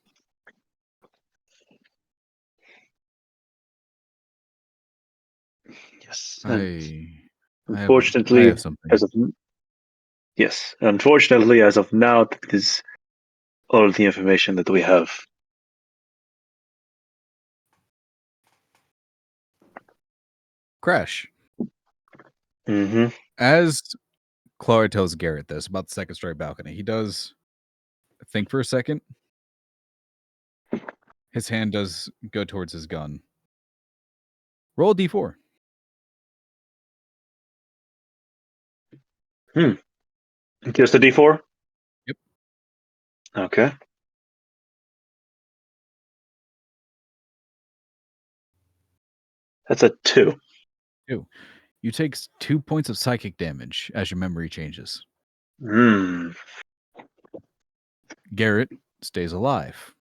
Yes. I Unfortunately, have something. unfortunately, as of now, that is all the information that we have. Crash. Mm-hmm. As Clara tells Garrett this about the second story balcony, he does think for a second. His hand does go towards his gun. Roll a d4. Just a D4? Yep. Okay. That's a 2. You take 2 points of psychic damage as your memory changes. Garrett stays alive.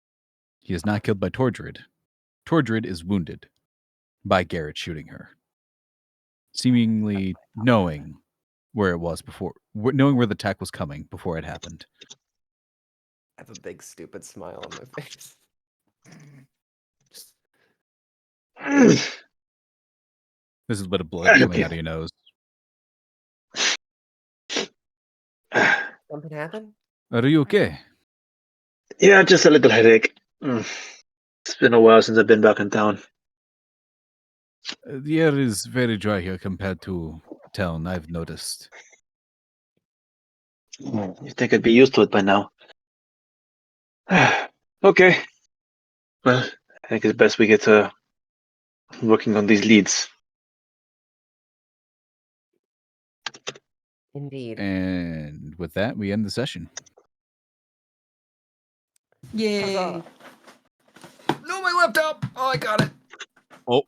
He is not killed by Tordred. Tordred is wounded by Garrett shooting her, seemingly knowing where it was before, knowing where the attack was coming before it happened. I have a big stupid smile on my face. There's a bit of blood coming out of your nose. Something happened? Are you okay? Yeah, just a little headache. It's been a while since I've been back in town. The air is very dry here compared to town, I've noticed. You think I'd be used to it by now? Okay. Well, I think it's best we get to working on these leads. Indeed. And with that, we end the session. Yay! Huzzah. No, my laptop! Oh, I got it. Oh,